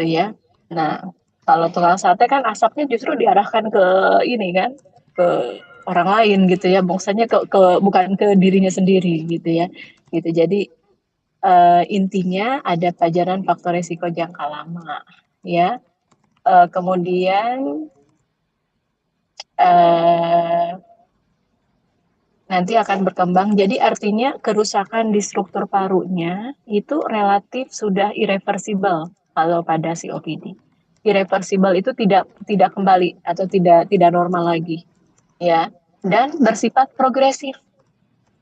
ya. Nah, kalau tukang sate kan asapnya justru diarahkan ke ini kan, ke orang lain gitu ya, bongsanya bukan ke dirinya sendiri gitu ya. Gitu. Jadi intinya ada pajanan faktor risiko jangka lama ya. Kemudian nanti akan berkembang. Jadi artinya kerusakan di struktur parunya itu relatif sudah irreversible kalau pada COPD. Irreversible itu tidak kembali atau tidak normal lagi ya, dan bersifat progresif.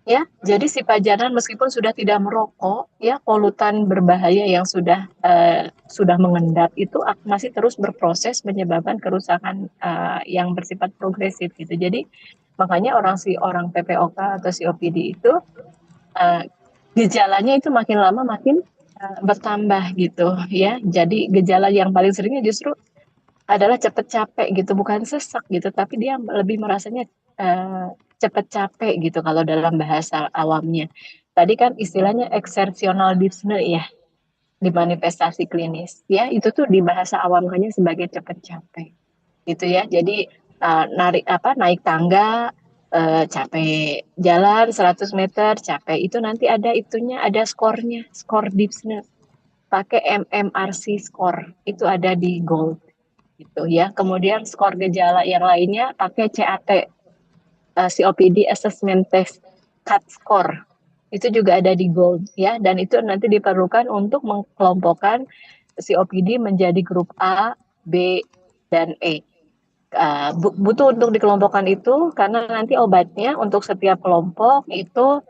Ya, jadi si pajanan meskipun sudah tidak merokok, ya polutan berbahaya yang sudah mengendap itu masih terus berproses menyebabkan kerusakan yang bersifat progresif gitu. Jadi makanya orang PPOK atau COPD itu gejalanya itu makin lama makin bertambah gitu ya. Jadi gejala yang paling seringnya justru adalah cepat capek gitu, bukan sesak gitu, tapi dia lebih merasanya cepat capek gitu kalau dalam bahasa awamnya. Tadi kan istilahnya exertional dyspnea ya, di manifestasi klinis ya, itu tuh di bahasa awam hanya sebagai cepat capek gitu ya. Jadi naik tangga capek jalan 100 meter, capek itu nanti ada itunya, ada skornya, skor dyspnea. Pakai MMRC score, itu ada di gold gitu ya. Kemudian skor gejala yang lainnya pakai CAT, COPD Assessment Test CAT score. Itu juga ada di gold ya, dan itu nanti diperlukan untuk mengelompokkan COPD menjadi grup A, B, dan E. Butuh untuk dikelompokkan itu karena nanti obatnya untuk setiap kelompok itu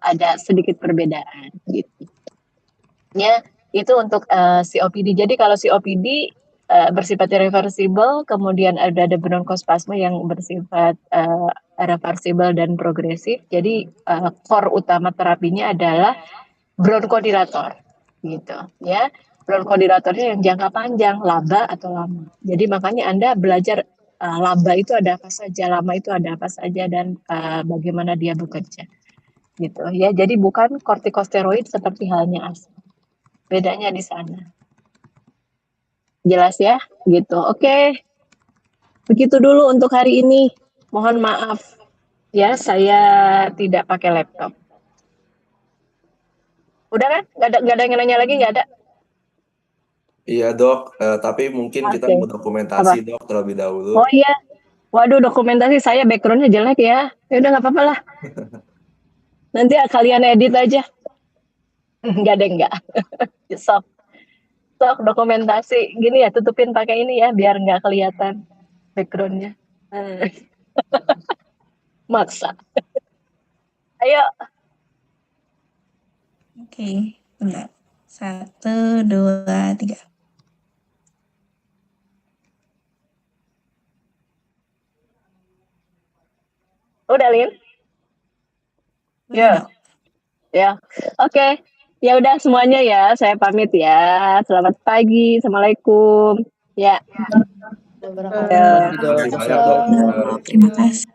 ada sedikit perbedaan gitu. Ya, itu untuk COPD. Jadi kalau COPD bersifat irreversible, kemudian ada bronkospasme yang bersifat reversible dan progresif. Jadi core utama terapinya adalah bronkodilator gitu ya. Bronkodilatornya yang jangka panjang, laba atau lama. Jadi makanya Anda belajar laba itu ada apa saja, lama itu ada apa saja, dan bagaimana dia bekerja gitu ya. Jadi bukan kortikosteroid seperti halnya asma. Bedanya di sana. Jelas ya? Gitu. Oke. Begitu dulu untuk hari ini. Mohon maaf ya, saya tidak pakai laptop. Udah kan? Nggak ada yang nanya lagi, nggak ada? Iya dok, tapi mungkin kita mau dokumentasi Apa? dok terlebih dahulu. Oh iya. Waduh, dokumentasi saya backgroundnya jelek ya. Ya udah nggak apa-apa lah. Nanti kalian edit aja. Nggak ada, nggak. Sok dokumentasi. Gini ya, tutupin pakai ini ya, biar nggak kelihatan backgroundnya. Maksa. Ayo. Oke, bentar. 1, 2, 3. Udah, Lin? Udah, Ya. Dok. Ya. Oke. Ya udah semuanya ya, saya pamit ya. Selamat pagi. Assalamualaikum. Ya. Terima kasih banyak, Dok. Ya. Terima kasih banyak dok. Terima kasih.